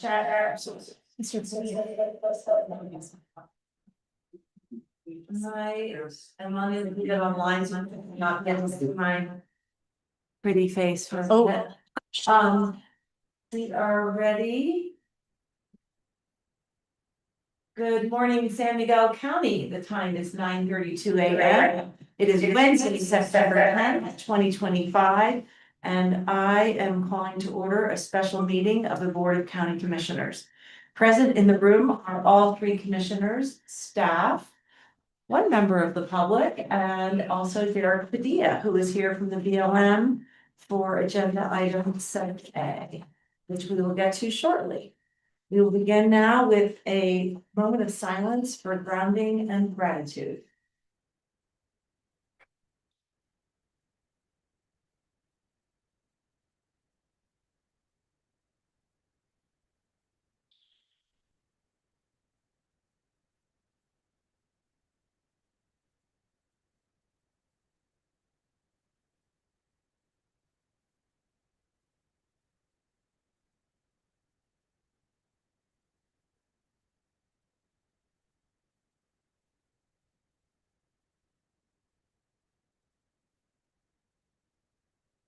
Chat. I am on the video online, so I'm not getting to see my pretty face for a bit. We are ready. Good morning, San Miguel County. The time is 9:32 a.m. It is Wednesday, September 10th, 2025, and I am calling to order a special meeting of the Board of County Commissioners. Present in the room are all three commissioners, staff, one member of the public, and also Derek Padilla, who is here from the BLM for agenda item 7A, which we will get to shortly. We will begin now with a moment of silence for grounding and gratitude.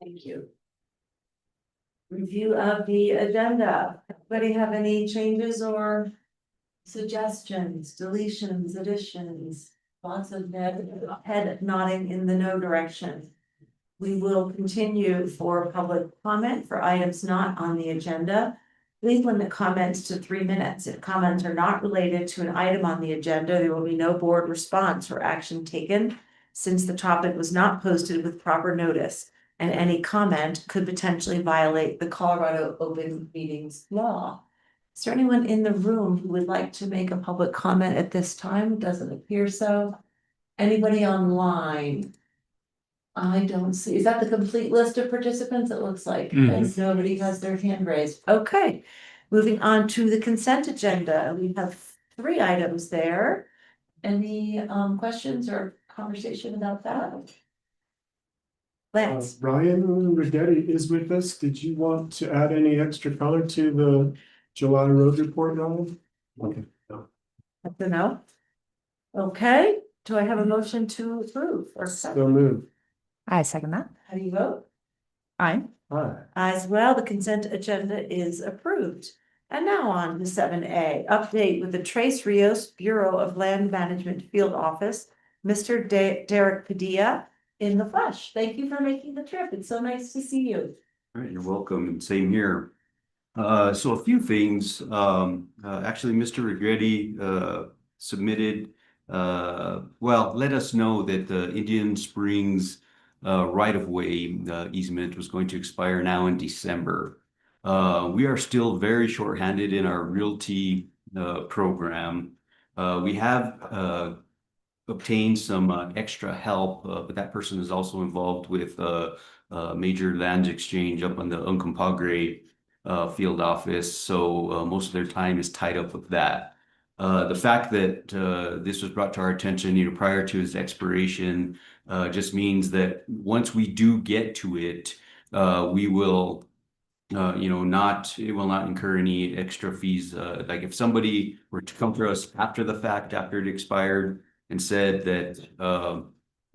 Thank you. Review of the agenda. Anybody have any changes or suggestions, deletions, additions? Lots of head nodding in the no direction. We will continue for public comment for items not on the agenda. Please limit comments to 3 minutes. If comments are not related to an item on the agenda, there will be no board response or action taken since the topic was not posted with proper notice, and any comment could potentially violate the Colorado Open Meetings Law. Is there anyone in the room who would like to make a public comment at this time? Doesn't appear so. Anybody online? I don't see, is that the complete list of participants? It looks like, as nobody has their hand raised. Okay, moving on to the consent agenda. We have 3 items there. Any questions or conversation about that? Lance? Ryan Rigetti is with us. Did you want to add any extra color to the July road report, Ryan? Okay. No. That's a no. Okay, do I have a motion to approve or So second? moved. I second that. How do you vote? Aye. Aye. As well, the consent agenda is approved. And now on to 7A, update with the Tres Rios Bureau of Land Management Field Office, Mr. Derek Padilla in the flesh. Thank you for making the trip. It's so nice to see you. All right, you're welcome. Same here. So a few things. Actually, Mr. Regretti submitted, well, let us know that the Indian Springs right-of-way easement was going to expire now in December. We are still very short-handed in our realty program. We have obtained some extra help, but that person is also involved with major lands exchange up on the Uncompahgre field office, so most of their time is tied up with that. The fact that this was brought to our attention, prior to its expiration, just means that once we do get to it, we will, it will not incur any extra fees. Like if somebody were to come to us after the fact, after it expired, and said that,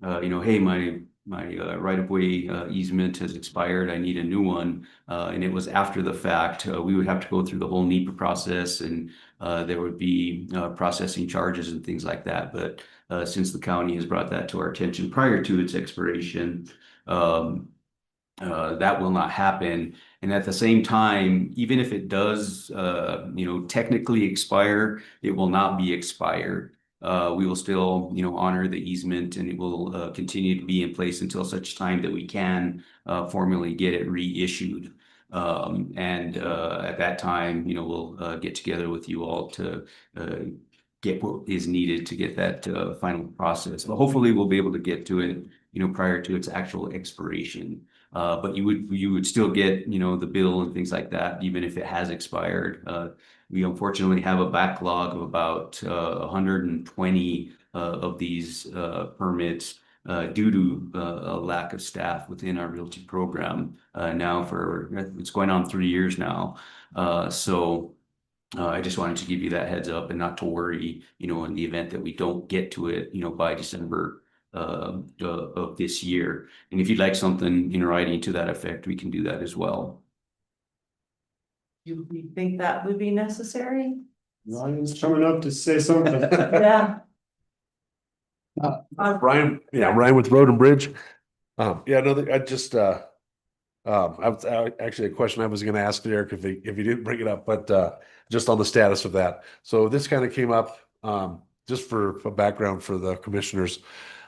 hey, my right-of-way easement has expired, I need a new one, and it was after the fact, we would have to go through the whole NEPA process, and there would be processing charges and things like that. But since the county has brought that to our attention prior to its expiration, that will not happen. And at the same time, even if it does, technically expire, it will not be expired. We will still, honor the easement, and it will continue to be in place until such time that we can formally get it reissued. And at that time, we'll get together with you all to get what is needed to get that final process. But hopefully we'll be able to get to it, prior to its actual expiration. But you would still get, the bill and things like that, even if it has expired. We unfortunately have a backlog of about 120 of these permits due to a lack of staff within our realty program now it's going on 3 years now. So I just wanted to give you that heads up and not to worry, in the event that we don't get to it, by December of this year. And if you'd like something in writing to that effect, we can do that as well. Do you think that would be necessary? Ryan's coming up to say something. Yeah. Ryan, Ryan with Road and Bridge. Yeah, no, I just, I was actually a question I was gonna ask Derek if he didn't bring it up, but, just on the status of that. So this kind of came up, just for background for the commissioners,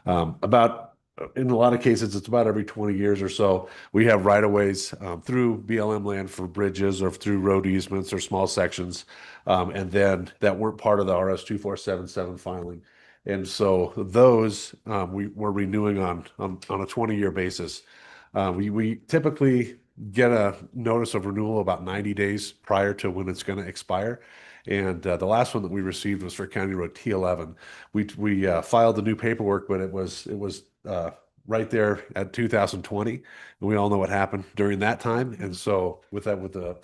about, in a lot of cases, it's about every 20 years or so, we have right of ways, through BLM land for bridges or through road easements or small sections. And then that weren't part of the RS 2477 filing. And so those, we're renewing on a 20-year basis. We typically get a notice of renewal about 90 days prior to when it's going to expire. And the last one that we received was for County Road T11. We filed the new paperwork, but it was right there at 2020, and we all know what happened during that time. And so with everybody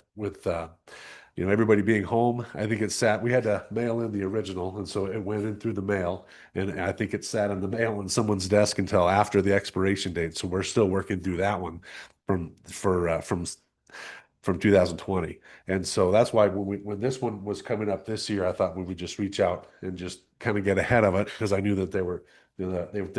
being home, I think it sat. We had to mail in the original, and so it went in through the mail, and I think it sat in the mail on someone's desk until after the expiration date. So we're still working through that one from 2020. And so that's why when this one was coming up this year, I thought we would just reach out and just kind of get ahead of it, because I knew that they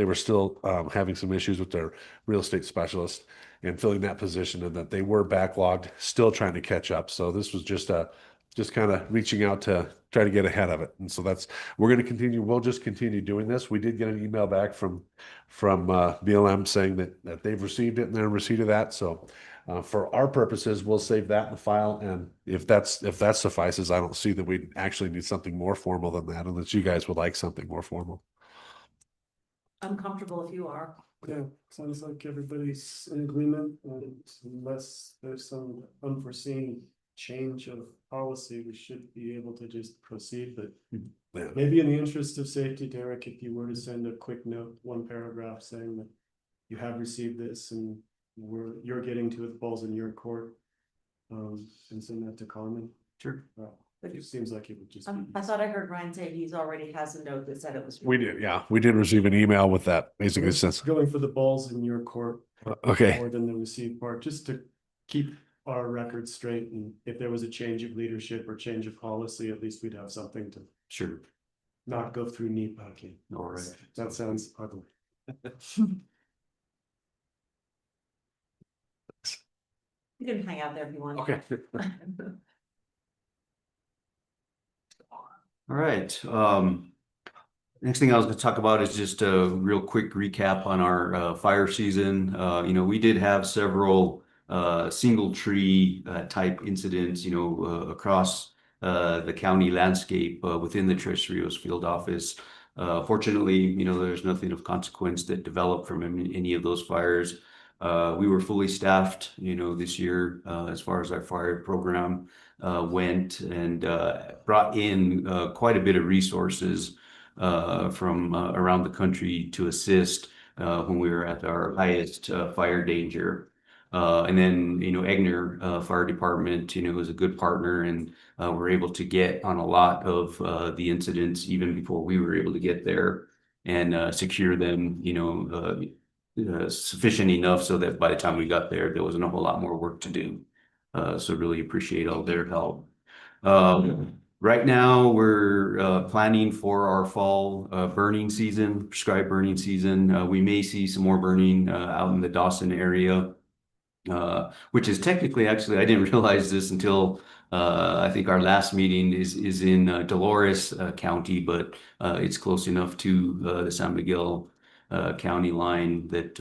were still having some issues with their real estate specialist and filling that position, and that they were backlogged, still trying to catch up. So this was just kind of reaching out to try to get ahead of it. And so we're going to continue. We'll just continue doing this. We did get an email back from BLM saying that they've received it and they're in receipt of that. So for our purposes, we'll save that in the file. And if that suffices, I don't see that we actually need something more formal than that, unless you guys would like something more formal. I'm comfortable if you are. Yeah, sounds like everybody's in agreement, and unless there's some unforeseen change of policy, we should be able to just proceed. But Yeah. maybe in the interest of safety, Derek, if you were to send a quick note, one paragraph saying that you have received this and you're getting to it, the ball's in your court, and send that to Carmen. Sure. It seems like it would just be. I thought I heard Ryan say he's already has a note that said it was. We did, yeah. We did receive an email with that, basically since. Going for the balls in your court. Okay. More than the received part, just to keep our records straight, and if there was a change of leadership or change of policy, at least we'd have something to Sure. not go through NEPA. Okay. All right. That sounds ugly. You can hang out there if you want. Okay. All right. Next thing I was going to talk about is just a real quick recap on our fire season. We did have several single tree type incidents, across the county landscape within the Tres Rios field office. Fortunately, there's nothing of consequence that developed from any of those fires. We were fully staffed, this year as far as our fire program went, and brought in quite a bit of resources from around the country to assist when we were at our highest fire danger. And then, Egner Fire Department, was a good partner, and we're able to get on a lot of the incidents even before we were able to get there, and secure them, sufficient enough so that by the time we got there, there wasn't a whole lot more work to do. So really appreciate all their help. Right now, we're planning for our fall burning season, prescribed burning season. We may see some more burning out in the Dawson area, which is technically, actually, I didn't realize this until I think our last meeting is in Dolores County, but it's close enough to the San Miguel County line that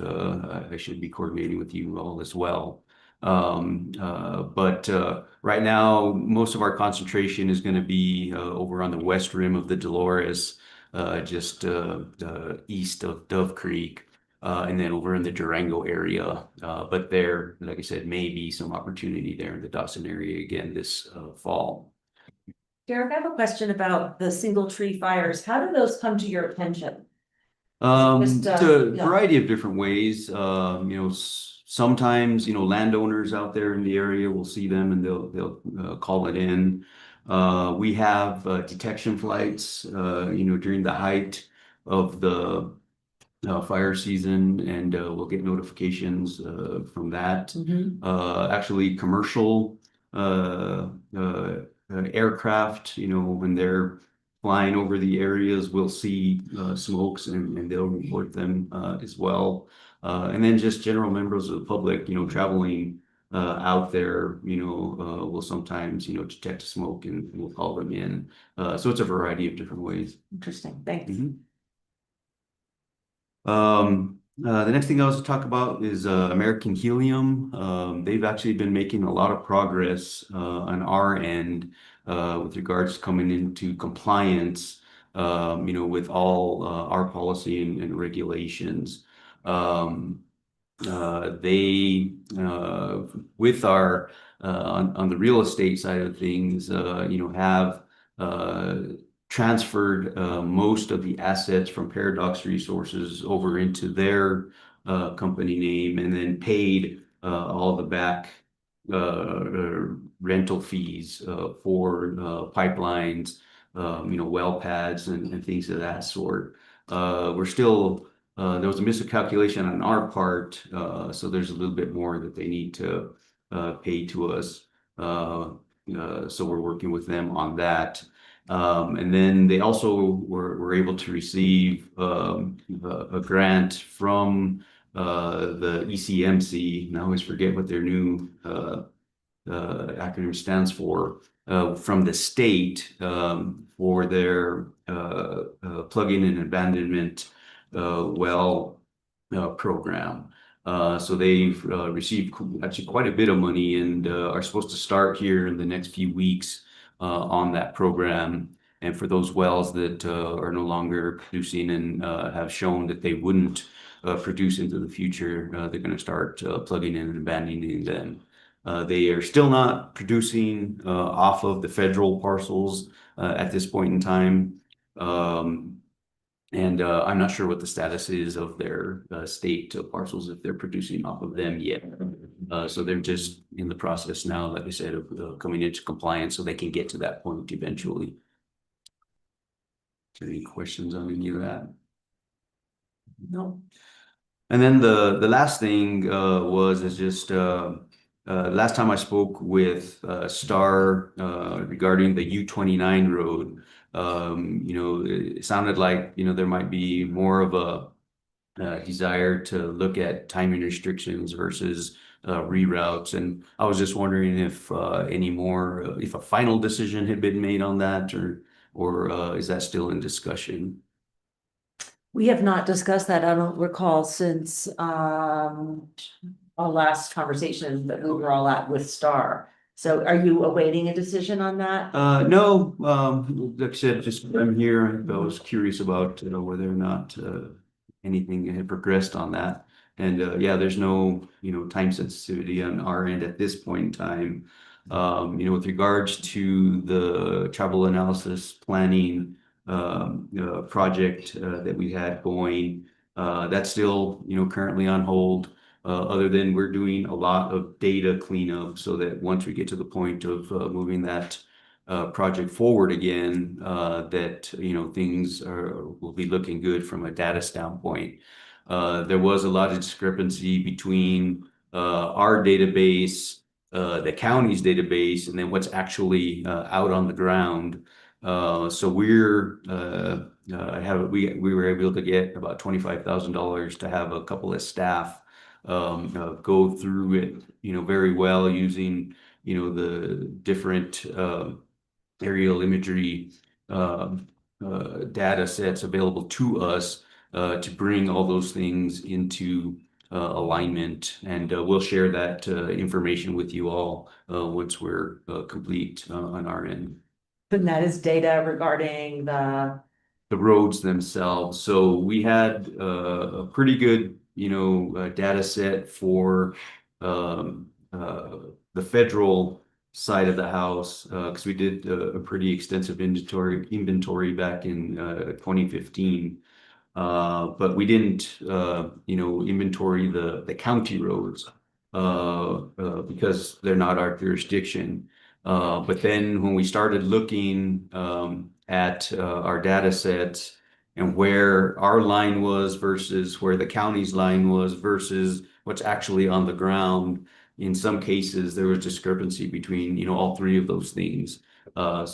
I should be coordinating with you all as well. But right now, most of our concentration is going to be over on the west rim of the Dolores, just east of Dove Creek, and then over in the Durango area. But there, like I said, may be some opportunity there in the Dawson area again this fall. Derek, I have a question about the single tree fires. How do those come to your attention? It's a Yeah. variety of different ways. sometimes, landowners out there in the area will see them and they'll call it in. We have detection flights, during the height of the fire season, and we'll get notifications from that. Actually, commercial aircraft, when they're flying over the areas, we'll see smokes and they'll report them as well. And then just general members of the public, traveling out there, will sometimes, detect smoke and we'll call them in. So it's a variety of different ways. Interesting, thanks. The next thing I was to talk about is American Helium. They've actually been making a lot of progress on our end with regards to coming into compliance, with all our policy and regulations. They with our on the real estate side of things, have transferred most of the assets from Paradox Resources over into their company name, and then paid all the back rental fees for pipelines, well pads and things of that sort. We're still there was a miscalculation on our part, so there's a little bit more that they need to pay to us. So we're working with them on that. And then they also were able to receive a grant from the ECMC, and I always forget what their new acronym stands for, from the state for their plug-in and abandonment well program. So they've received actually quite a bit of money and are supposed to start here in the next few weeks on that program. And for those wells that are no longer producing and have shown that they wouldn't produce into the future, they're going to start plugging in and abandoning them. They are still not producing off of the federal parcels at this point in time. And I'm not sure what the status is of their state parcels, if they're producing off of them yet. So they're just in the process now, like I said, of coming into compliance so they can get to that point eventually. Any questions on any of that? No. And then the last thing is just last time I spoke with Star regarding the U-29 road. It sounded like there might be more of a desire to look at timing restrictions versus reroutes, and I was just wondering if if a final decision had been made on that, or is that still in discussion? We have not discussed that, I don't recall, since our last conversation that we were all at with Star. So are you awaiting a decision on that? No, like I said, just I'm here. I was curious about whether or not anything had progressed on that. And yeah, there's no time sensitivity on our end at this point in time. With regards to the travel analysis planning project that we had going, that's still currently on hold. Other than we're doing a lot of data cleanup so that once we get to the point of moving that project forward again, that things will be looking good from a data standpoint. There was a lot of discrepancy between our database, the county's database, and then what's actually out on the ground. So we were able to get about $25,000 to have a couple of staff go through it, very well using, the different aerial imagery data sets available to us to bring all those things into alignment. And we'll share that information with you all once we're complete on our end. And that is data regarding the roads themselves. So we had a pretty good, data set for the federal side of the house, because we did a pretty extensive inventory back in 2015. But we didn't, inventory the county roads, because they're not our jurisdiction. But then when we started looking, at, our data sets and where our line was versus where the county's line was versus what's actually on the ground, in some cases, there was discrepancy between, all three of those things. Due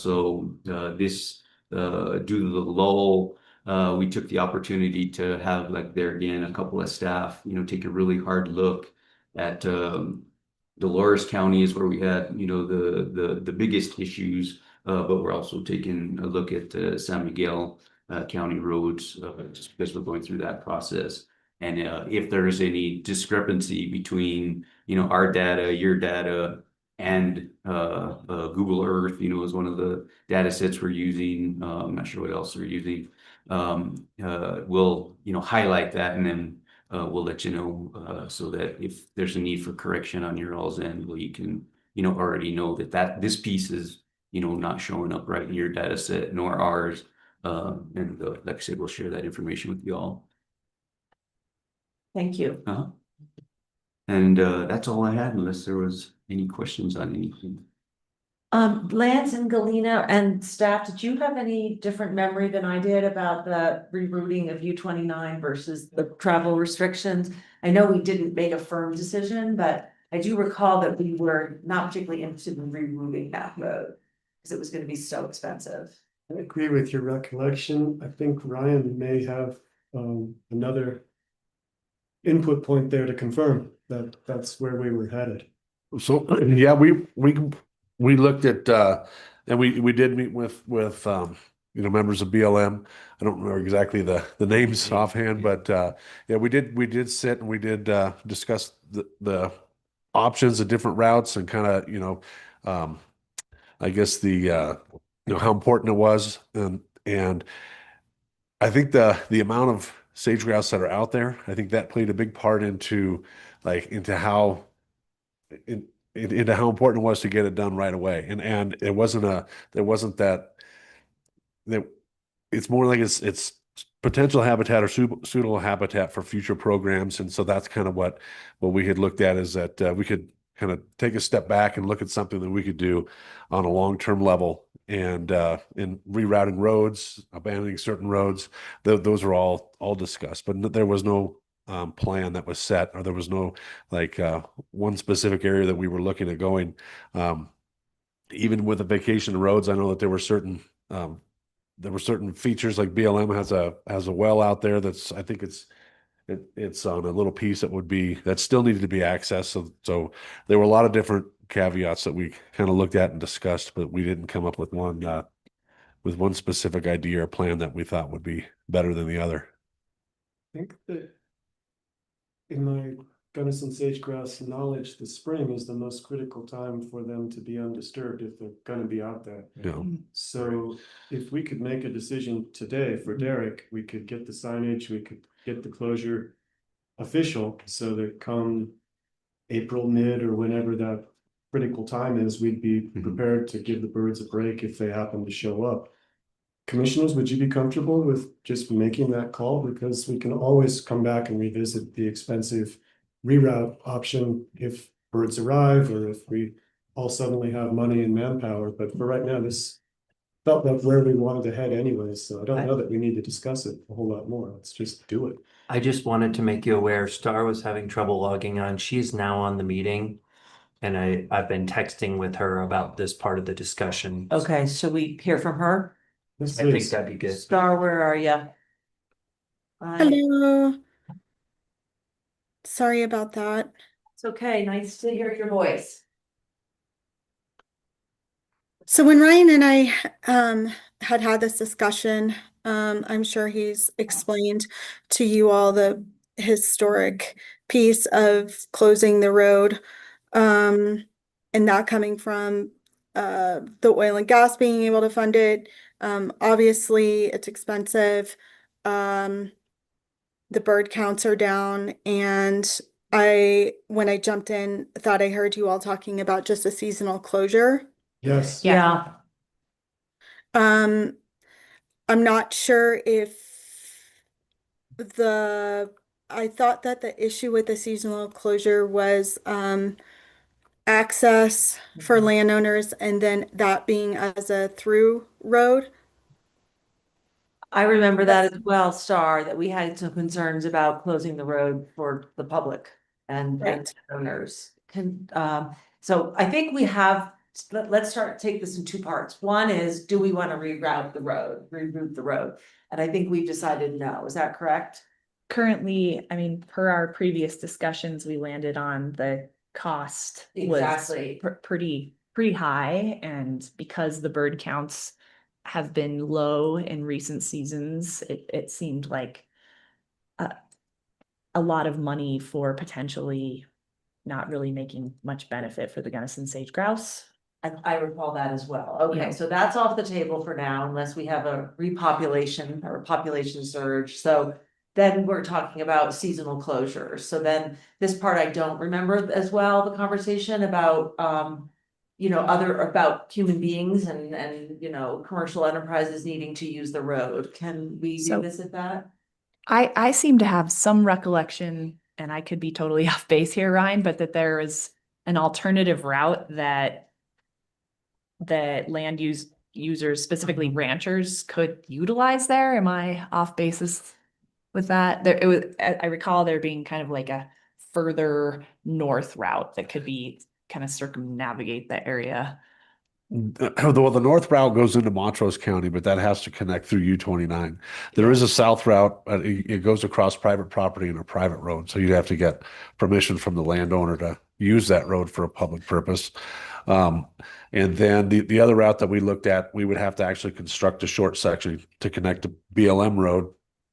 to the lull, we took the opportunity to have, like, there again, a couple of staff, take a really hard look at, Dolores County is where we had, the biggest issues, but we're also taking a look at, San Miguel, County roads, just because we're going through that process. And, if there is any discrepancy between, our data, your data, and, Google Earth, is one of the data sets we're using. I'm not sure what else we're using. We'll, highlight that, and then, we'll let you know, so that if there's a need for correction on your all's end, well, you can, already know that this piece is, not showing up right in your data set, nor ours. And, like I said, we'll share that information with you all. Thank you. And, that's all I had, unless there was any questions on anything. Lance and Galena and staff, did you have any different memory than I did about the rerouting of U-29 versus the travel restrictions? I know we didn't make a firm decision, but I do recall that we were not particularly interested in rerouting that road because it was going to be so expensive. I agree with your recollection. I think Ryan may have another input point there to confirm that that's where we were headed. So, yeah, we looked at, and we did meet with, members of BLM. I don't remember exactly the names offhand, but, yeah, we did sit and we did, discuss the options, the different routes, and kind of, I guess how important it was. And I think the amount of sage grouse that are out there, I think that played a big part into how into how important it was to get it done right away. And it wasn't that it's more like it's potential habitat or suitable habitat for future programs. And so that's kind of what we had looked at, is that we could kind of take a step back and look at something that we could do on a long-term level. And in rerouting roads, abandoning certain roads, those are all discussed, but there was no plan that was set, or there was no one specific area that we were looking at going. Even with the vacation roads, I know that there were certain features, like BLM has a well out there that's, I think it's on a little piece that still needed to be accessed. So there were a lot of different caveats that we kind of looked at and discussed, but we didn't come up with one specific idea or plan that we thought would be better than the other. I think that in my Gunnison sage grouse knowledge, the spring is the most critical time for them to be undisturbed if they're gonna be out there. Yeah. So if we could make a decision today for Derek, we could get the signage, we could get the closure official, so that come April mid or whenever that critical time is, we'd be prepared to give the birds a break if they happen to show up. Commissioners, would you be comfortable with just making that call? Because we can always come back and revisit the expensive reroute option if birds arrive, or if we all suddenly have money and manpower. But for right now, this felt like where we wanted to head anyway, so I don't know that we need to discuss it a whole lot more. Let's just do it. I just wanted to make you aware, Star was having trouble logging on. She's now on the meeting. And I've been texting with her about this part of the discussion. Okay, should we hear from her? This I think is- that'd be good. Star, where are you? Hello. Sorry about that. It's okay, nice to hear your voice. So when Ryan and I had this discussion, I'm sure he's explained to you all the historic piece of closing the road, and that coming from the oil and gas being able to fund it. Obviously, it's expensive. The bird counts are down, and when I jumped in, thought I heard you all talking about just a seasonal closure. Yes. Yeah. I'm not sure if I thought that the issue with the seasonal closure was access for landowners and then that being as a through road. I remember that as well, Star, that we had some concerns about closing the road for the public and Right. owners. So I think we have, let's take this in two parts. One is, do we want to reroute the road? And I think we've decided no. Is that correct? Currently, I mean, per our previous discussions, we landed on the cost was Exactly. pretty high, and because the bird counts have been low in recent seasons, it seemed like a lot of money for potentially not really making much benefit for the Gunnison sage grouse. I recall that as well. Okay, Yeah. so that's off the table for now unless we have a repopulation or a population surge. So then we're talking about seasonal closures. So then this part I don't remember as well, the conversation about about human beings and commercial enterprises needing to use the road. Can we So- revisit that? I seem to have some recollection, and I could be totally off base here, Ryan, but that there is an alternative route that users, specifically ranchers, could utilize there. Am I off basis with that? I recall there being kind of like a further north route that could be kind of circumnavigate the area. The north route goes into Montrose County, but that has to connect through U-29. There is a south route, but it goes across private property and a private road. So you'd have to get permission from the landowner to use that road for a public purpose. And then the other route that we looked at, we would have to actually construct a short section to connect the BLM road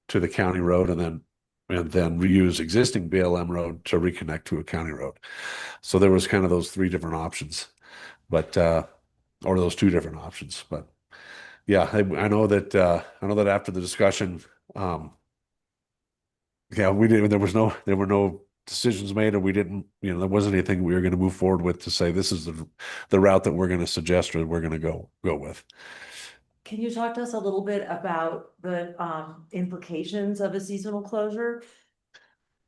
to the county road and then reuse existing BLM road to reconnect to a county road. So there was kind of those three different options, but or those two different options. But yeah, I know that after the discussion, yeah, we didn't. There were no decisions made, or we didn't. There wasn't anything we were going to move forward with to say this is the route that we're going to suggest or we're going to go with. Can you talk to us a little bit about the implications of a seasonal closure?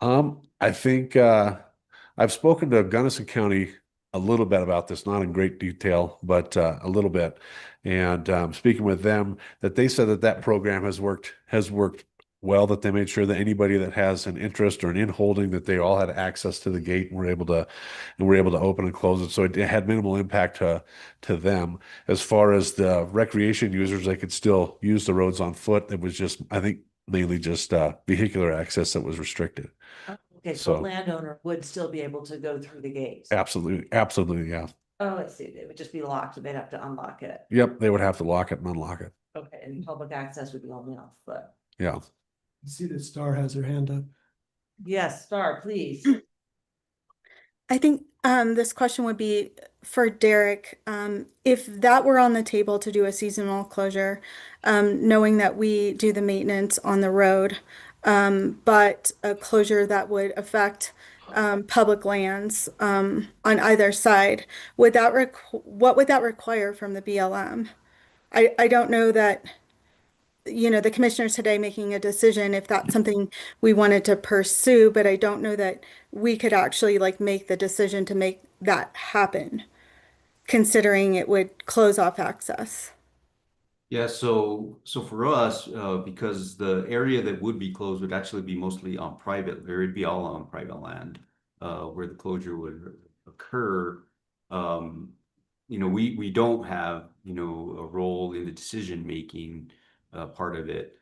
I think I've spoken to Gunnison County a little bit about this, not in great detail, but a little bit. And speaking with them, that they said that program has worked well. That they made sure that anybody that has an interest or an in holding, that they all had access to the gate and were able to open and close it. So it had minimal impact to them. As far as the recreation users, they could still use the roads on foot. It was just, I think, mainly just vehicular access that was restricted. Okay, so a landowner would still be able to go through the gates. Absolutely, yeah. Oh, I see. It would just be locked and they'd have to unlock it. Yep, they would have to lock it and unlock it. Okay, and public access would be only on foot. Yeah. I see that Star has her hand up. Yes, Star, please. I think this question would be for Derek. If that were on the table to do a seasonal closure, knowing that we do the maintenance on the road, but a closure that would affect public lands on either side, what would that require from the BLM? I don't know that, the commissioners today making a decision if that's something we wanted to pursue, but I don't know that we could actually make the decision to make that happen, considering it would close off access. Yeah, so for us, because the area that would be closed would actually be mostly on private, or it'd be all on private land, where the closure would occur. We don't have, a role in the decision making part of it.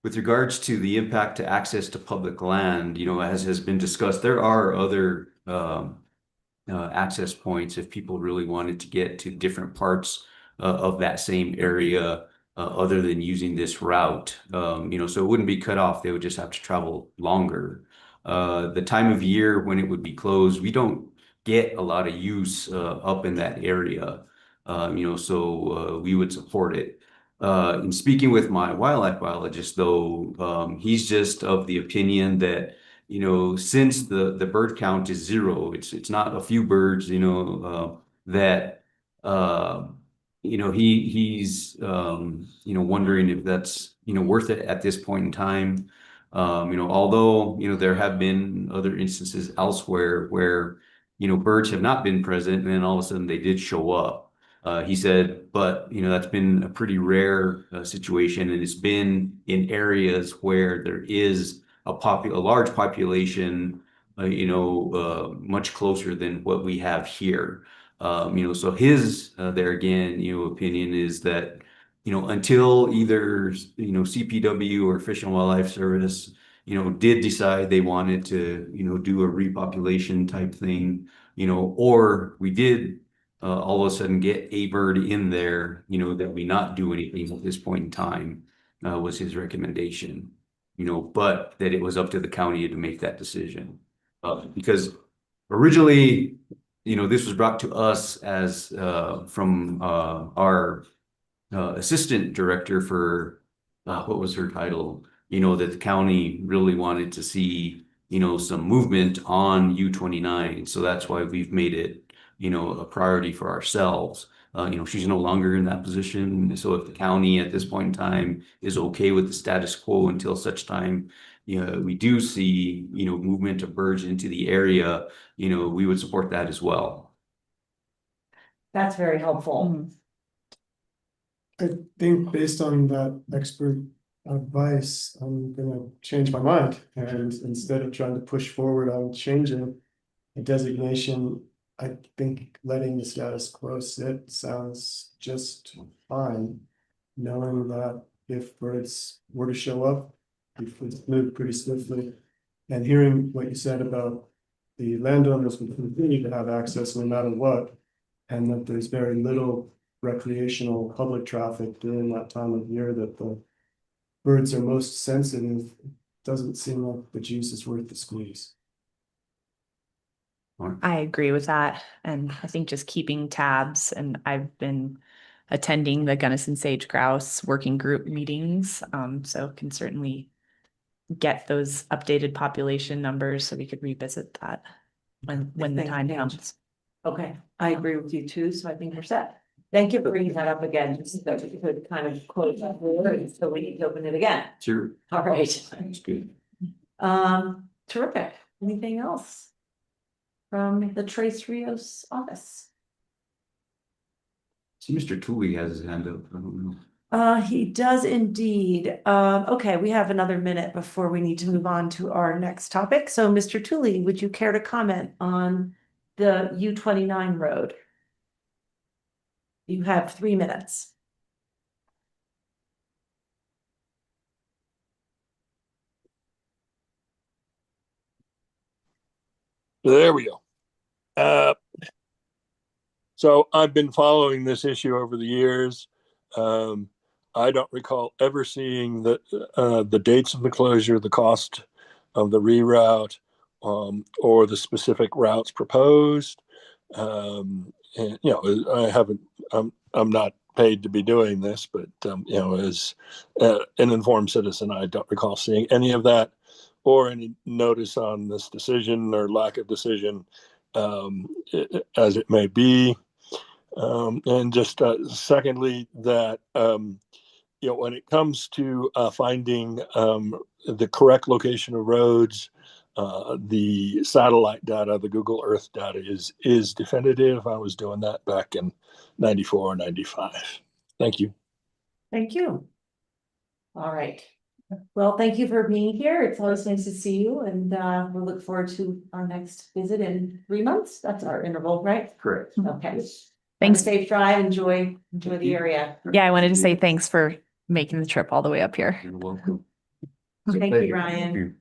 With regards to the impact to access to public land, as has been discussed, there are other access points if people really wanted to get to different parts of that same area other than using this route. So it wouldn't be cut off. They would just have to travel longer. The time of year when it would be closed, we don't get a lot of use up in that area. So we would support it. In speaking with my wildlife biologist, though, he's just of the opinion that, since the bird count is zero, it's not a few birds, that he's, wondering if that's, worth it at this point in time. Although, there have been other instances elsewhere where, birds have not been present and then all of a sudden they did show up. He said, but, that's been a pretty rare situation, and it's been in areas where there is a large population, much closer than what we have here. So his, there again, opinion is that, until either, CPW or Fish and Wildlife Service, did decide they wanted to, do a repopulation type thing, or we did all of a sudden get a bird in there, that we not do anything at this point in time, was his recommendation, but that it was up to the county to make that decision. Because originally, this was brought to us as from our assistant director for what was her title? That the county really wanted to see, some movement on U-29. So that's why we've made it, a priority for ourselves. She's no longer in that position. So if the county at this point in time is okay with the status quo until such time, we do see, movement of birds into the area, we would support that as well. That's very helpful. I think based on that expert advice, I'm gonna change my mind, and instead of trying to push forward on changing a designation, I think letting the status quo sit sounds just fine. Knowing that if birds were to show up, if it's moved pretty swiftly, and hearing what you said about the landowners will continue to have access no matter what, and that there's very little recreational public traffic during that time of year that the birds are most sensitive, doesn't seem like the juice is worth the squeeze. I agree with that. And I think just keeping tabs, and I've been attending the Gunnison Sage Grouse working group meetings. So can certainly get those updated population numbers so we could revisit that when the Thank time you. comes. Okay, I agree with you too, so I think we're set. Thank you for bringing that up again, just so that we could kind of close that word, so we need to open it again. Sure. All right. That's good. Terrific. Anything else from the Trace Rios office? See, Mr. Tooley has his hand up. I don't know. He does indeed. Okay, we have another minute before we need to move on to our next topic. So Mr. Tooley, would you care to comment on the U-29 road? You have 3 minutes. There we go. So I've been following this issue over the years. I don't recall ever seeing the dates of the closure, the cost of the reroute, or the specific routes proposed. And I haven't. I'm not paid to be doing this, but as an informed citizen, I don't recall seeing any of that or any notice on this decision or lack of decision, as it may be. And just secondly, that when it comes to finding the correct location of roads, the satellite data, the Google Earth data is definitive. I was doing that back in 94 or 95. Thank you. Thank you. All right. Well, thank you for being here. It's always nice to see you, and we'll look forward to our next visit in 3 months. That's our interval, right? Correct. Okay. Thanks. Have a safe drive. Enjoy the area. Yeah, I wanted to say thanks for making the trip all the way up here. You're welcome. Thank you, Ryan.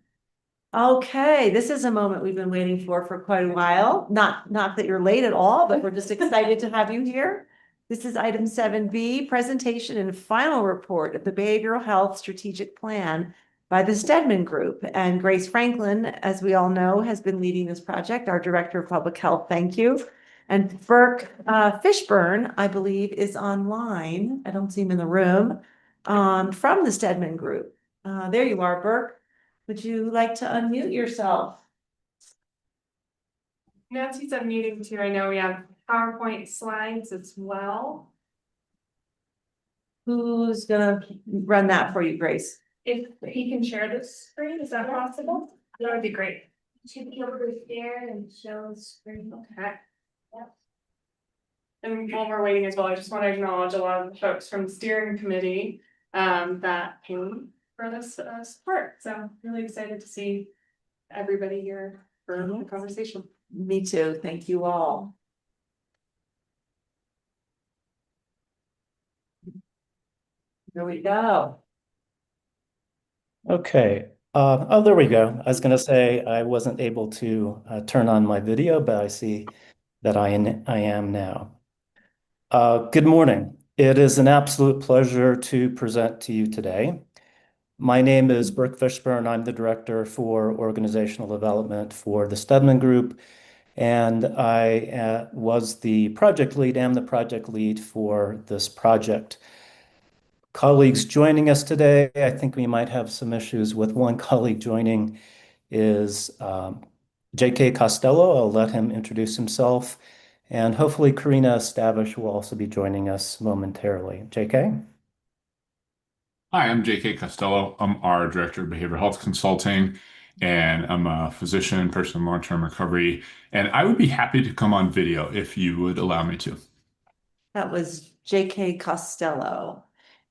Okay, this is a moment we've been waiting for quite a while. Not that you're late at all, but we're just excited to have you here. This is item 7B, presentation and final report of the Behavioral Health Strategic Plan by the Stedman Group. And Grace Franklin, as we all know, has been leading this project, our Director of Public Health. Thank you. And Burke Fishburne, I believe, is online. I don't see him in the room, from the Stedman Group. There you are, Burke. Would you like to unmute yourself? Nancy's unmuting too. I know we have PowerPoint slides as well. Who's gonna run that for you, Grace? If he can share this screen, is that possible? That would be great. Should be able to share and show the screen. Okay. And while we're waiting as well, I just want to acknowledge a lot of the folks from the steering committee that came for this support. So really excited to see everybody here for the conversation. Me too. Thank you all. Here we go. Okay, oh, there we go. I was gonna say I wasn't able to turn on my video, but I see that I am now. Good morning. It is an absolute pleasure to present to you today. My name is Burke Fishburne. I'm the Director for Organizational Development for the Stedman Group, and I was the project lead, am the project lead for this project. Colleagues joining us today, I think we might have some issues with one colleague joining is J.K. Costello. I'll let him introduce himself. And hopefully Karina Stavish will also be joining us momentarily. J.K.? Hi, I'm J.K. Costello. I'm our Director of Behavioral Health Consulting, and I'm a physician, person in long-term recovery. And I would be happy to come on video if you would allow me to. That was J.K. Costello.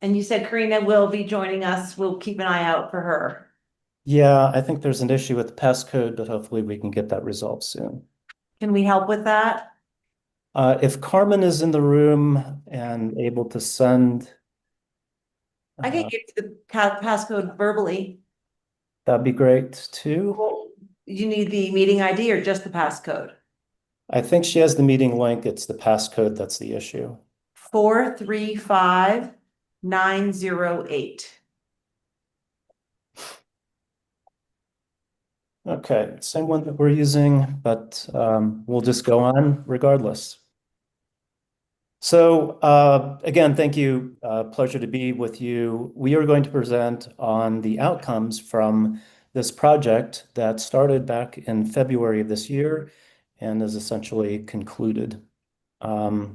And you said Karina will be joining us. We'll keep an eye out for her. Yeah, I think there's an issue with the passcode, but hopefully we can get that resolved soon. Can we help with that? If Carmen is in the room and able to send, I can give you the passcode verbally. that'd be great too. You need the meeting ID or just the passcode? I think she has the meeting link. It's the passcode that's the issue. 435908. Okay, same one that we're using, but we'll just go on regardless. So again, thank you. Pleasure to be with you. We are going to present on the outcomes from this project that started back in February of this year and is essentially concluded. I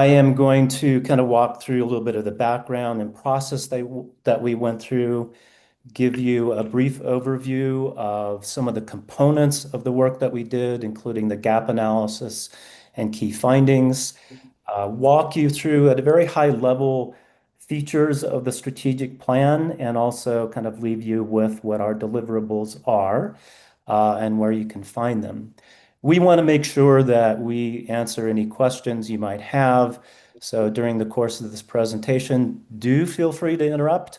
am going to kind of walk through a little bit of the background and process that we went through, give you a brief overview of some of the components of the work that we did, including the gap analysis and key findings, walk you through at a very high level features of the strategic plan, and also kind of leave you with what our deliverables are and where you can find them. We want to make sure that we answer any questions you might have. So during the course of this presentation, do feel free to interrupt.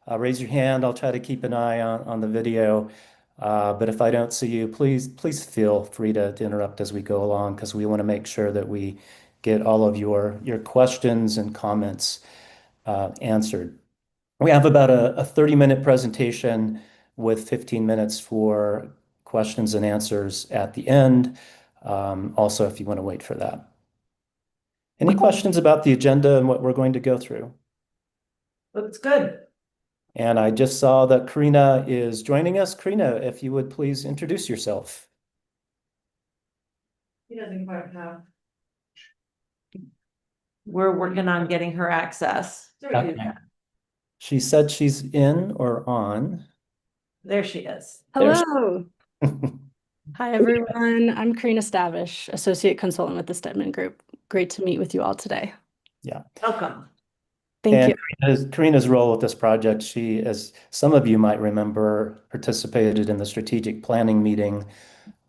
Raise your hand. I'll try to keep an eye on the video. But if I don't see you, please feel free to interrupt as we go along, because we want to make sure that we get all of your questions and comments answered. We have about a 30-minute presentation with 15 minutes for questions and answers at the end. Also, if you want to wait for that. Any questions about the agenda and what we're going to go through? Looks good. And I just saw that Karina is joining us. Karina, if you would please introduce yourself. He doesn't quite have. We're working on getting her access. Okay. She said she's in or on. There she is. There she- Hello. Hi, everyone. I'm Karina Stavish, Associate Consultant with the Stedman Group. Great to meet with you all today. Yeah. Welcome. Thank you. Karina's role with this project, she, as some of you might remember, participated in the strategic planning meeting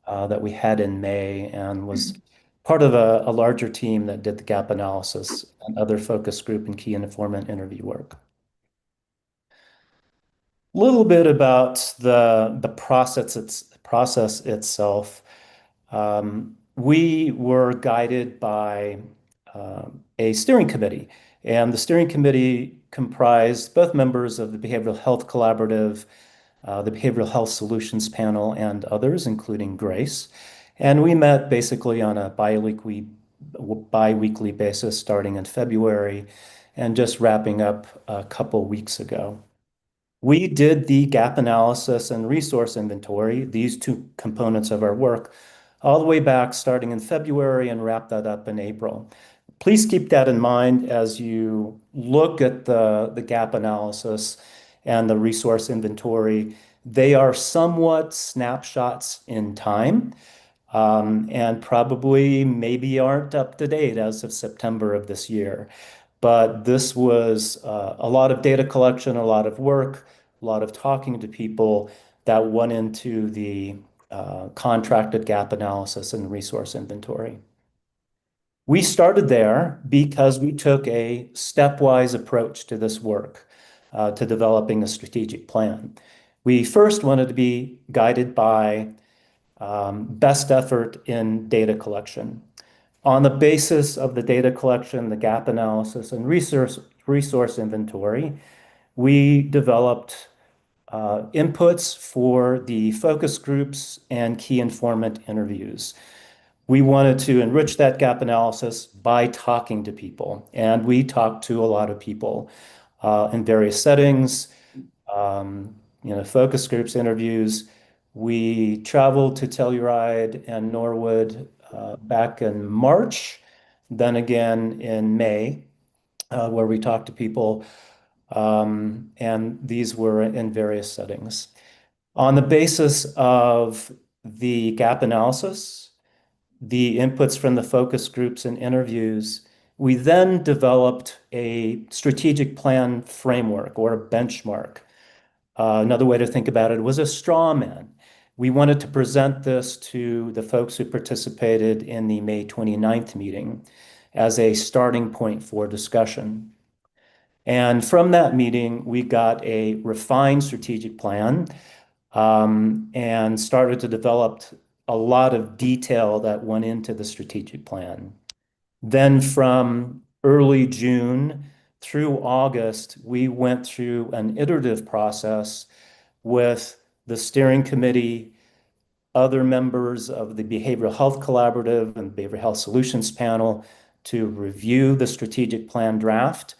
that we had in May and was part of a larger team that did the gap analysis and other focus group and key informant interview work. A little bit about the process itself. We were guided by a steering committee, and the steering committee comprised both members of the Behavioral Health Collaborative, the Behavioral Health Solutions Panel, and others, including Grace. And we met basically on a bi-weekly basis starting in February and just wrapping up a couple weeks ago. We did the gap analysis and resource inventory, these two components of our work, all the way back starting in February and wrapped that up in April. please keep that in mind as you look at the gap analysis and the resource inventory. They are somewhat snapshots in time, and probably maybe aren't up to date as of September of this year. But this was a lot of data collection, a lot of work, a lot of talking to people that went into the contracted gap analysis and resource inventory. We started there because we took a stepwise approach to this work, to developing a strategic plan. We first wanted to be guided by best effort in data collection. On the basis of the data collection, the gap analysis, and resource inventory, we developed inputs for the focus groups and key informant interviews. We wanted to enrich that gap analysis by talking to people, and we talked to a lot of people in various settings, focus groups, interviews. We traveled to Telluride and Norwood back in March, then again in May, where we talked to people, and these were in various settings. On the basis of the gap analysis, the inputs from the focus groups and interviews, we then developed a strategic plan framework or a benchmark. Another way to think about it was a straw man. We wanted to present this to the folks who participated in the May 29th meeting as a starting point for discussion. And from that meeting, we got a refined strategic plan and started to develop a lot of detail that went into the strategic plan. Then from early June through August, we went through an iterative process with the steering committee, other members of the Behavioral Health Collaborative and Behavioral Health Solutions Panel to review the strategic plan draft.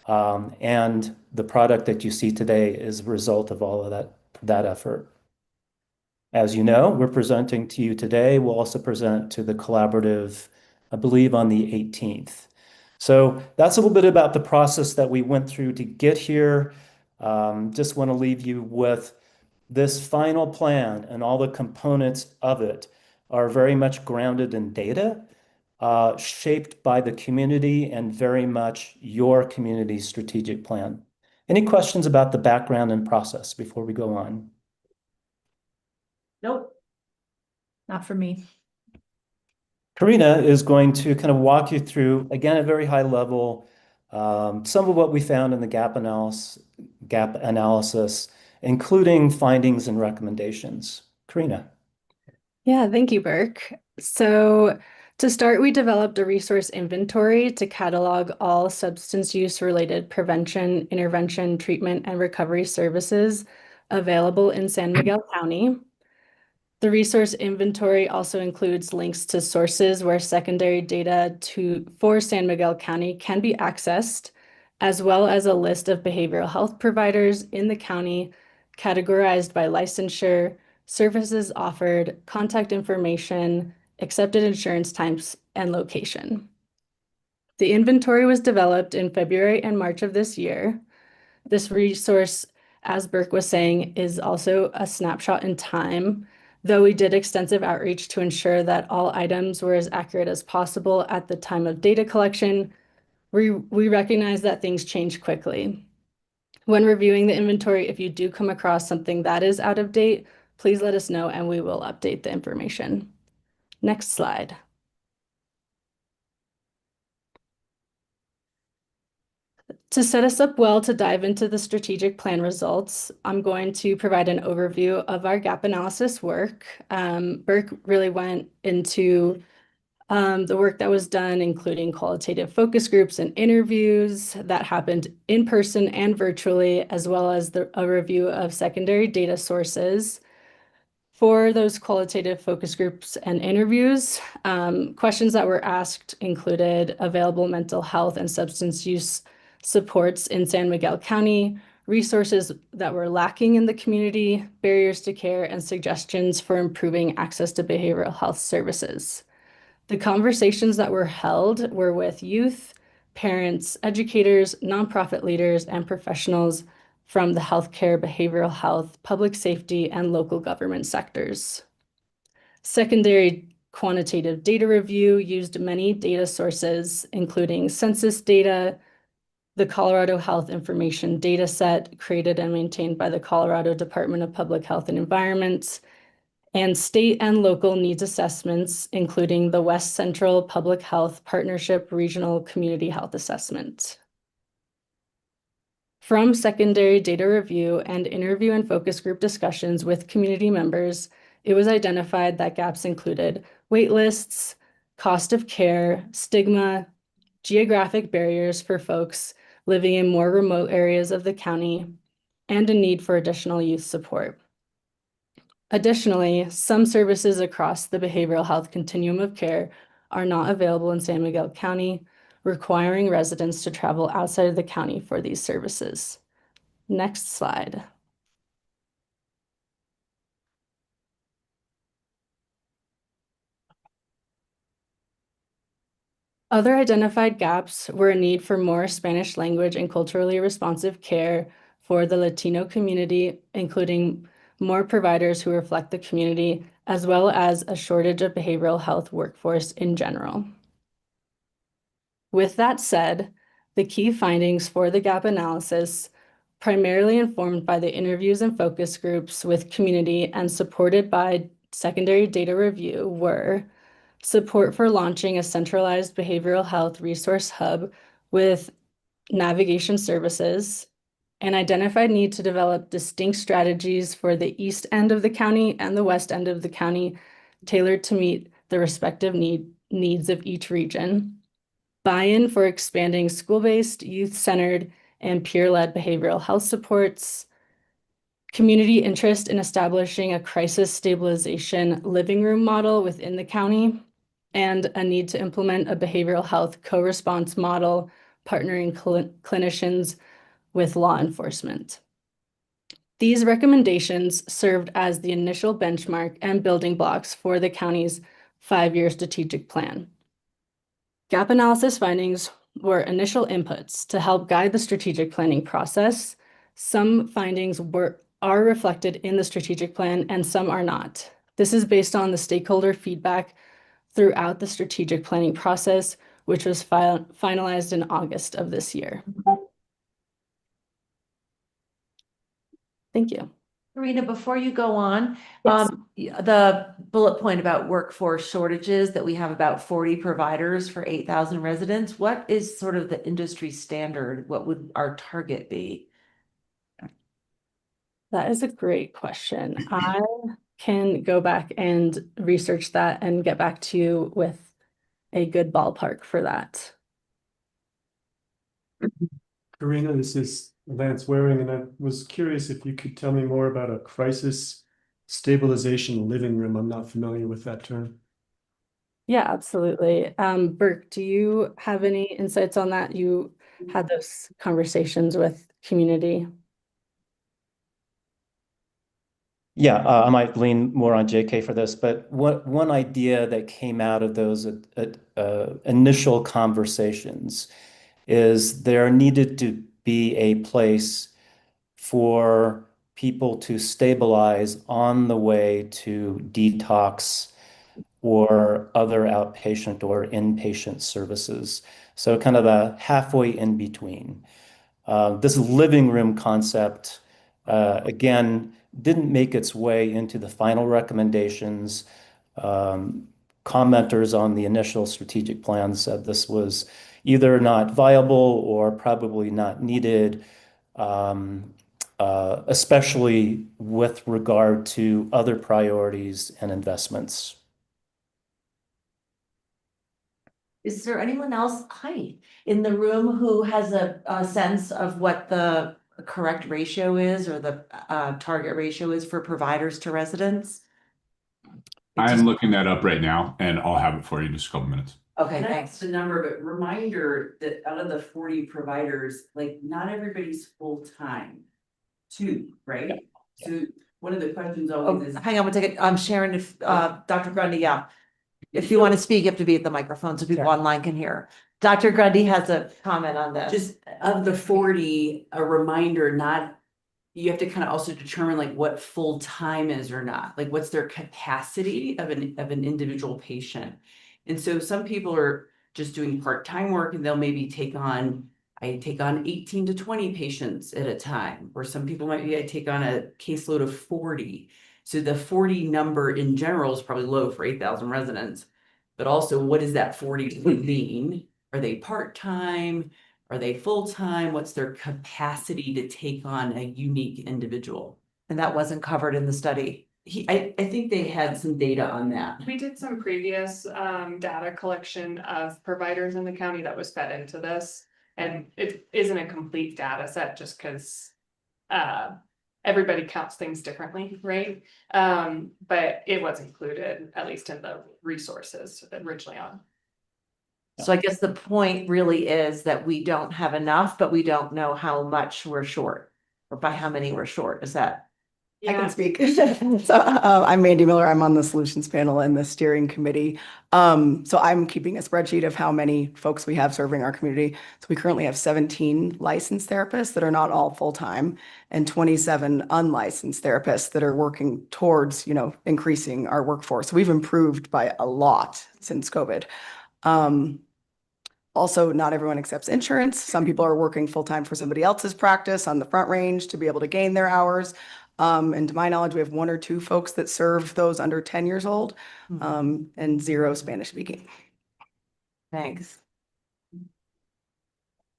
And the product that you see today is a result of all of that effort. As you know, we're presenting to you today. We'll also present to the collaborative, I believe, on the 18th. So that's a little bit about the process that we went through to get here. Just want to leave you with this final plan, and all the components of it are very much grounded in data, shaped by the community and very much your community's strategic plan. Any questions about the background and process before we go on? Nope. Not for me. Karina is going to kind of walk you through, again, at a very high level, some of what we found in the gap analysis, including findings and recommendations. Karina. Yeah, thank you, Burke. So to start, we developed a resource inventory to catalog all substance use related prevention, intervention, treatment, and recovery services available in San Miguel County. The resource inventory also includes links to sources where secondary data for San Miguel County can be accessed, as well as a list of behavioral health providers in the county categorized by licensure, services offered, contact information, accepted insurance types, and location. The inventory was developed in February and March of this year. This resource, as Burke was saying, is also a snapshot in time, though we did extensive outreach to ensure that all items were as accurate as possible at the time of data collection. We recognize that things change quickly. When reviewing the inventory, if you do come across something that is out of date, please let us know and we will update the information. Next slide. To set us up well to dive into the strategic plan results, I'm going to provide an overview of our gap analysis work. Burke really went into the work that was done, including qualitative focus groups and interviews that happened in person and virtually, as well as a review of secondary data sources. For those qualitative focus groups and interviews, questions that were asked included available mental health and substance use supports in San Miguel County, resources that were lacking in the community, barriers to care, and suggestions for improving access to behavioral health services. The conversations that were held were with youth, parents, educators, nonprofit leaders, and professionals from the healthcare, behavioral health, public safety, and local government sectors. Secondary quantitative data review used many data sources, including census data, the Colorado Health Information Dataset created and maintained by the Colorado Department of Public Health and Environment, and state and local needs assessments, including the West Central Public Health Partnership Regional Community Health Assessment. From secondary data review and interview and focus group discussions with community members, it was identified that gaps included wait lists, cost of care, stigma, geographic barriers for folks living in more remote areas of the county, and a need for additional youth support. Additionally, some services across the behavioral health continuum of care are not available in San Miguel County, requiring residents to travel outside of the county for these services. Next slide. Other identified gaps were a need for more Spanish language and culturally responsive care for the Latino community, including more providers who reflect the community, as well as a shortage of behavioral health workforce in general. With that said, the key findings for the gap analysis, primarily informed by the interviews and focus groups with community and supported by secondary data review, were support for launching a centralized behavioral health resource hub with navigation services, an identified need to develop distinct strategies for the east end of the county and the west end of the county, tailored to meet the respective needs of each region, buy-in for expanding school-based, youth-centered, and peer-led behavioral health supports, community interest in establishing a crisis stabilization living room model within the county, and a need to implement a behavioral health co-response model, partnering clinicians with law enforcement. These recommendations served as the initial benchmark and building blocks for the county's 5-year strategic plan. Gap analysis findings were initial inputs to help guide the strategic planning process. Some findings are reflected in the strategic plan and some are not. This is based on the stakeholder feedback throughout the strategic planning process, which was finalized in August of this year. Thank you. Karina, before you go on, Yes. the bullet point about workforce shortages, that we have about 40 providers for 8,000 residents. What is sort of the industry standard? What would our target be? That is a great question. I can go back and research that and get back to you with a good ballpark for that. Karina, this is Lance Waring, and I was curious if you could tell me more about a crisis stabilization living room. I'm not familiar with that term. Yeah, absolutely. Burke, do you have any insights on that? You had those conversations with community. Yeah, I might lean more on JK for this, but one idea that came out of those initial conversations is there needed to be a place for people to stabilize on the way to detox or other outpatient or inpatient services. So kind of a halfway in between. This living room concept, again, didn't make its way into the final recommendations. Commenters on the initial strategic plan said this was either not viable or probably not needed, especially with regard to other priorities and investments. Is there anyone else, in the room who has a sense of what the correct ratio is or the target ratio is for providers to residents? I'm looking that up right now and I'll have it for you in just a couple minutes. Okay, That's thanks. the number, but reminder that out of the 40 providers, like not everybody's full-time too, right? So one of the questions Oh, always is, hang on one second. Sharon, if Dr. Grundy, yeah. If you want to speak, you have to be at the microphone so people online can hear. Dr. Grundy has a comment on this. Just of the 40, a reminder, not, you have to kind of also determine like what full-time is or not, like what's their capacity of an individual patient. And so some people are just doing part-time work and they'll maybe take on 18 to 20 patients at a time, or some people might be, I take on a caseload of 40. So the 40 number in general is probably low for 8,000 residents. But also, what does that 40 mean? Are they part-time? Are they full-time? What's their capacity to take on a unique individual? And that wasn't covered in the study. I think they had some data on that. We did some previous data collection of providers in the county that was fed into this. And it isn't a complete data set just because everybody counts things differently, right? But it was included, at least in the resources originally on. So I guess the point really is that we don't have enough, but we don't know how much we're short, or by how many we're short. Is that? I can speak. So I'm Mandy Miller. I'm on the solutions panel and the steering committee. So I'm keeping a spreadsheet of how many folks we have serving our community. So we currently have 17 licensed therapists that are not all full-time, and 27 unlicensed therapists that are working towards, increasing our workforce. So we've improved by a lot since COVID. Also, not everyone accepts insurance. Some people are working full-time for somebody else's practice on the Front Range to be able to gain their hours. And to my knowledge, we have 1 or 2 folks that serve those under 10 years old, and 0 Spanish speaking. Thanks.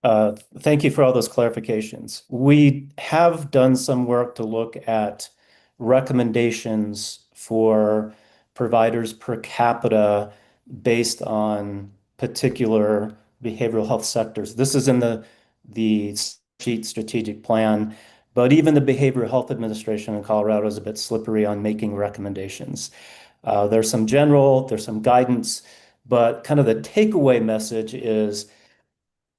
Thank you for all those clarifications. We have done some work to look at recommendations for providers per capita based on particular behavioral health sectors. This is in the sheet strategic plan, but even the Behavioral Health Administration in Colorado is a bit slippery on making recommendations. There's some general, there's some guidance, but kind of the takeaway message is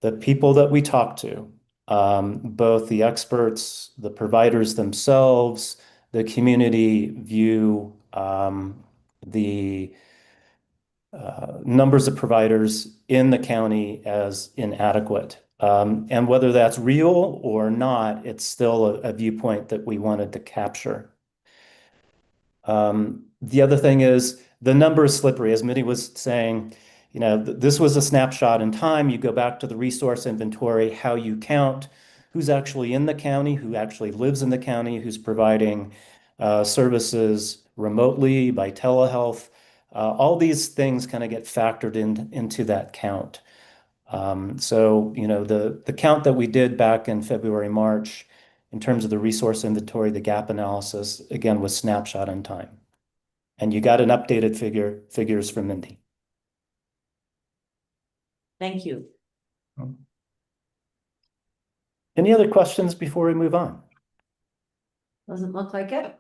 the people that we talk to, both the experts, the providers themselves, the community view the numbers of providers in the county as inadequate. And whether that's real or not, it's still a viewpoint that we wanted to capture. The other thing is the number is slippery, as Mitty was saying. This was a snapshot in time. You go back to the resource inventory, how you count who's actually in the county, who actually lives in the county, who's providing services remotely by telehealth. All these things kind of get factored into that count. So, the count that we did back in February, March, in terms of the resource inventory, the gap analysis, again, was snapshot in time. And you got an updated figures from Mindy. Thank you. Any other questions before we move on? Doesn't look like it.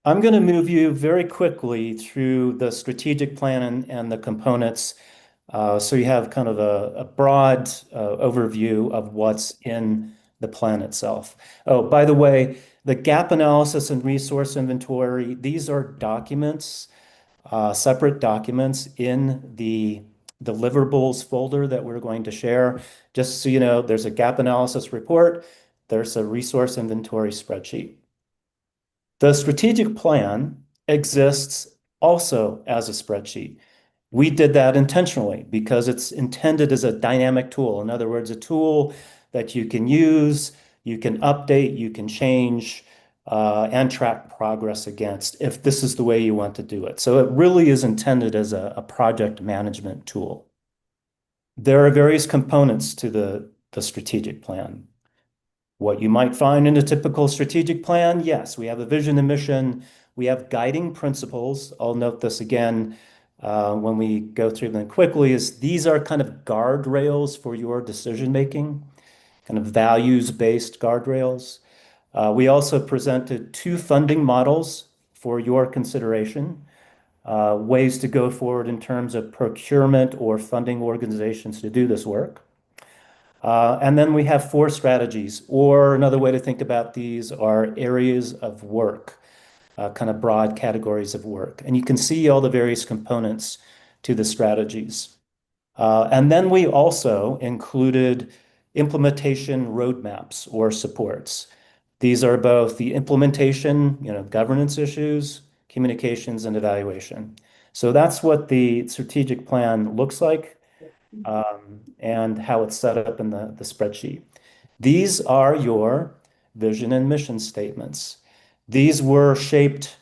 I'm going to move you very quickly through the strategic plan and the components. So you have kind of a broad overview of what's in the plan itself. Oh, by the way, the gap analysis and resource inventory, these are documents, separate documents in the deliverables folder that we're going to share. Just so you know, there's a gap analysis report, there's a resource inventory spreadsheet. The strategic plan exists also as a spreadsheet. We did that intentionally because it's intended as a dynamic tool. In other words, a tool that you can use, you can update, you can change, and track progress against if this is the way you want to do it. So it really is intended as a project management tool. There are various components to the strategic plan. What you might find in a typical strategic plan, yes, we have a vision and mission. We have guiding principles. I'll note this again when we go through them quickly, is these are kind of guardrails for your decision-making, kind of values-based guardrails. We also presented 2 funding models for your consideration, ways to go forward in terms of procurement or funding organizations to do this work. And then we have 4 strategies, or another way to think about these are areas of work. kind of broad categories of work. And you can see all the various components to the strategies. And then we also included implementation roadmaps or supports. These are both the implementation, governance issues, communications, and evaluation. So that's what the strategic plan looks like, and how it's set up in the spreadsheet. These are your vision and mission statements. These were shaped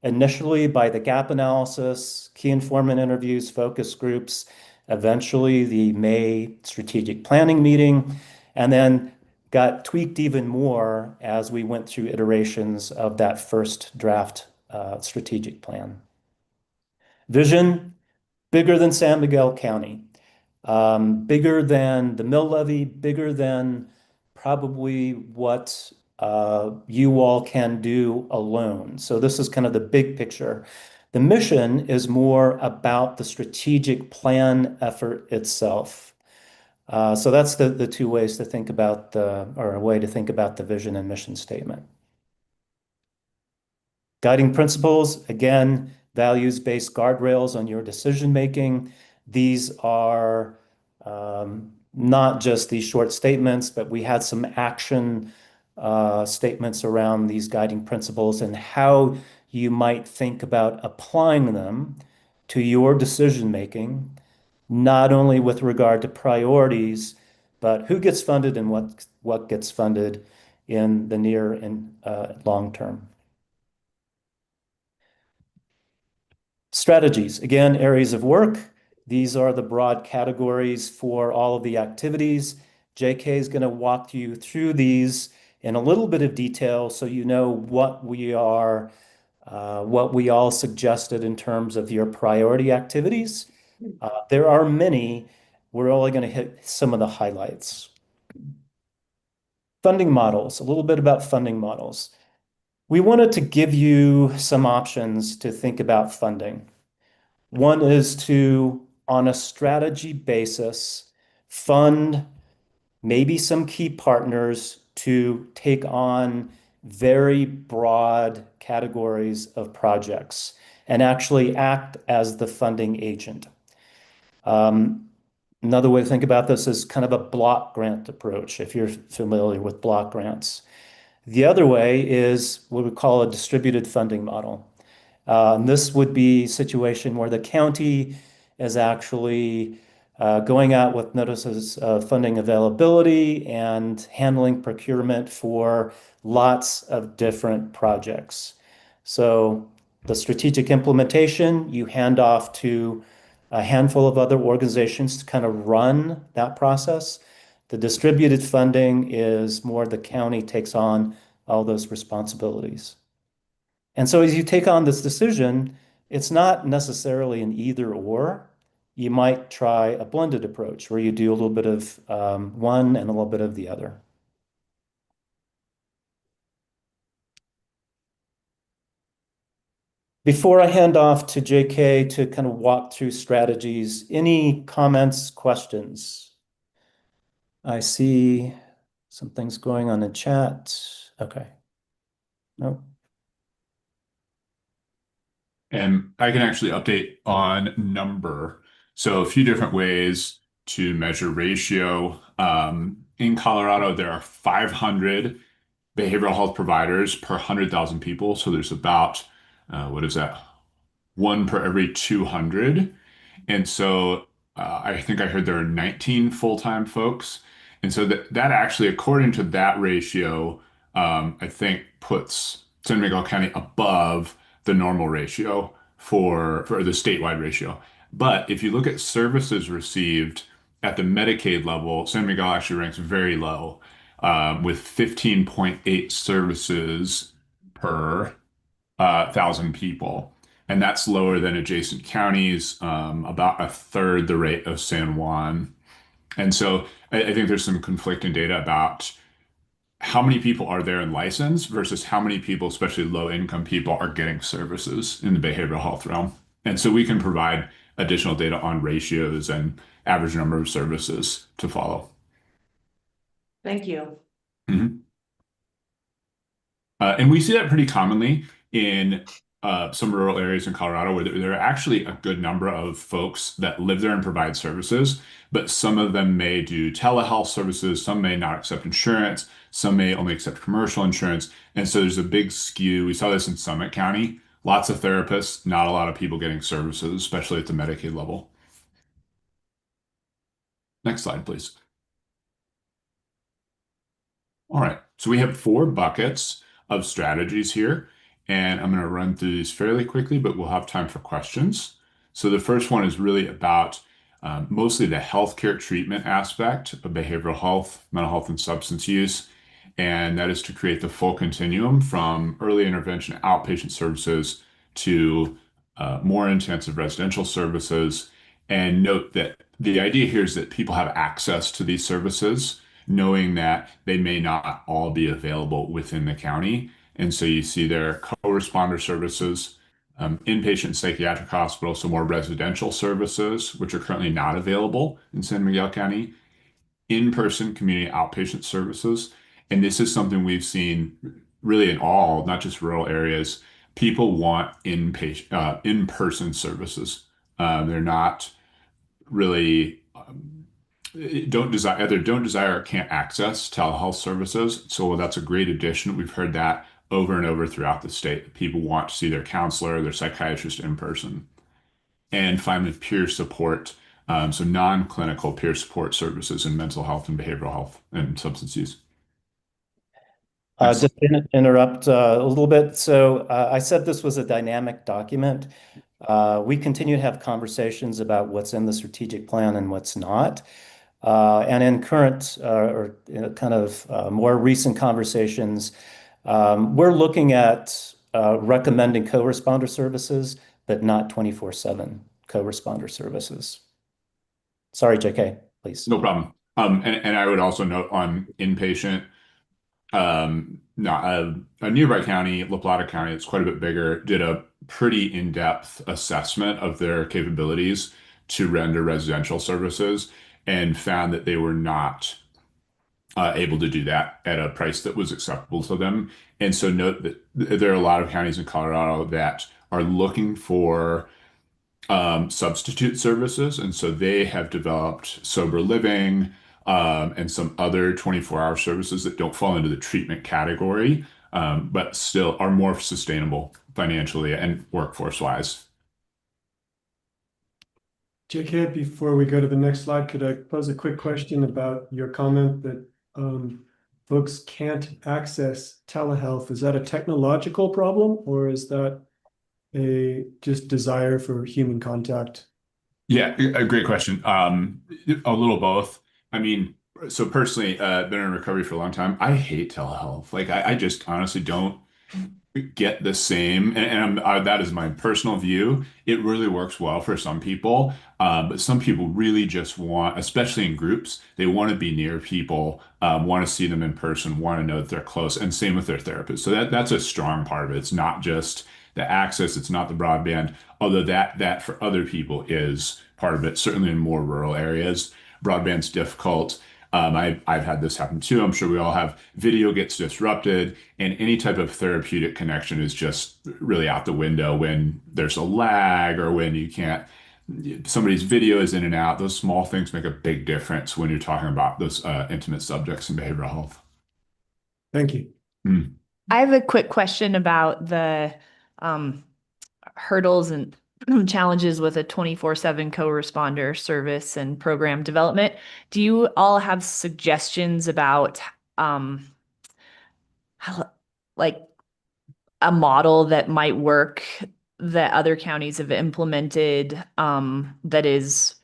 initially by the gap analysis, key informant interviews, focus groups, eventually the May strategic planning meeting, and then got tweaked even more as we went through iterations of that first draft strategic plan. Vision, bigger than San Miguel County, bigger than the mill levy, bigger than probably what you all can do alone. So this is kind of the big picture. The mission is more about the strategic plan effort itself. So that's the two ways to think about or a way to think about the vision and mission statement. Guiding principles, again, values-based guardrails on your decision-making. These are not just these short statements, but we had some action statements around these guiding principles and how you might think about applying them to your decision-making, not only with regard to priorities, but who gets funded and what gets funded in the near and long term. Strategies, again, areas of work. These are the broad categories for all of the activities. JK is going to walk you through these in a little bit of detail so you know what we all suggested in terms of your priority activities. There are many. We're only going to hit some of the highlights. Funding models, a little bit about funding models. We wanted to give you some options to think about funding. One is to, on a strategy basis, fund maybe some key partners to take on very broad categories of projects and actually act as the funding agent. Another way to think about this is kind of a block grant approach, if you're familiar with block grants. The other way is what we call a distributed funding model. And this would be a situation where the county is actually going out with notices of funding availability and handling procurement for lots of different projects. So the strategic implementation, you hand off to a handful of other organizations to kind of run that process. The distributed funding is more the county takes on all those responsibilities. And so as you take on this decision, it's not necessarily an either or. You might try a blended approach where you do a little bit of one and a little bit of the other. Before I hand off to JK to kind of walk through strategies, any comments, questions? I see some things going on in chat. Okay. No. And I can actually update on number. So a few different ways to measure ratio. In Colorado, there are 500 behavioral health providers per 100,000 people. So there's about, what is that? One per every 200. And so I think I heard there are 19 full-time folks. And so that actually, according to that ratio, I think puts San Miguel County above the normal ratio for the statewide ratio. But if you look at services received at the Medicaid level, San Miguel actually ranks very low, with 15.8 services per 1,000 people. And that's lower than adjacent counties, about a third the rate of San Juan. And so I think there's some conflicting data about how many people are there in license versus how many people, especially low-income people, are getting services in the behavioral health realm. And so we can provide additional data on ratios and average number of services to follow. Thank you. And we see that pretty commonly in some rural areas in Colorado where there are actually a good number of folks that live there and provide services, but some of them may do telehealth services, some may not accept insurance, some may only accept commercial insurance. And so there's a big skew. We saw this in Summit County, lots of therapists, not a lot of people getting services, especially at the Medicaid level. Next slide, please. All right, so we have 4 buckets of strategies here, and I'm going to run through these fairly quickly, but we'll have time for questions. So the first one is really about mostly the healthcare treatment aspect of behavioral health, mental health, and substance use, and that is to create the full continuum from early intervention outpatient services to more intensive residential services. And note that the idea here is that people have access to these services, knowing that they may not all be available within the county. And so you see there co-responder services, inpatient psychiatric hospital, so more residential services, which are currently not available in San Miguel County, in-person community outpatient services. And this is something we've seen really in all, not just rural areas. People want in-person services. They're not really don't desire either don't desire or can't access telehealth services. So that's a great addition. We've heard that over and over throughout the state. People want to see their counselor, their psychiatrist in person. And finally, peer support. So non-clinical peer support services in mental health and behavioral health and substance use. Just interrupt a little bit. So I said this was a dynamic document. We continue to have conversations about what's in the strategic plan and what's not. And in current or kind of more recent conversations, we're looking at recommending co-responder services, but not 24/7 co-responder services. Sorry, JK, please. No problem. And I would also note on inpatient, a nearby county, La Plata County, it's quite a bit bigger, did a pretty in-depth assessment of their capabilities to render residential services and found that they were not able to do that at a price that was acceptable to them. And so note that there are a lot of counties in Colorado that are looking for substitute services. And so they have developed sober living and some other 24-hour services that don't fall into the treatment category, but still are more sustainable financially and workforce-wise. JK, before we go to the next slide, could I pose a quick question about your comment that folks can't access telehealth? Is that a technological problem, or is that a just desire for human contact? Yeah, a great question. A little both. I mean, so personally, been in recovery for a long time. I hate telehealth. Like, I just honestly don't get the same, and that is my personal view. It really works well for some people, but some people really just want, especially in groups, they want to be near people, want to see them in person, want to know that they're close, and same with their therapist. So that's a strong part of it. It's not just the access, it's not the broadband, although that for other people is part of it. Certainly in more rural areas, broadband's difficult. I've had this happen too. I'm sure we all have. Video gets disrupted, and any type of therapeutic connection is just really out the window when there's a lag or when you can't, somebody's video is in and out. Those small things make a big difference when you're talking about those intimate subjects in behavioral health. Thank you. I have a quick question about the hurdles and challenges with a 24/7 co-responder service and program development. Do you all have suggestions about how, like, a model that might work that other counties have implemented that is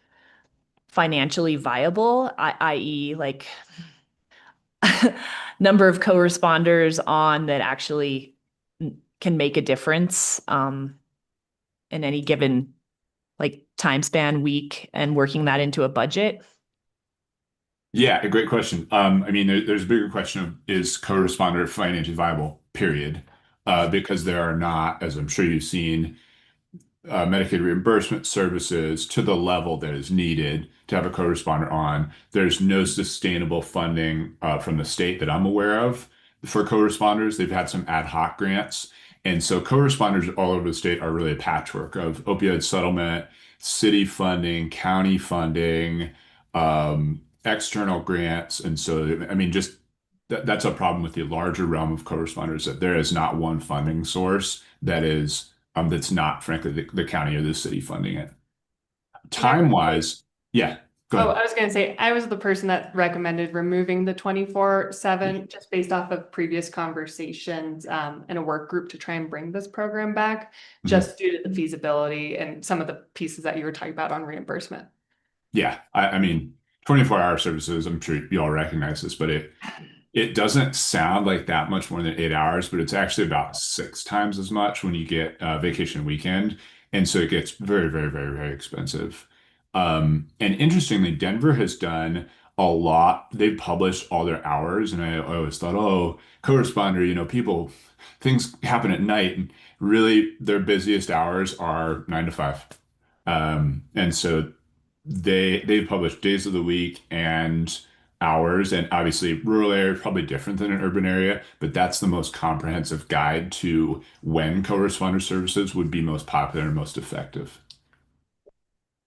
financially viable, i.e. like number of co-responders on that actually can make a difference in any given like time span, week, and working that into a budget? Yeah, a great question. I mean, there's a bigger question of, is co-responder financially viable, period? Because there are not, as I'm sure you've seen, Medicaid reimbursement services to the level that is needed to have a co-responder on. There's no sustainable funding from the state that I'm aware of for co-responders. They've had some ad hoc grants, And so co-responders all over the state are really a patchwork of opioid settlement, city funding, county funding, external grants. And so, I mean, just that's a problem with the larger realm of co-responders, that there is not one funding source that is that's not, frankly, the county or the city funding it. Time wise, yeah. Go Oh, ahead. I was gonna say, I was the person that recommended removing the 24/7, just based off of previous conversations, in a work group to try and bring this program back, just due to the feasibility and some of the pieces that you were talking about on reimbursement. Yeah, I mean, 24-hour services, I'm sure you all recognize this, but it doesn't sound like that much more than 8 hours, but it's actually about 6 times as much when you get vacation weekend. And so it gets very, very, very, very expensive. And interestingly, Denver has done a lot. They've published all their hours, and I always thought, oh, co-responder, people, things happen at night, and really their busiest hours are 9 to 5. And so they've published days of the week and hours, and obviously rural area is probably different than an urban area, but that's the most comprehensive guide to when co-responder services would be most popular and most effective.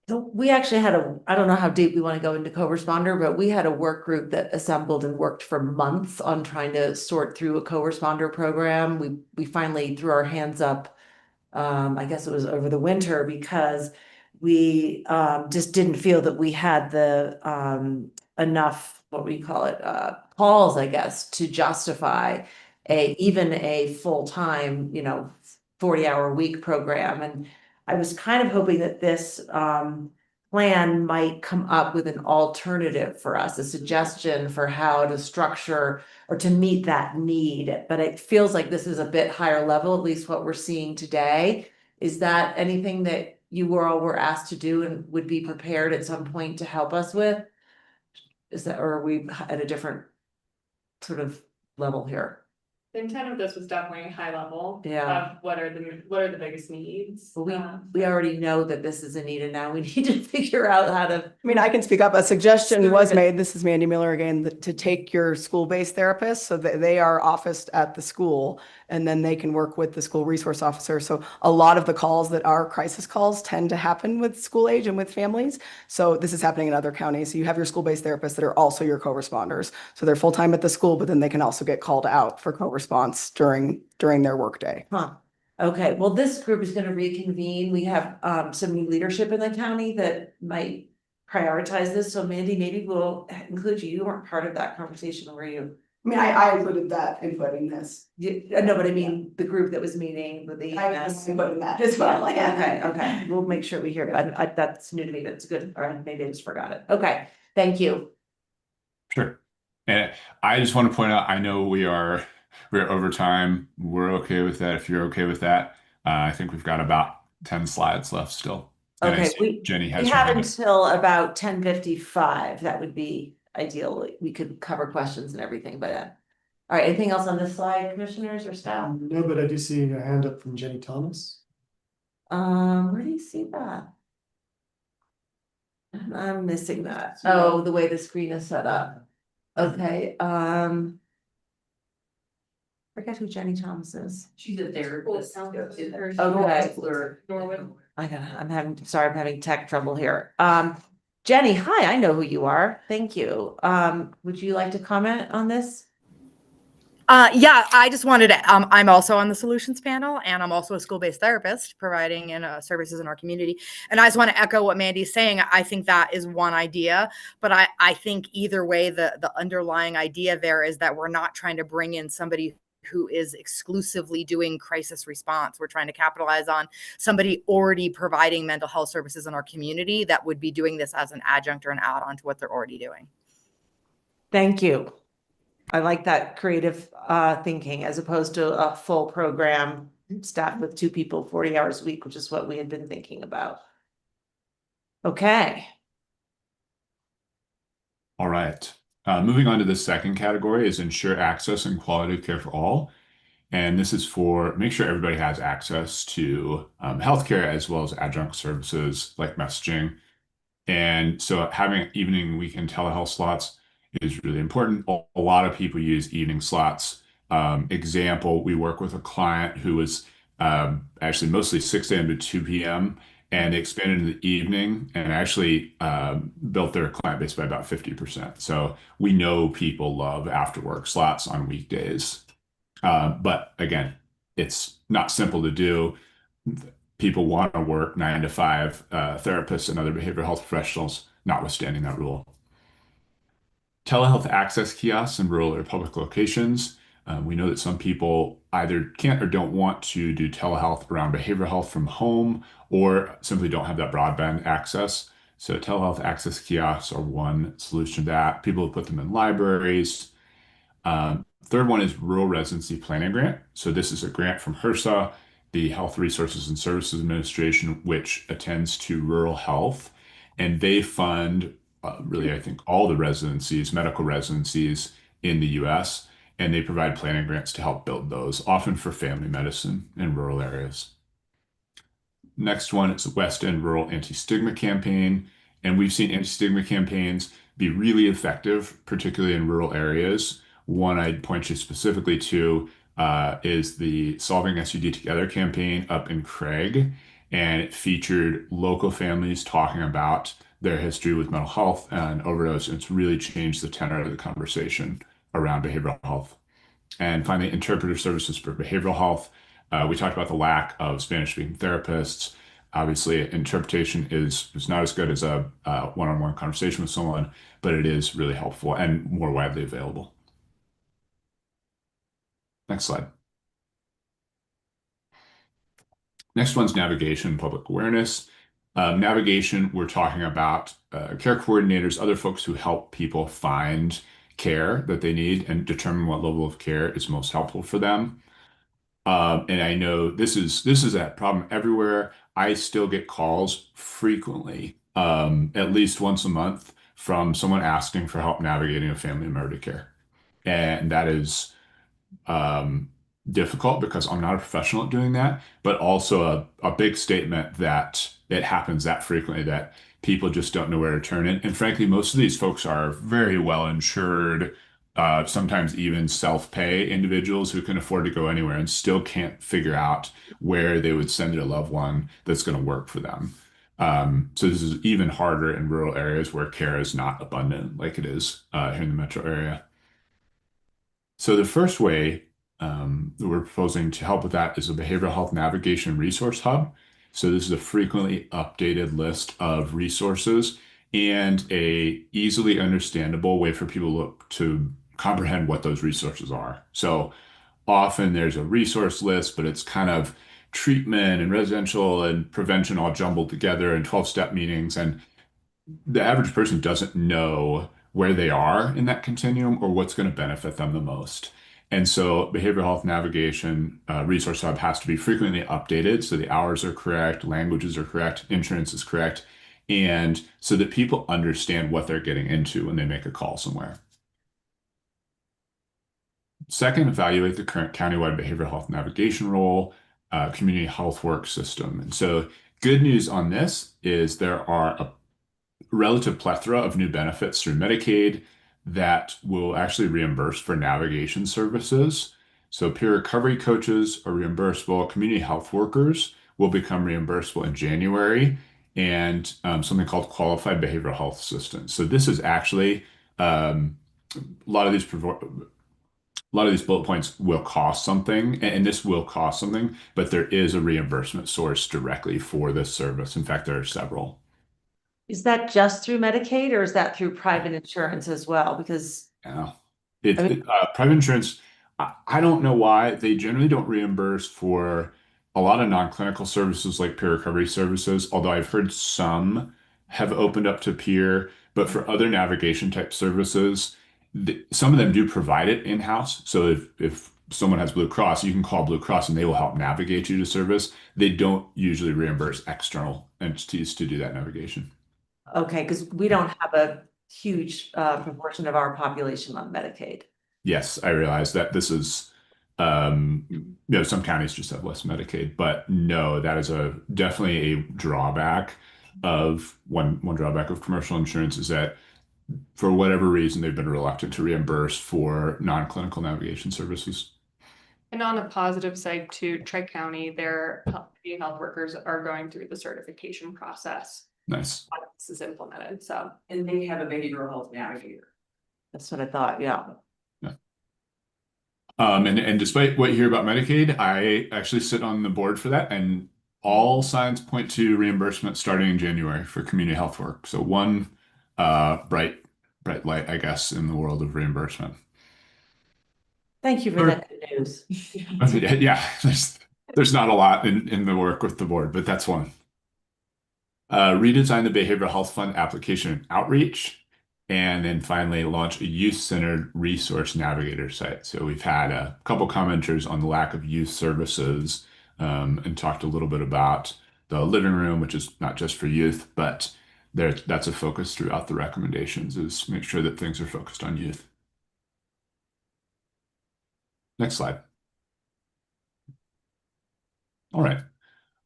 So we actually had I don't know how deep we want to go into co-responder, but we had a work group that assembled and worked for months on trying to sort through a co-responder program. We finally threw our hands up. I guess it was over the winter, because we just didn't feel that we had the enough, what we call it, calls, I guess, to justify even a full-time, 40-hour week program. And I was kind of hoping that this plan might come up with an alternative for us, a suggestion for how to structure or to meet that need. But it feels like this is a bit higher level, at least what we're seeing today. Is that anything that you all were asked to do and would be prepared at some point to help us with? Is that, or are we at a different sort of level here? The intent of this was definitely high level. Yeah. Of what are the biggest needs. Well, we already know that this is a need, and now we need to figure out how to. I mean, I can speak up. A suggestion was made, this is Mandy Miller again, to take your school-based therapist so that they are officed at the school, and then they can work with the school resource officer. So a lot of the calls that are crisis calls tend to happen with school age and with families. So this is happening in other counties. So you have your school-based therapists that are also your co-responders. So they're full-time at the school, but then they can also get called out for co-response during their workday. Huh. Okay, well, this group is gonna reconvene. We have some new leadership in the county that might prioritize this. So Mandy, maybe we'll include you. You weren't part of that conversation, were you? I mean, I included that input in this. No, but I mean, the group that was meeting with the. I was input in that as well. Okay, we'll make sure we hear it. That's new to me. That's good. All right, maybe I just forgot it. Okay, thank you. Sure. And I just want to point out, I know we're over time. We're okay with that. If you're okay with that, I think we've got about 10 slides left still. And I Okay, see Jenny has we her have hand up. until about 10:55. That would be ideal. We could cover questions and everything, but all right, anything else on this slide, commissioners or staff? No, but I do see a hand up from Jenny Thomas. Where do you see that? I'm missing that. Oh, the way the screen is set up. Okay, forget who Jenny Thomas is. She's a therapist. Okay. Norwood. I'm having tech trouble here. Jenny, hi, I know who you are. Thank you. Would you like to comment on this? Yeah, I just wanted to, I'm also on the solutions panel, and I'm also a school-based therapist providing services in our community. And I just want to echo what Mandy's saying. I think that is one idea, but I think either way, the underlying idea there is that we're not trying to bring in somebody who is exclusively doing crisis response. We're trying to capitalize on somebody already providing mental health services in our community that would be doing this as an adjunct or an add-on to what they're already doing. Thank you. I like that creative thinking, as opposed to a full program staffed with 2 people, 40 hours a week, which is what we had been thinking about. Okay. All right. Moving on to the second category is ensure access and quality of care for all. And this is for make sure everybody has access to healthcare as well as adjunct services like messaging. And so having evening and weekend telehealth slots is really important. A lot of people use evening slots Example, we work with a client who was actually mostly 6 a.m. to 2 p.m. and they expanded in the evening and actually built their client base by about 50%. So we know people love after work slots on weekdays. But again, it's not simple to do. People want to work 9 to 5, therapists and other behavioral health professionals, notwithstanding that rule. Telehealth access kiosks in rural or public locations. We know that some people either can't or don't want to do telehealth around behavioral health from home or simply don't have that broadband access. So telehealth access kiosks are one solution to that. People put them in libraries. Third one is Rural Residency Planning Grant. So this is a grant from HRSA, the Health Resources and Services Administration, which attends to rural health. And they fund really, I think, all the residencies, medical residencies in the US, and they provide planning grants to help build those, often for family medicine in rural areas. Next one is the West End Rural Anti-Stigma Campaign. And we've seen anti-stigma campaigns be really effective, particularly in rural areas. One I'd point you specifically to is the Solving SUD Together campaign up in Craig. And it featured local families talking about their history with mental health and overdose. And it's really changed the tenor of the conversation around behavioral health. And finally, interpreter services for behavioral health. We talked about the lack of Spanish-speaking therapists. Obviously, interpretation is not as good as a one-on-one conversation with someone, but it is really helpful and more widely available. Next slide. Next one's navigation and public awareness. Navigation, we're talking about care coordinators, other folks who help people find care that they need and determine what level of care is most helpful for them. And I know this is a problem everywhere. I still get calls frequently, at least once a month, from someone asking for help navigating a family member to care. And that is difficult because I'm not a professional at doing that, but also a big statement that it happens that frequently that people just don't know where to turn. And frankly, most of these folks are very well insured, sometimes even self-pay individuals who can afford to go anywhere and still can't figure out where they would send their loved one that's going to work for them. So this is even harder in rural areas where care is not abundant like it is here in the metro area. So the first way that we're proposing to help with that is a behavioral health navigation resource hub. So this is a frequently updated list of resources and a easily understandable way for people to comprehend what those resources are. So often there's a resource list, but it's kind of treatment and residential and prevention all jumbled together in 12-step meetings. And the average person doesn't know where they are in that continuum or what's going to benefit them the most. And so behavioral health navigation resource hub has to be frequently updated so the hours are correct, languages are correct, insurance is correct, and so that people understand what they're getting into when they make a call somewhere. Second, evaluate the current countywide behavioral health navigation role, community health work system. And so good news on this is there are a relative plethora of new benefits through Medicaid that will actually reimburse for navigation services. So peer recovery coaches are reimbursable. Community health workers will become reimbursable in January, and something called qualified behavioral health assistants. So this is actually a lot of these bullet points will cost something, and this will cost something, but there is a reimbursement source directly for this service. In fact, there are several. Is that just through Medicaid or is that through private insurance as well? Because Yeah. Private insurance, I don't know why they generally don't reimburse for a lot of non-clinical services like peer recovery services, although I've heard some have opened up to peer, but for other navigation type services, some of them do provide it in-house. So if someone has Blue Cross, you can call Blue Cross and they will help navigate you to service. They don't usually reimburse external entities to do that navigation. okay, because we don't have a huge proportion of our population on Medicaid. Yes, I realize that this is, some counties just have less Medicaid, but no, that is definitely a drawback of one drawback of commercial insurance is that for whatever reason, they've been reluctant to reimburse for non-clinical navigation services. And on a positive side too, Tri-County, their community health workers are going through the certification process. Nice. This is implemented, so. And they have a behavioral health navigator. That's what I thought, yeah. And despite what you hear about Medicaid, I actually sit on the board for that, and all signs point to reimbursement starting in January for community health work. So one bright light, I guess, in the world of reimbursement. Thank you for that good news. Yeah, there's not a lot in the work with the board, but that's one. Redesign the behavioral health fund application and outreach. And then finally launch a youth-centered resource navigator site. So we've had a couple commenters on the lack of youth services and talked a little bit about the living room, which is not just for youth, but that's a focus throughout the recommendations, is make sure that things are focused on youth. Next slide. All right.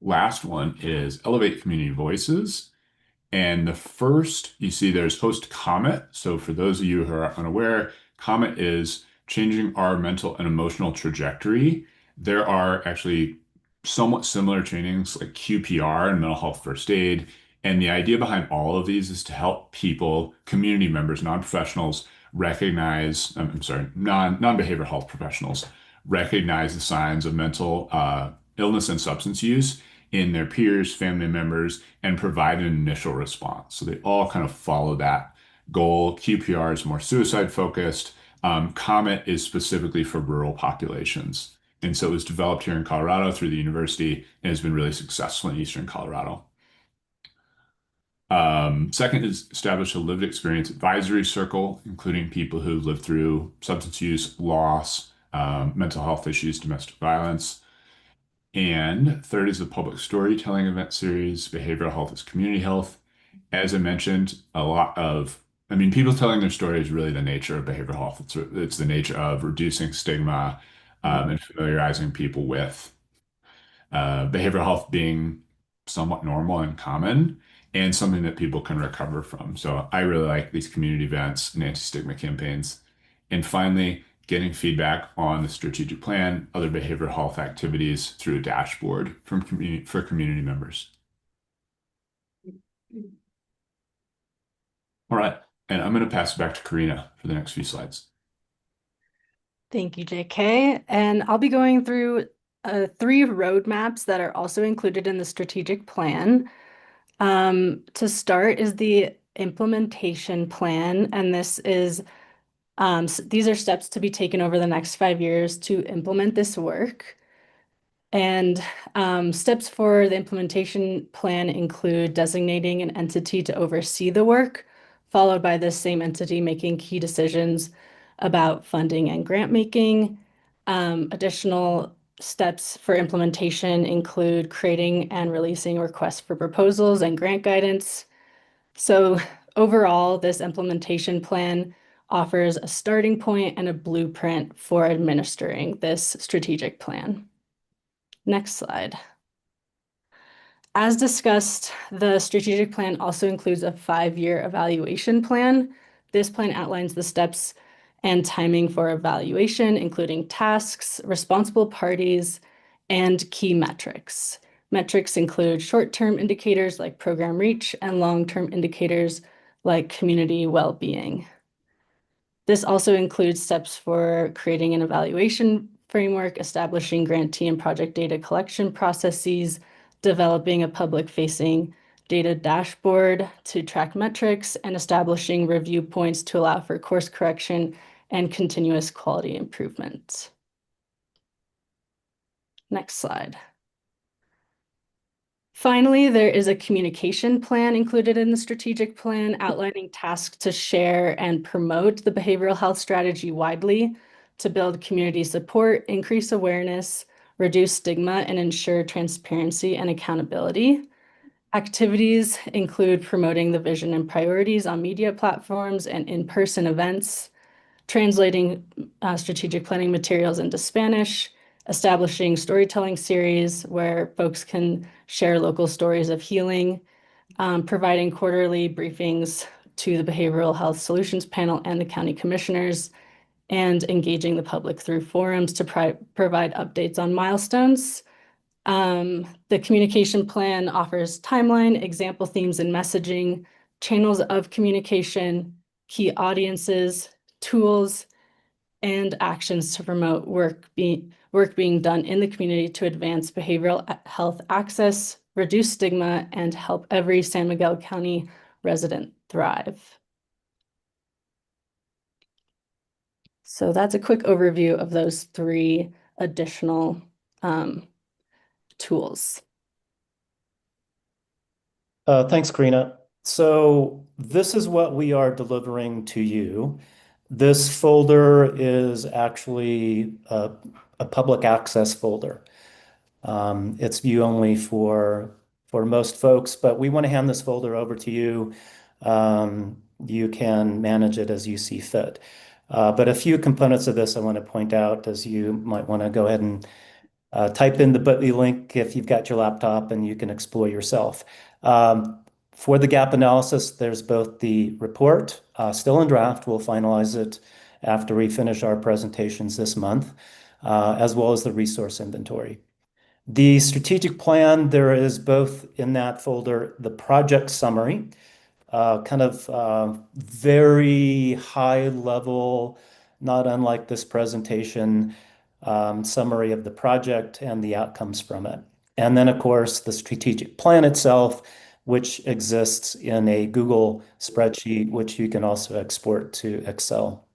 Last one is elevate community voices. And the first, you see there's host Comet. So for those of you who are unaware, Comet is changing our mental and emotional trajectory. There are actually somewhat similar trainings like QPR and mental health first aid. And the idea behind all of these is to help people, community members, non-professionals recognize, non-behavioral health professionals recognize the signs of mental illness and substance use in their peers, family members, and provide an initial response. So they all kind of follow that goal. QPR is more suicide focused. Comet is specifically for rural populations. And so it was developed here in Colorado through the university and has been really successful in Eastern Colorado. Second is establish a lived experience advisory circle, including people who've lived through substance use, loss, mental health issues, domestic violence. And third is the public storytelling event series, Behavioral Health is Community Health. As I mentioned, people telling their story is really the nature of behavioral health. It's the nature of reducing stigma and familiarizing people with behavioral health being somewhat normal and common and something that people can recover from. So I really like these community events and anti-stigma campaigns. And finally, getting feedback on the strategic plan, other behavioral health activities through a dashboard for community members. All right, and I'm going to pass it back to Karina for the next few slides. Thank you, JK. And I'll be going through 3 roadmaps that are also included in the strategic plan. To start is the implementation plan, and this is these are steps to be taken over the next 5 years to implement this work. And steps for the implementation plan include designating an entity to oversee the work, followed by this same entity making key decisions about funding and grant making. Additional steps for implementation include creating and releasing requests for proposals and grant guidance. So overall, this implementation plan offers a starting point and a blueprint for administering this strategic plan. Next slide. As discussed, the strategic plan also includes a 5-year evaluation plan. This plan outlines the steps and timing for evaluation, including tasks, responsible parties, and key metrics. Metrics include short-term indicators like program reach and long-term indicators like community well-being. This also includes steps for creating an evaluation framework, establishing grantee and project data collection processes, developing a public-facing data dashboard to track metrics, and establishing review points to allow for course correction and continuous quality improvement. Next slide. Finally, there is a communication plan included in the strategic plan outlining tasks to share and promote the behavioral health strategy widely to build community support, increase awareness, reduce stigma, and ensure transparency and accountability. Activities include promoting the vision and priorities on media platforms and in-person events, translating strategic planning materials into Spanish, establishing storytelling series where folks can share local stories of healing, providing quarterly briefings to the Behavioral Health Solutions Panel and the county commissioners, and engaging the public through forums to provide updates on milestones. The communication plan offers timeline, example themes and messaging, channels of communication, key audiences, tools, and actions to promote work being done in the community to advance behavioral health access, reduce stigma, and help every San Miguel County resident thrive. So that's a quick overview of those 3 additional tools. Thanks, Karina. So this is what we are delivering to you. This folder is actually a public access folder. It's view only for most folks, but we want to hand this folder over to you. You can manage it as you see fit. But a few components of this I want to point out, as you might want to go ahead and type in the bit.ly link if you've got your laptop, and you can explore yourself. For the gap analysis, there's both the report, still in draft, we'll finalize it after we finish our presentations this month, as well as the resource inventory. The strategic plan, there is both in that folder, the project summary, very high level, not unlike this presentation, summary of the project and the outcomes from it. And then, of course, the strategic plan itself, which exists in a Google spreadsheet, which you can also export to Excel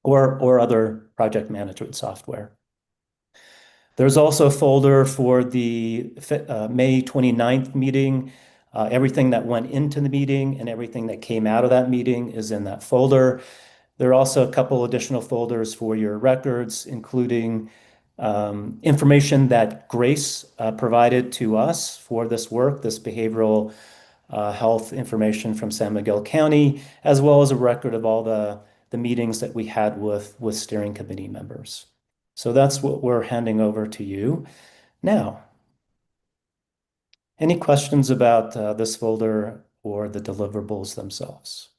or other project management software. There's also a folder for the May 29th meeting. Everything that went into the meeting and everything that came out of that meeting is in that folder. There are also a couple additional folders for your records, including information that Grace provided to us for this work, this behavioral health information from San Miguel County, as well as a record of all the meetings that we had with steering committee members. So that's what we're handing over to you now. Any questions about this folder or the deliverables themselves?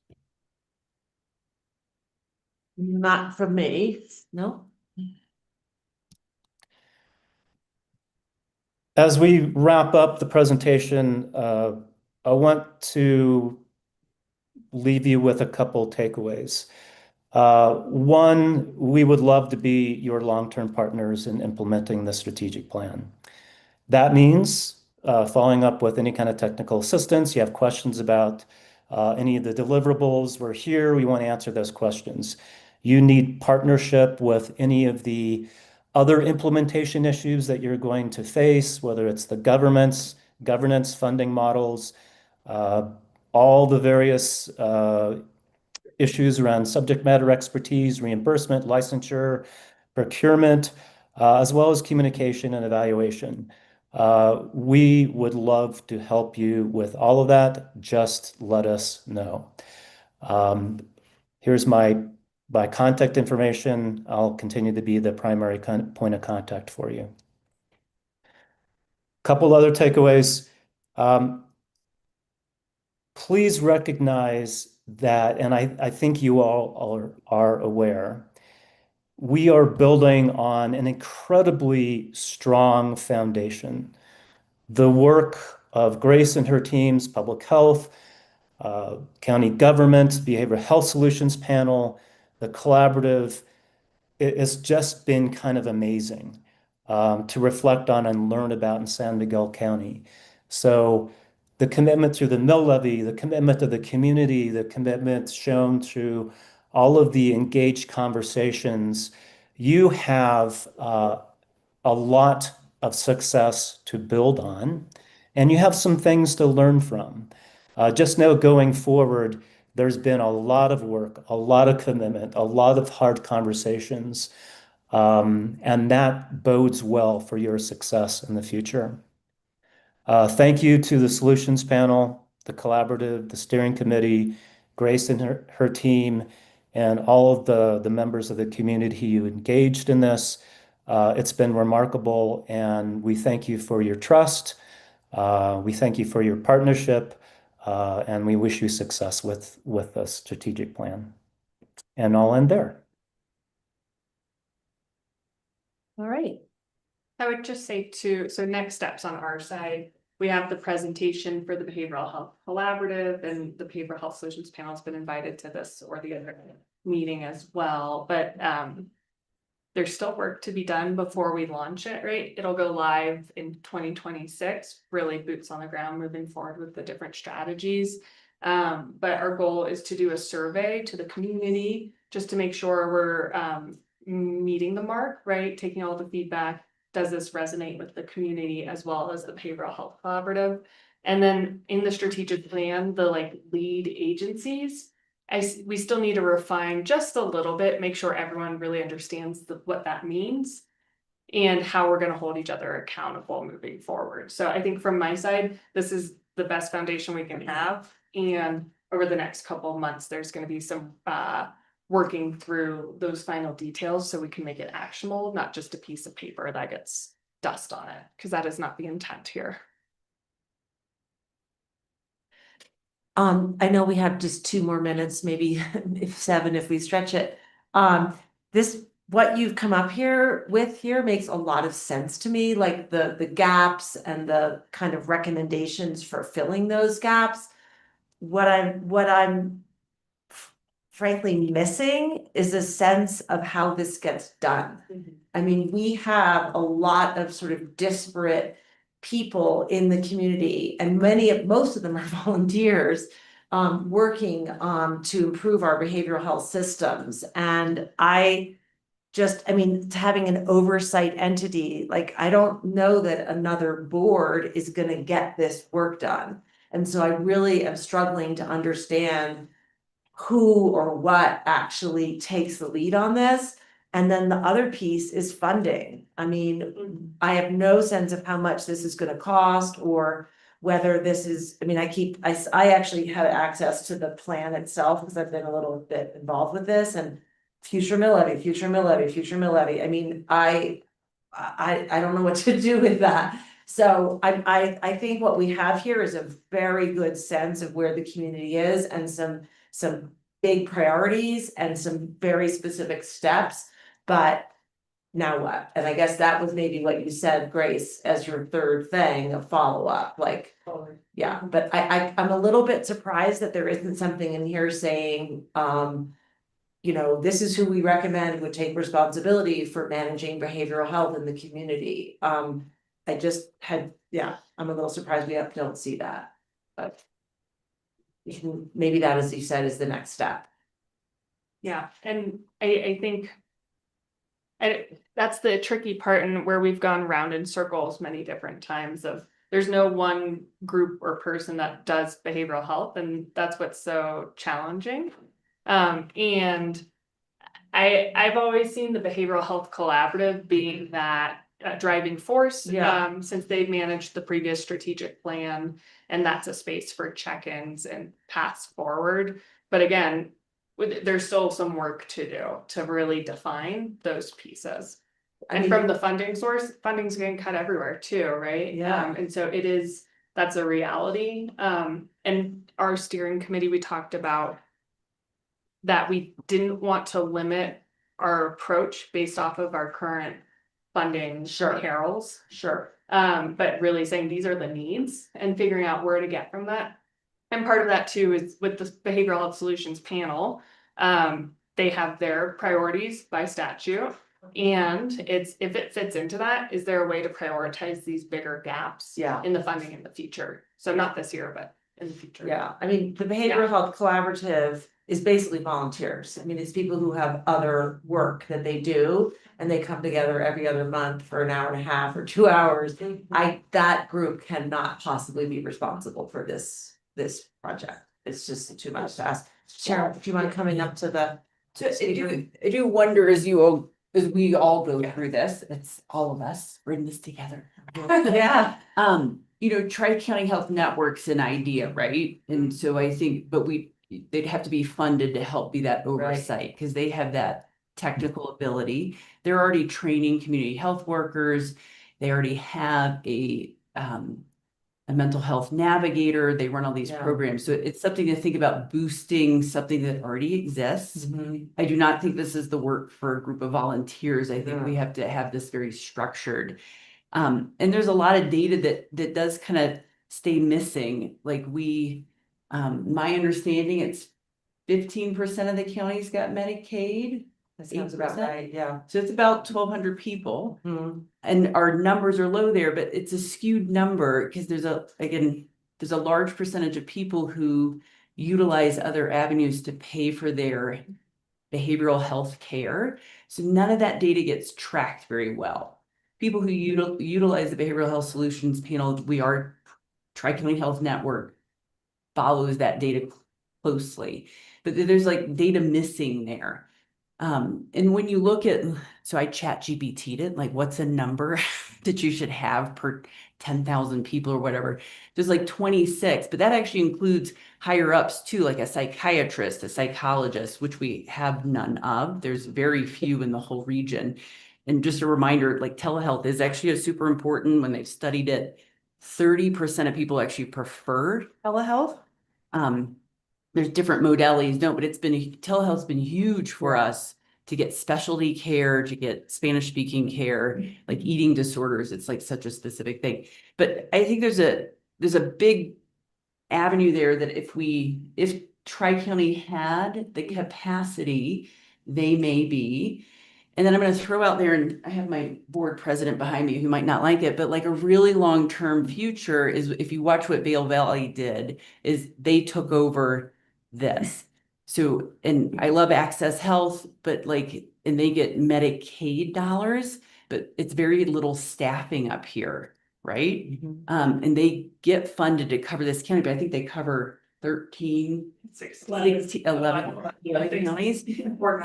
Not from me, no. As we wrap up the presentation, I want to leave you with a couple takeaways. One, we would love to be your long-term partners in implementing the strategic plan. That means following up with any kind of technical assistance. You have questions about any of the deliverables, we're here, we want to answer those questions. You need partnership with any of the other implementation issues that you're going to face, whether it's the governance, funding models, all the various issues around subject matter expertise, reimbursement, licensure, procurement, as well as communication and evaluation. We would love to help you with all of that. Just let us know. Here's my contact information. I'll continue to be the primary point of contact for you. Couple other takeaways. Please recognize that, and I think you all are aware, we are building on an incredibly strong foundation. The work of Grace and her teams, public health, county government, behavioral health solutions panel, the collaborative, it's just been kind of amazing to reflect on and learn about in San Miguel County. So the commitment through the mill levy, the commitment of the community, the commitment shown through all of the engaged conversations, you have a lot of success to build on, and you have some things to learn from. Just know going forward, there's been a lot of work, a lot of commitment, a lot of hard conversations, and that bodes well for your success in the future. Thank you to the solutions panel, the collaborative, the steering committee, Grace and her team, and all of the members of the community who engaged in this. It's been remarkable, and we thank you for your trust. We thank you for your partnership, and we wish you success with the strategic plan. And I'll end there. All right. I would just say too, so next steps on our side, we have the presentation for the Behavioral Health Collaborative, and the Behavioral Health Solutions Panel has been invited to this or the other meeting as well, but there's still work to be done before we launch it, right? It'll go live in 2026, really boots on the ground moving forward with the different strategies. But our goal is to do a survey to the community just to make sure we're meeting the mark, right? Taking all the feedback. Does this resonate with the community as well as the Behavioral Health Collaborative? And then in the strategic plan, the like lead agencies, we still need to refine just a little bit, make sure everyone really understands what that means and how we're going to hold each other accountable moving forward. So I think from my side, this is the best foundation we can have. And over the next couple of months, there's going to be some working through those final details so we can make it actionable, not just a piece of paper that gets dust on it, because that is not the intent here. I know we have just 2 more minutes, maybe if 7, if we stretch it. What you've come up here with here makes a lot of sense to me, like the gaps and the kind of recommendations for filling those gaps. What I'm frankly missing is a sense of how this gets done. I mean, we have a lot of sort of disparate people in the community, and most of them are volunteers working to improve our behavioral health systems. And having an oversight entity, like, I don't know that another board is going to get this work done. And so I really am struggling to understand who or what actually takes the lead on this. And then the other piece is funding. I mean, I have no sense of how much this is going to cost or whether this is, I actually had access to the plan itself because I've been a little bit involved with this, and future mill levy, future mill levy, future mill levy. I mean, I don't know what to do with that. So I think what we have here is a very good sense of where the community is and some big priorities and some very specific steps, but now what? And I guess that was maybe what you said, Grace, as your third thing, a follow-up, like, yeah, but I'm a little bit surprised that there isn't something in here saying, this is who we recommend would take responsibility for managing behavioral health in the community. I'm a little surprised we don't see that, but maybe that, as you said, is the next step. Yeah, and I think that's the tricky part, and where we've gone round in circles many different times of there's no one group or person that does behavioral health, and that's what's so challenging. And I've always seen the Behavioral Health Collaborative being that driving force, since they've managed the previous strategic plan, and that's a space for check-ins and paths forward. But again, there's still some work to do to really define those pieces. And from the funding source, funding's getting cut everywhere too, right? Yeah. And so that's a reality. And our steering committee, we talked about that we didn't want to limit our approach based off of our current funding perils. Sure. But really saying these are the needs and figuring out where to get from that. And part of that too is with the Behavioral Health Solutions Panel, they have their priorities by statute. And if it fits into that, is there a way to prioritize these bigger gaps in the funding in the future? So not this year, but in the future. Yeah, I mean, the Behavioral Health Collaborative is basically volunteers. I mean, it's people who have other work that they do, and they come together every other month for an hour and a half or 2 hours. That group cannot possibly be responsible for this project. It's just too much to ask. Sharon, do you mind coming up to the? I do wonder as we all go through this, it's all of us, we're in this together. Yeah. Tri-County Health Network's an idea, right? And so I think, but they'd have to be funded to help be that oversight, because they have that technical ability. They're already training community health workers. They already have a a mental health navigator. They run all these Yeah. programs. So it's something to think about, boosting something that already exists. I do not think this is the work for a group of volunteers. I think we have to have this very structured. And there's a lot of data that does kind of stay missing. Like my understanding, it's 15% of the counties got Medicaid. That sounds about 8%. right, yeah. So it's about 1,200 people. And our numbers are low there, but it's a skewed number because there's a large percentage of people who utilize other avenues to pay for their behavioral health care. So none of that data gets tracked very well. People who utilize the behavioral health solutions panel, Tri-County Health Network follows that data closely, but there's like data missing there. And when you look at, so I chat GPT'd it, like what's a number that you should have per 10,000 people or whatever. There's like 26, but that actually includes higher ups too, like a psychiatrist, a psychologist, which we have none of. There's very few in the whole region. And just a reminder, like telehealth is actually a super important. When they've studied it, 30% of people actually prefer telehealth. There's different modalities, but telehealth's been huge for us to get specialty care, to get Spanish speaking care, like eating disorders. It's like such a specific thing. But I think there's a big avenue there that if Tri-County had the capacity, they may be. And then I'm going to throw out there, and I have my board president behind me who might not like it, but like a really long-term future is, if you watch what Vail Valley did, is they took over this. So, and I love Access Health, but and they get Medicaid dollars, but it's very little staffing up here, right? And they get funded to cover this county, but I think they cover 11 counties.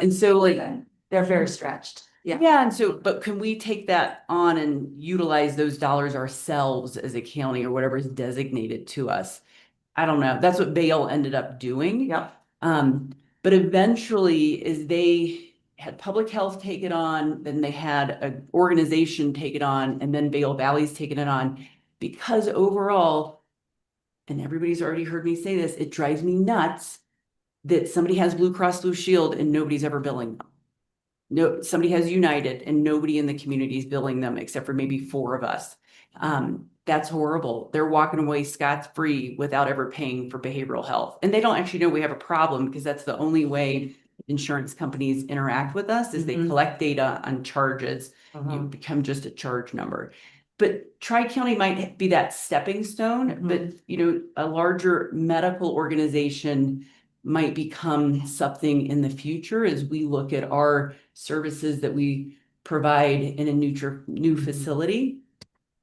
And so They're very stretched. Yeah. Yeah, and so, but can we take that on and utilize those dollars ourselves as a county or whatever is designated to us? I don't know. That's what Vail ended up doing. Yep. But eventually, is they had public health take it on, then they had an organization take it on, and then Vail Valley's taken it on, because overall, and everybody's already heard me say this, it drives me nuts that somebody has Blue Cross Blue Shield and nobody's ever billing them. No, somebody has United and nobody in the community is billing them except for maybe 4 of us. That's horrible. They're walking away scot-free without ever paying for behavioral health. And they don't actually know we have a problem, because that's the only way insurance companies interact with us is they collect data on charges. You become just a charge number. But Tri-County might be that stepping stone, but a larger medical organization might become something in the future as we look at our services that we provide in a new facility.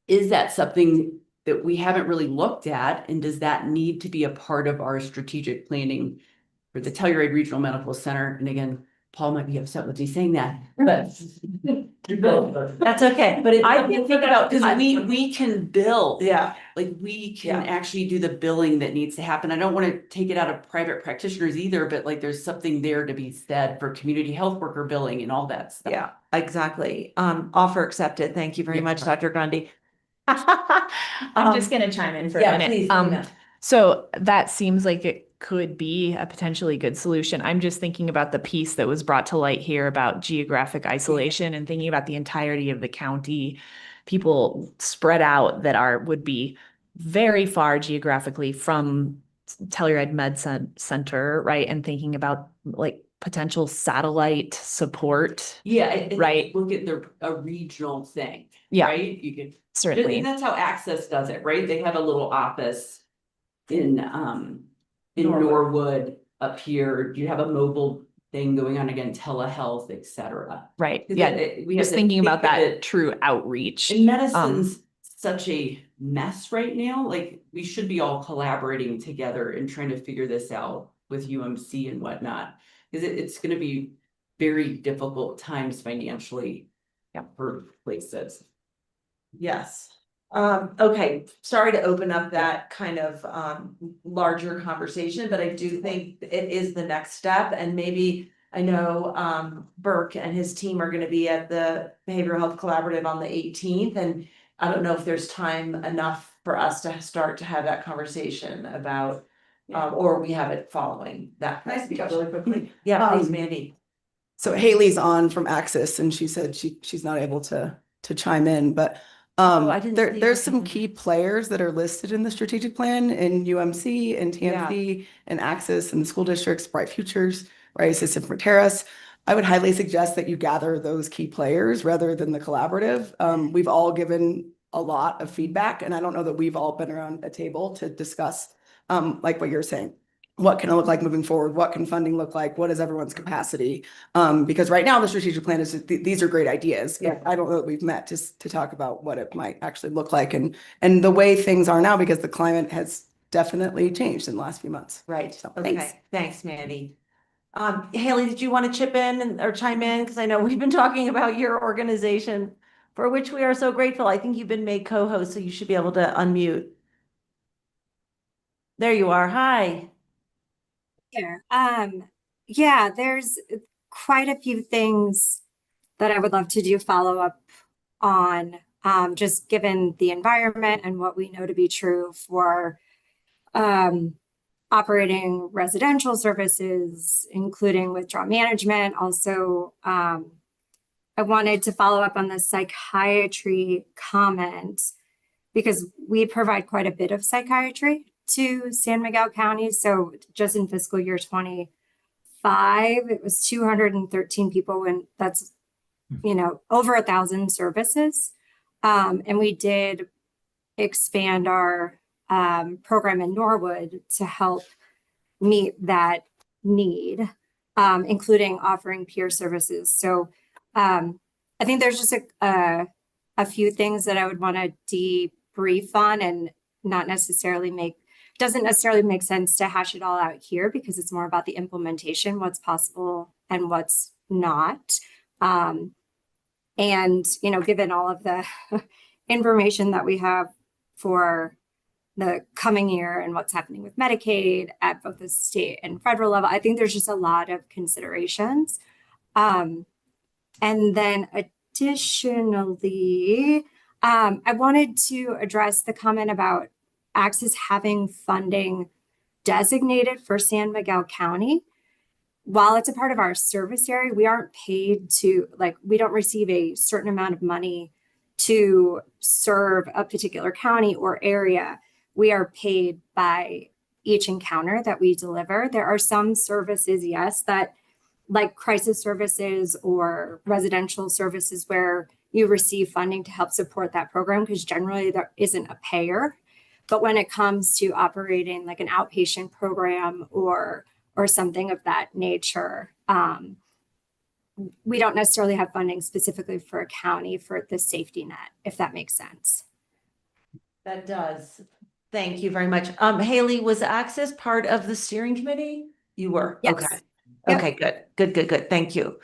Is that something that we haven't really looked at? And does that need to be a part of our strategic planning for the Telluride Regional Medical Center? And again, Paul might be upset with me saying that, but That's okay. But I can think about, because we can build. Yeah. Like we can actually do the billing that needs to happen. I don't want to take it out of private practitioners either, but like there's something there to be said for community health worker billing and all that stuff. Yeah, exactly. Offer accepted. Thank you very much, Dr. Grundy. I'm just gonna chime in for a minute. Please, So that seems like it could be a potentially good solution. I'm just thinking about the piece that was brought to light here about geographic isolation and thinking about the entirety of the county, people spread out that would be very far geographically from Telluride Med Center, right? And thinking about like potential satellite support. Yeah, right. Look at a regional thing. Yeah, right. You could certainly. And that's how Access does it, right? They have a little office in Norwood up here. You have a mobile thing going on, again, telehealth, etc. Right. Yeah. We just thinking about that true outreach. And medicine's such a mess right now. Like we should be all collaborating together and trying to figure this out with UMC and whatnot, because it's going to be very difficult times financially for places. Yes. Okay, sorry to open up that kind of larger conversation, but I do think it is the next step. And maybe I know Burke and his team are going to be at the Behavioral Health Collaborative on the 18th. And I don't know if there's time enough for us to start to have that conversation about, or we have it following that. Can I speak up really quickly? Yeah, please, Um, Mandy. So Haley's on from Axis and she said she's not able to chime in, but I didn't see there's her some hand. key players that are listed in the strategic plan in UMC and TMC and Axis and the school districts, Bright Futures, right, System for Terrace. I would highly suggest that you gather those key players rather than the collaborative. We've all given a lot of feedback and I don't know that we've all been around a table to discuss like what you're saying. What can it look like moving forward? What can funding look like? What is everyone's capacity? Because right now the strategic plan is these are great ideas. But I don't know that we've met to talk about what it might actually look like and the way things are now because the climate has definitely changed in the last few months. Right. So, Okay. thanks. Thanks, Mandy. Haley, did you want to chip in or chime in? Because I know we've been talking about your organization, for which we are so grateful. I think you've been made co-host, so you should be able to unmute. There you are. Hi. There. Yeah, there's quite a few things that I would love to do follow up on, just given the environment and what we know to be true for operating residential services, including withdrawal management. Also, I wanted to follow up on the psychiatry comment because we provide quite a bit of psychiatry to San Miguel County. So just in fiscal year 25, it was 213 people, and that's, you know, over 1,000 services. And we did expand our program in Norwood to help meet that need, including offering peer services. So I think there's just a few things that I would want to debrief on and not necessarily doesn't necessarily make sense to hash it all out here because it's more about the implementation, what's possible and what's not. And, you know, given all of the information that we have for the coming year and what's happening with Medicaid at both the state and federal level, I think there's just a lot of considerations. And then additionally, I wanted to address the comment about Axis having funding designated for San Miguel County. While it's a part of our service area, we aren't paid to, like, we don't receive a certain amount of money to serve a particular county or area. We are paid by each encounter that we deliver. There are some services, yes, that like crisis services or residential services where you receive funding to help support that program because generally there isn't a payer. But when it comes to operating like an outpatient program or something of that nature, we don't necessarily have funding specifically for a county for the safety net, if that makes sense. That does. Thank you very much. Haley, was Access part of the steering committee? You were? Yes. Okay. Yep. Okay, good. Thank you.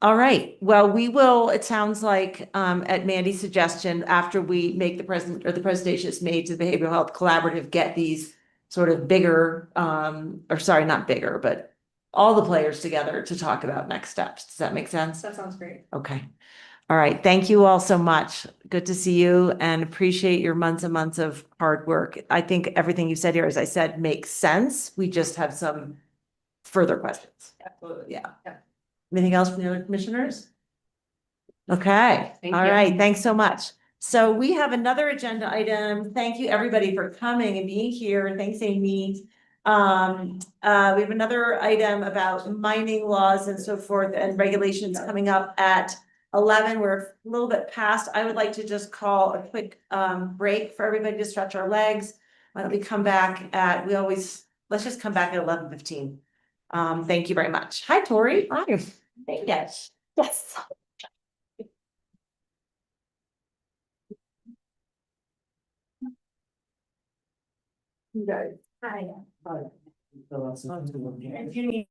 All right. Well, we will, it sounds like, at Mandy's suggestion, after we make the presentation is made to the Behavioral Health Collaborative, get these sort of bigger, or sorry, not bigger, but all the players together to talk about next steps. Does that make sense? That sounds great. Okay. All right. Thank you all so much. Good to see you and appreciate your months and months of hard work. I think everything you said here, as I said, makes sense. We just have some further questions. Absolutely. Yeah. Yeah. Anything else from the other commissioners? Okay. Thank All you. right. Thanks so much. So we have another agenda item. Thank you, everybody, for coming and being here. Thanks, Amy. We have another item about mining laws and so forth and regulations coming up at 11. We're a little bit past. I would like to just call a quick break for everybody to stretch our legs. Why don't we come back at, let's just come back at 11:15. Thank you very much. Hi, Tori. Hi. Yes. Yes. You guys. Hi. Hi. If you need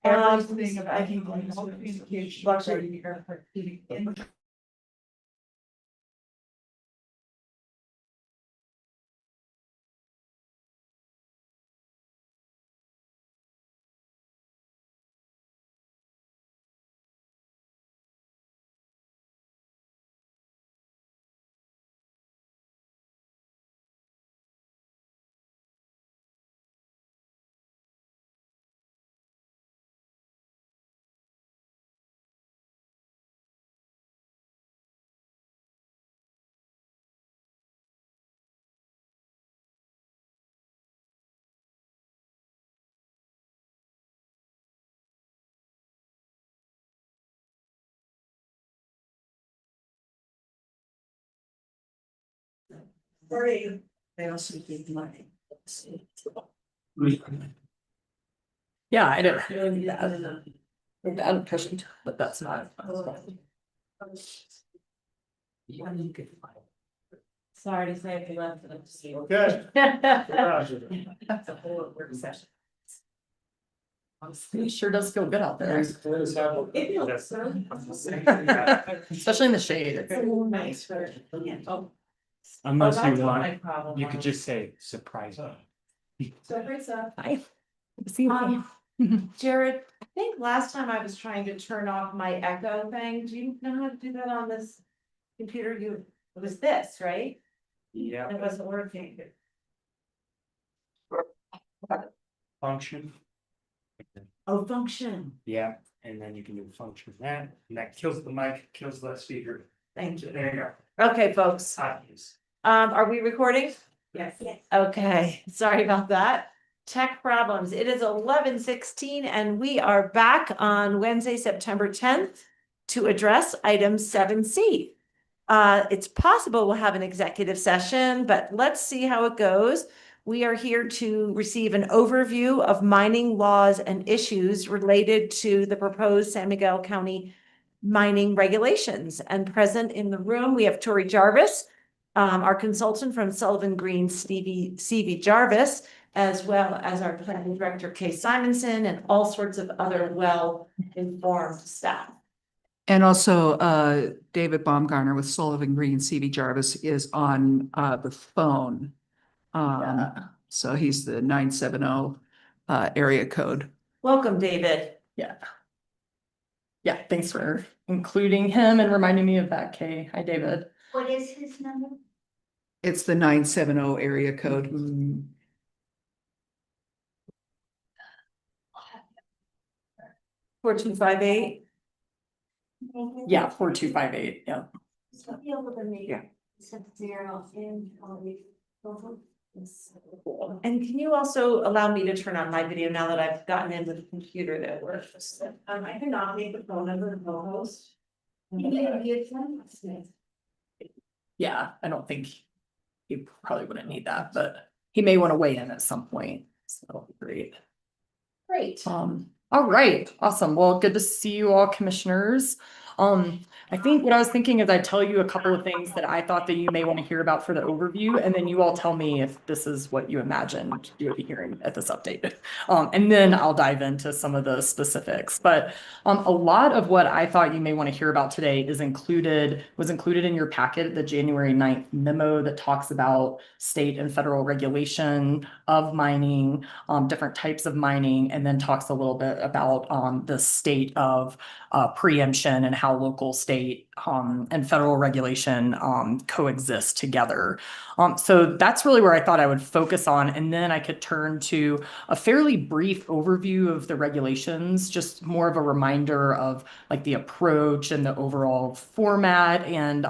Everything about communication. They also give money. Yeah, I didn't really that impression, but that's not. Sorry to say if you left it up to see. Okay. That's a whole work session. It sure does feel good out there. It feels so. Especially in the shade. It's nice. Unless that's you what my want, problem you could was. just say surprise. Hi. See you. Jared, I think last time I was trying to turn off my echo thing. Do you know how to do that on this computer? It was this, right? Yeah. It wasn't working. Function. Oh, function. Yeah, and then you can do function that, and that kills the mic, kills the speaker. Thank you. There you go. Okay, folks. Are we recording? Yes. Okay, sorry about that. Tech problems. It is 11:16 and we are back on Wednesday, September 10th to address item 7C. It's possible we'll have an executive session, but let's see how it goes. We are here to receive an overview of mining laws and issues related to the proposed San Miguel County mining regulations. And present in the room, we have Tori Jarvis, our consultant from Sullivan Green, CV Jarvis, as well as our planning director, Kay Simonson, and all sorts of other well-informed staff. And also, David Baumgartner with Sullivan Green, CV Jarvis is on, the phone. So he's the 970, area code. Welcome, David. Yeah. Yeah, thanks for including him and reminding me of that, Kay. Hi, David. What is his number? It's the 970 area code. 4258. Yeah, 4258, yeah. Yeah. And can you also allow me to turn on my video now that I've gotten in with a computer that works? I can nominate the phone number of co-host. Yeah, I don't think he probably wouldn't need that, but he may want to weigh in at some point. So that'll be great. Great. All right, awesome. Well, good to see you all, commissioners. I think what I was thinking is I'd tell you a couple of things that I thought that you may want to hear about for the overview, and then you all tell me if this is what you imagined you would be hearing at this update. And then I'll dive into some of the specifics. But a lot of what I thought you may want to hear about today was included in your packet, the January 9th memo that talks about state and federal regulation of mining, different types of mining, and then talks a little bit about the state of preemption and how local, state, and federal regulation coexist together. So that's really where I thought I would focus on, and then I could turn to a fairly brief overview of the regulations, just more of a reminder of like the approach and the overall format and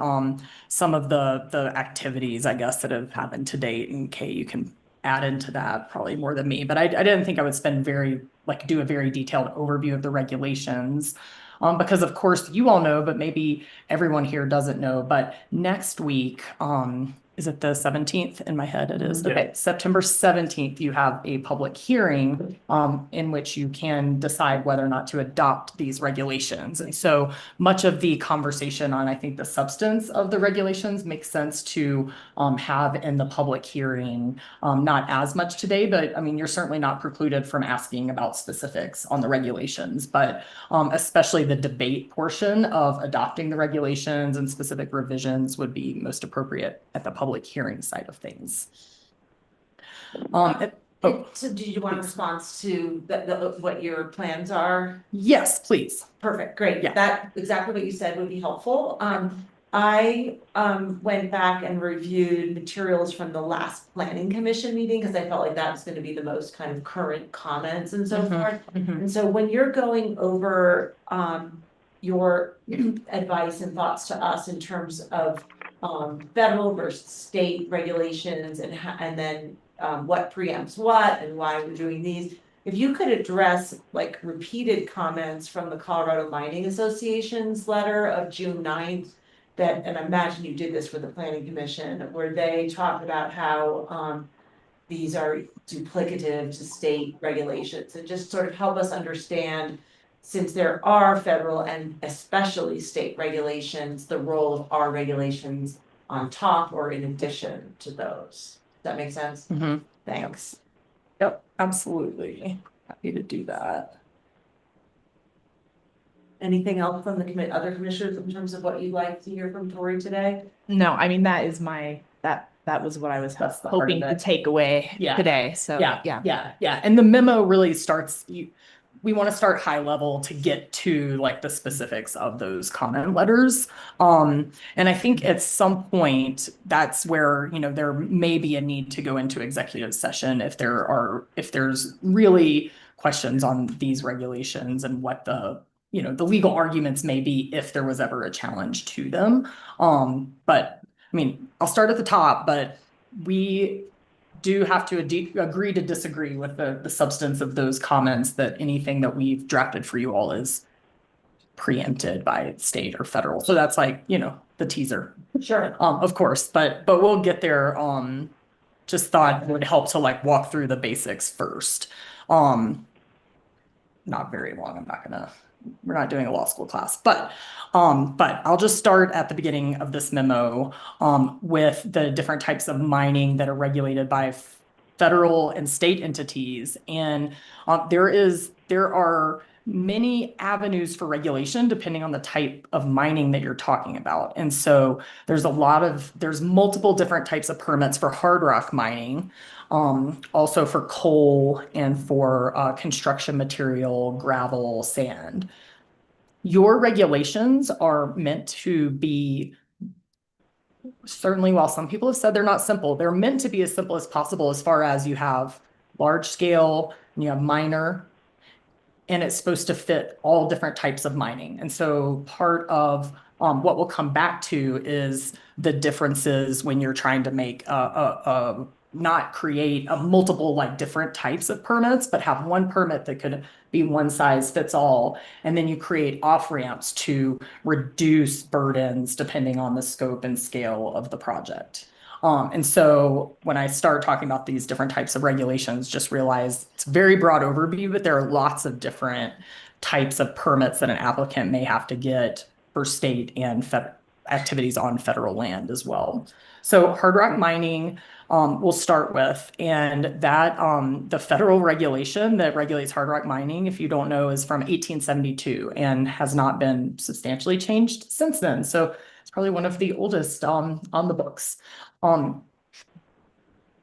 some of the activities, I guess, that have happened to date. And Kay, you can add into that probably more than me, but I didn't think I would do a very detailed overview of the regulations. Because of course you all know, but maybe everyone here doesn't know, but next week, is it the 17th? In my head, it is. Yeah. Okay, September 17th, you have a public hearing in which you can decide whether or not to adopt these regulations. And so much of the conversation on, I think, the substance of the regulations makes sense to have in the public hearing. Not as much today, but I mean, you're certainly not precluded from asking about specifics on the regulations, but especially the debate portion of adopting the regulations and specific revisions would be most appropriate at the public hearing side of things. So do you want a response to what your plans are? Yes, please. Perfect, great. Yeah. That, exactly what you said would be helpful. I went back and reviewed materials from the last planning commission meeting because I felt like that was going to be the most kind of current comments and so forth. And so when you're going over your advice and thoughts to us in terms of federal versus state regulations and then what preempts what and why we're doing these. If you could address like repeated comments from the Colorado Mining Association's letter of June 9th, that, and I imagine you did this for the Planning Commission, where they talked about how these are duplicative to state regulations, and just sort of help us understand, since there are federal and especially state regulations, the role of our regulations on top or in addition to those. Does that make sense? Thanks. Yep, absolutely. Happy to do that. Anything else from the other commissioners in terms of what you'd like to hear from Tori today? No, I mean, that is my, that was what I was hoping to take away today. So yeah. And the memo really starts, we want to start high level to get to like the specifics of those comment letters. And I think at some point that's where, you know, there may be a need to go into executive session if there's really questions on these regulations and what the, you know, the legal arguments may be if there was ever a challenge to them. But I mean, I'll start at the top, but we do have to agree to disagree with the substance of those comments, that anything that we've drafted for you all is preempted by state or federal. So that's like, you know, the teaser. Sure. Of course, but we'll get there. Just thought it would help to like walk through the basics first. Not very long. We're not doing a law school class, but I'll just start at the beginning of this memo with the different types of mining that are regulated by federal and state entities. And there are many avenues for regulation depending on the type of mining that you're talking about. And so there's multiple different types of permits for hard rock mining, also for coal and for construction material, gravel, sand. Your regulations are meant to be, certainly while some people have said they're not simple, they're meant to be as simple as possible as far as you have large scale and you have minor, and it's supposed to fit all different types of mining. And so part of what we'll come back to is the differences when you're trying to make not create multiple like different types of permits, but have one permit that could be one size fits all. And then you create off ramps to reduce burdens depending on the scope and scale of the project. And so when I start talking about these different types of regulations, just realize it's a very broad overview, but there are lots of different types of permits that an applicant may have to get for state and activities on federal land as well. So hard rock mining, we'll start with, and that the federal regulation that regulates hard rock mining, if you don't know, is from 1872 and has not been substantially changed since then. So it's probably one of the oldest on the books.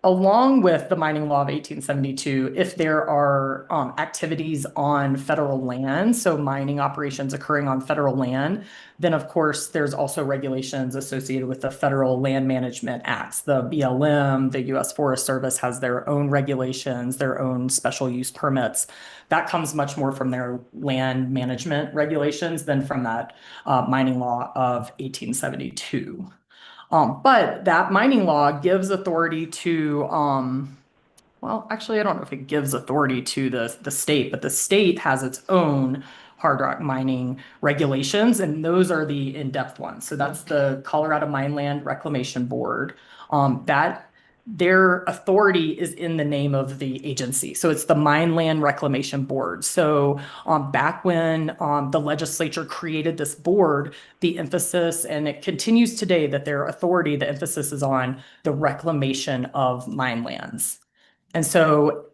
Along with the mining law of 1872, if there are activities on federal land, so mining operations occurring on federal land, then of course there's also regulations associated with the Federal Land Management Acts. The BLM, the U.S. Forest Service has their own regulations, their own special use permits. That comes much more from their land management regulations than from that mining law of 1872. But that mining law gives authority to, well, actually, I don't know if it gives authority to the state, but the state has its own hard rock mining regulations, and those are the in-depth ones. So that's the Colorado Mineland Reclamation Board. That their authority is in the name of the agency. So it's the Mineland Reclamation Board. So back when the legislature created this board, the emphasis, and it continues today, that their authority, the emphasis is on the reclamation of mine lands. And so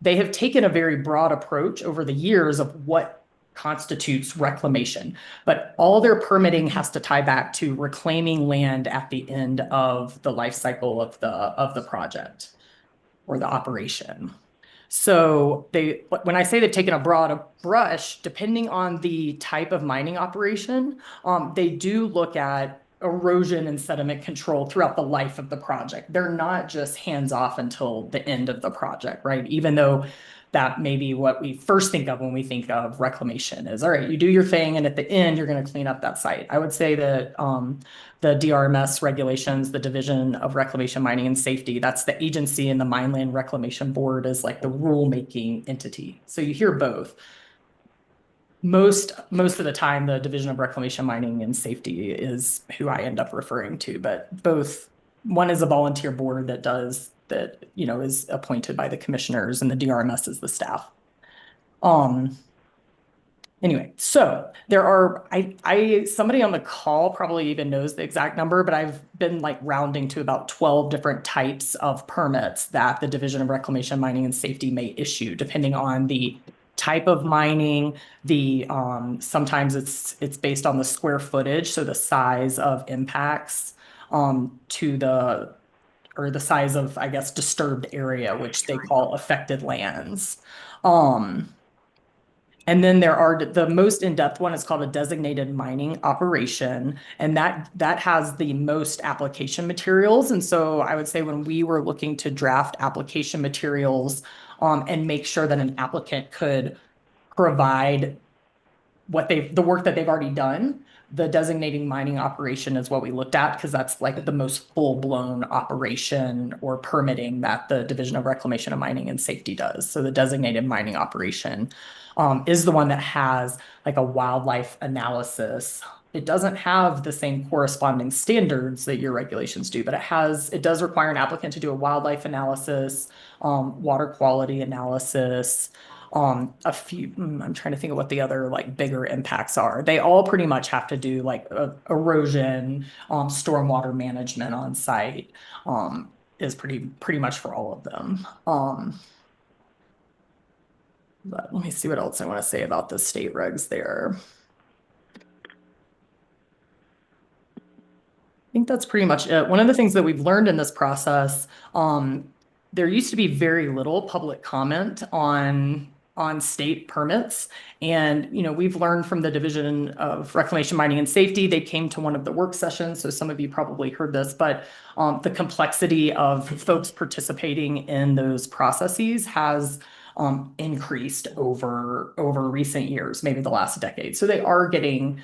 they have taken a very broad approach over the years of what constitutes reclamation, but all their permitting has to tie back to reclaiming land at the end of the life cycle of the project or the operation. So when I say they've taken a broad brush, depending on the type of mining operation, they do look at erosion and sediment control throughout the life of the project. They're not just hands off until the end of the project, right? Even though that may be what we first think of when we think of reclamation is, all right, you do your thing, and at the end, you're going to clean up that site. I would say that the DRMS regulations, the Division of Reclamation, Mining, and Safety, that's the agency, and the Mineland Reclamation Board is like the rule-making entity. So you hear both. Most of the time, the Division of Reclamation, Mining, and Safety is who I end up referring to, but both, one is a volunteer board that is appointed by the commissioners, and the DRMS is the staff. Anyway, so there are, somebody on the call probably even knows the exact number, but I've been like rounding to about 12 different types of permits that the Division of Reclamation, Mining, and Safety may issue, depending on the type of mining. Sometimes it's based on the square footage, so the size of impacts to the size of, I guess, disturbed area, which they call affected lands. And then there are the most in-depth one is called a designated mining operation, and that has the most application materials. And so I would say when we were looking to draft application materials and make sure that an applicant could provide the work that they've already done, the designating mining operation is what we looked at, because that's like the most full-blown operation or permitting that the Division of Reclamation and Mining and Safety does. So the designated mining operation is the one that has like a wildlife analysis. It doesn't have the same corresponding standards that your regulations do, but it does require an applicant to do a wildlife analysis, water quality analysis, I'm trying to think of what the other like bigger impacts are. They all pretty much have to do like erosion, stormwater management on site, is pretty much for all of them. But let me see what else I want to say about the state regs there. I think that's pretty much it. One of the things that we've learned in this process, there used to be very little public comment on state permits. And, we've learned from the Division of Reclamation, Mining, and Safety, they came to one of the work sessions, so some of you probably heard this, but the complexity of folks participating in those processes has increased over recent years, maybe the last decade. So they are getting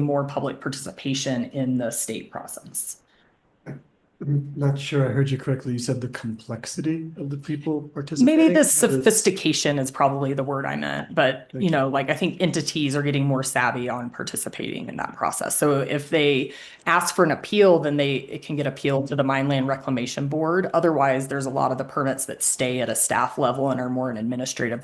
more public participation in the state process. I'm not sure I heard you correctly. You said the complexity of the people participating? Maybe the sophistication is probably the word I meant, but I think entities are getting more savvy on participating in that process. So if they ask for an appeal, then it can get appealed to the Mineland Reclamation Board. Otherwise, there's a lot of the permits that stay at a staff level and are more an administrative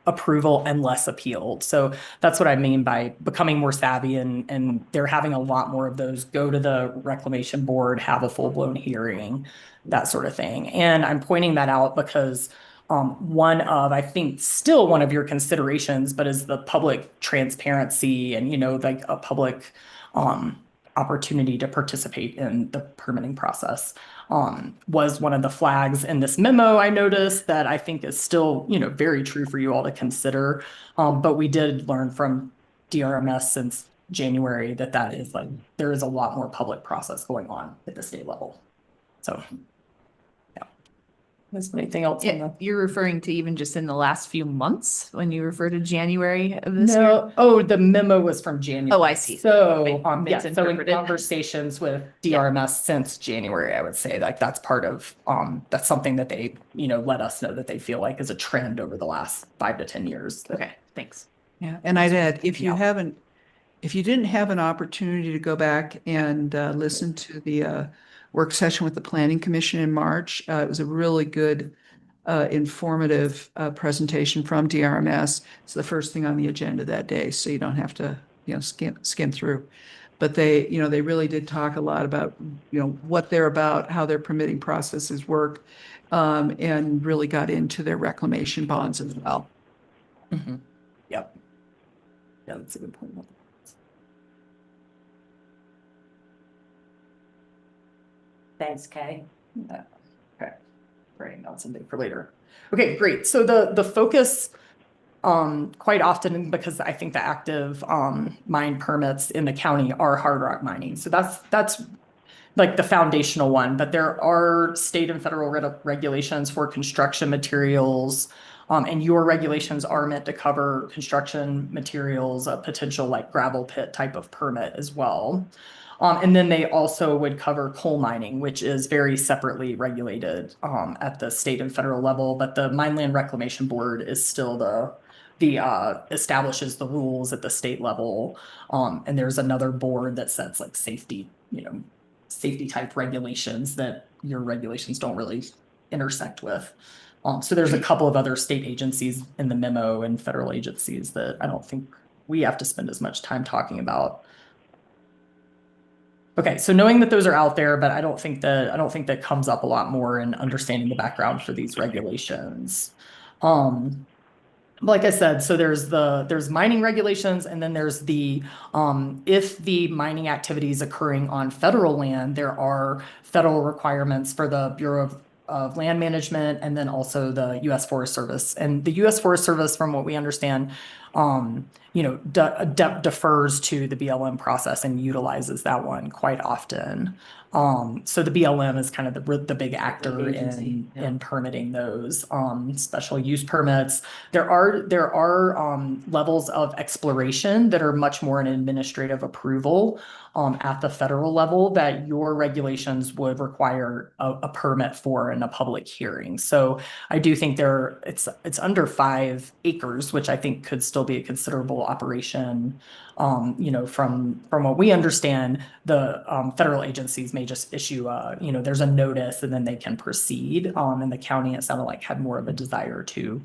approval and less appealed. So that's what I mean by becoming more savvy, and they're having a lot more of those go to the reclamation board, have a full-blown hearing, that sort of thing. And I'm pointing that out because I think still one of your considerations, but is the public transparency and, like a public opportunity to participate in the permitting process was one of the flags in this memo. I noticed that I think is still, very true for you all to consider. But we did learn from DRMS since January that is like, there is a lot more public process going on at the state level. So, yeah. Is there anything else? You're referring to even just in the last few months when you refer to January of this year? No, oh, the memo was from January. Oh, I see. So, so in conversations with DRMS since January, I would say like that's part of, that's something that they, let us know that they feel like is a trend over the last 5 to 10 years. Okay, thanks. Yeah, and I'd add, if you didn't have an opportunity to go back and listen to the work session with the Planning Commission in March, it was a really good informative presentation from DRMS. It's the first thing on the agenda that day, so you don't have to, skim through. But they really did talk a lot about, what they're about, how their permitting processes work, and really got into their reclamation bonds as well. Mhm. Yep. Yeah, that's a good point. Thanks, Kay. Okay, writing down something for later. Okay, great. So the focus quite often, because I think the active mine permits in the county are hard rock mining. So that's like the foundational one, but there are state and federal regulations for construction materials. And your regulations are meant to cover construction materials, a potential like gravel pit type of permit as well. And then they also would cover coal mining, which is very separately regulated at the state and federal level. But the Mine Land Reclamation Board is still the establishes the rules at the state level. And there's another board that sets like safety type regulations that your regulations don't really intersect with. So there's a couple of other state agencies in the memo and federal agencies that I don't think we have to spend as much time talking about. Okay, so knowing that those are out there, but I don't think that comes up a lot more in understanding the background for these regulations. Like I said, so there's mining regulations, and then there's the if the mining activity is occurring on federal land, there are federal requirements for the Bureau of Land Management, and then also the U.S. Forest Service. And the U.S. Forest Service, from what we understand, defers to the BLM process and utilizes that one quite often. So the BLM is kind of the big actor in permitting those special use permits. There are levels of exploration that are much more an administrative approval at the federal level that your regulations would require a permit for in a public hearing. So I do think it's under 5 acres, which I think could still be a considerable operation. From what we understand, the federal agencies may just issue there's a notice and then they can proceed. And the county, it sounded like, had more of a desire to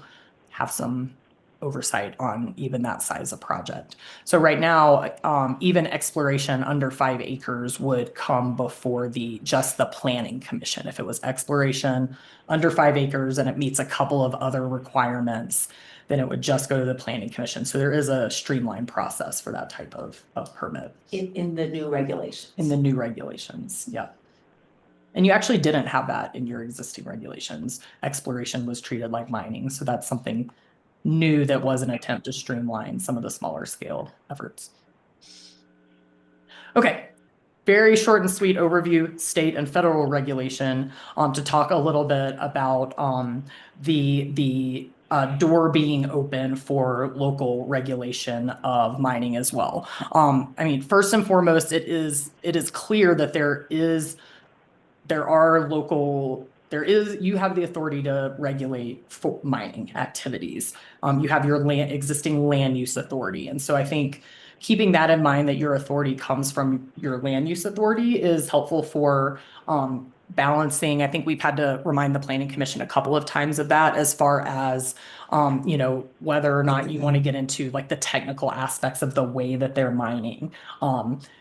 have some oversight on even that size of project. So right now, even exploration under 5 acres would come before just the planning commission. If it was exploration under 5 acres and it meets a couple of other requirements, then it would just go to the planning commission. So there is a streamlined process for that type of permit. In the new regulations. In the new regulations, yeah. And you actually didn't have that in your existing regulations. Exploration was treated like mining. So that's something new that was an attempt to streamline some of the smaller scale efforts. Okay, very short and sweet overview, state and federal regulation, to talk a little bit about the door being open for local regulation of mining as well. I mean, first and foremost, it is clear that you have the authority to regulate for mining activities. You have your existing land use authority. And so I think keeping that in mind, that your authority comes from your land use authority, is helpful for balancing. I think we've had to remind the Planning Commission a couple of times of that, as far as whether or not you want to get into like the technical aspects of the way that they're mining.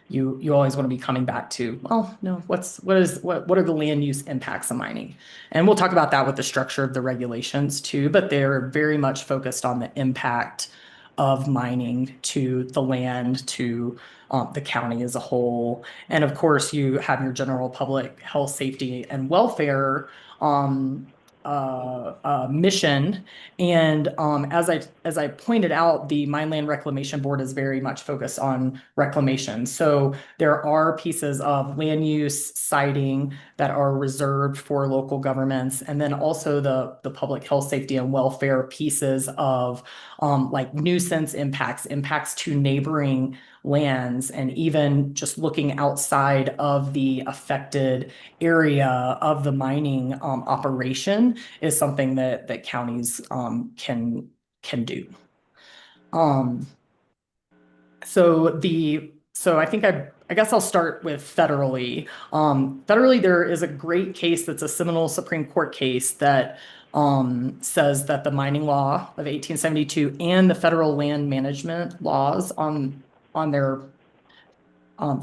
You always want to be coming back to, well, no, what are the land use impacts of mining? And we'll talk about that with the structure of the regulations too, but they're very much focused on the impact of mining to the land, to the county as a whole. And of course, you have your general public health, safety, and welfare mission. And as I pointed out, the Mine Land Reclamation Board is very much focused on reclamation. So there are pieces of land use siting that are reserved for local governments, and then also the public health, safety, and welfare pieces of like nuisance impacts to neighboring lands, and even just looking outside of the affected area of the mining operation is something that counties can do. So I guess I'll start with federally. Federally, there is a great case that's a seminal Supreme Court case that says that the mining law of 1872 and the federal land management laws on their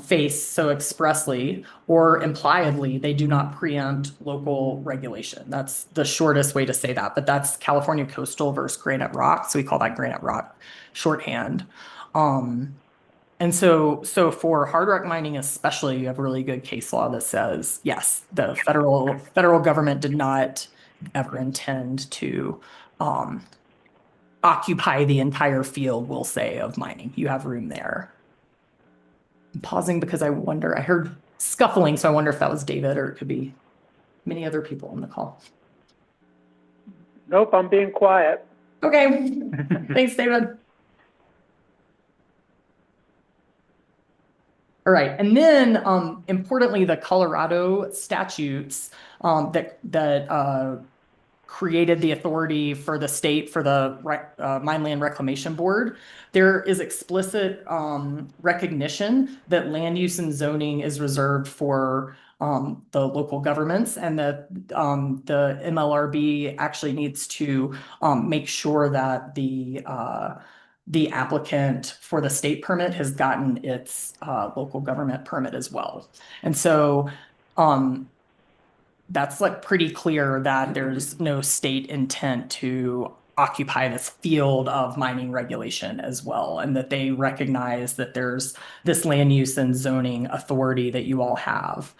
face so expressly or impliedly, they do not preempt local regulation. That's the shortest way to say that, but that's California Coastal versus Granite Rock. So we call that Granite Rock shorthand. And so for hard rock mining especially, you have a really good case law that says, yes, the federal government did not ever intend to occupy the entire field, we'll say, of mining. You have room there. I'm pausing because I heard scuffling, so I wonder if that was David or it could be many other people on the call. Nope, I'm being quiet. Okay, thanks, David. All right, and then importantly, the Colorado statutes that created the authority for the state for the Mine Land Reclamation Board. There is explicit recognition that land use and zoning is reserved for the local governments, and that the MLRB actually needs to make sure that the applicant for the state permit has gotten its local government permit as well. And so that's like pretty clear that there's no state intent to occupy this field of mining regulation as well, and that they recognize that there's this land use and zoning authority that you all have.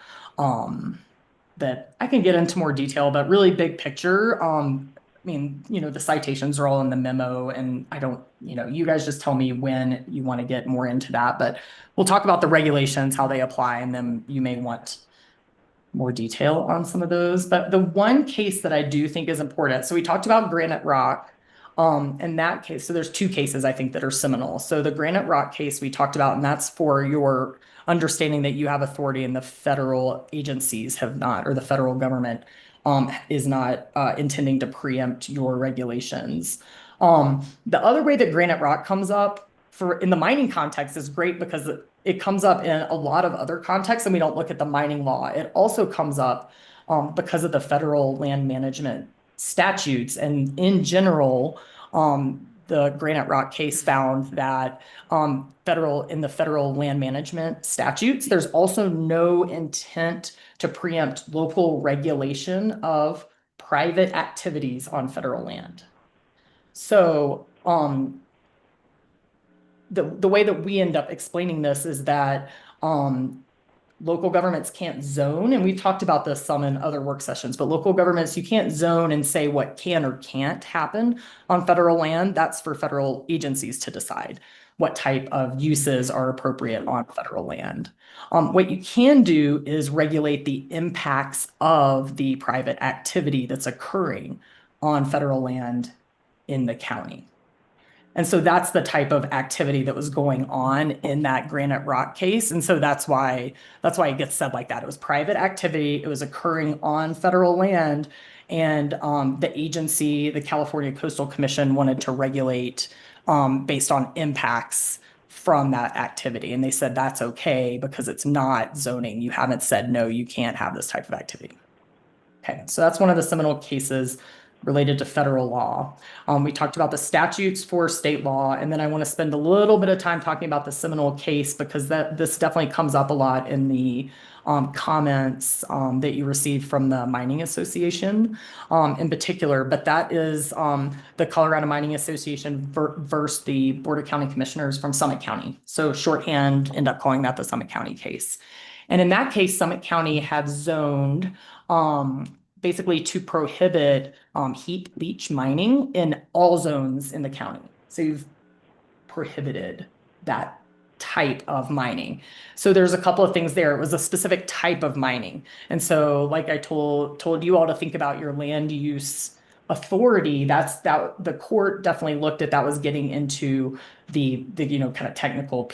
That I can get into more detail, but really big picture. I mean, the citations are all in the memo, and I don't, you guys just tell me when you want to get more into that, but we'll talk about the regulations, how they apply, and then you may want more detail on some of those. But the one case that I do think is important, so we talked about Granite Rock. In that case, so there's two cases I think that are seminal. So the Granite Rock case we talked about, and that's for your understanding that you have authority and the federal agencies have not, or the federal government is not intending to preempt your regulations. The other way that Granite Rock comes up in the mining context is great because it comes up in a lot of other contexts, and we don't look at the mining law. It also comes up because of the federal land management statutes, and in general, the Granite Rock case found that in the federal land management statutes, there's also no intent to preempt local regulation of private activities on federal land. So the way that we end up explaining this is that local governments can't zone, and we've talked about this some in other work sessions, but local governments, you can't zone and say what can or can't happen on federal land. That's for federal agencies to decide what type of uses are appropriate on federal land. What you can do is regulate the impacts of the private activity that's occurring on federal land in the county. And so that's the type of activity that was going on in that Granite Rock case. And so that's why it gets said like that. It was private activity. It was occurring on federal land. And the agency, the California Coastal Commission, wanted to regulate based on impacts from that activity. And they said that's okay because it's not zoning. You haven't said, no, you can't have this type of activity. Okay, so that's one of the seminal cases related to federal law. We talked about the statutes for state law, and then I want to spend a little bit of time talking about the seminal case because this definitely comes up a lot in the comments that you received from the Mining Association in particular, but that is the Colorado Mining Association versus the Board of County Commissioners from Summit County. So shorthand, end up calling that the Summit County case. And in that case, Summit County had zoned basically to prohibit heap leach mining in all zones in the county. So you've prohibited that type of mining. So there's a couple of things there. It was a specific type of mining. And so like I told you all to think about your land use authority, the court definitely looked at that was getting into the kind of technical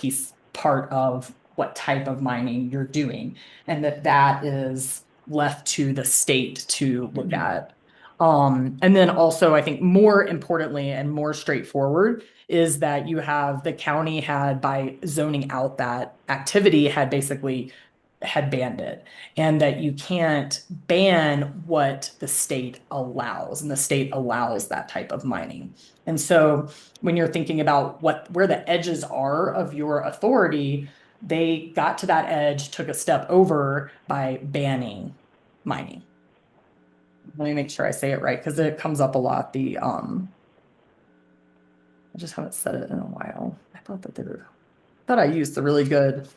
part of what type of mining you're doing, and that is left to the state to look at. And then also, I think more importantly and more straightforward is that you have the county had, by zoning out that activity, had basically had banned it, and that you can't ban what the state allows, and the state allows that type of mining. And so when you're thinking about where the edges are of your authority, they got to that edge, took a step over by banning mining. Let me make sure I say it right, because it comes up a lot. I just haven't said it in a while. I thought I used the really good.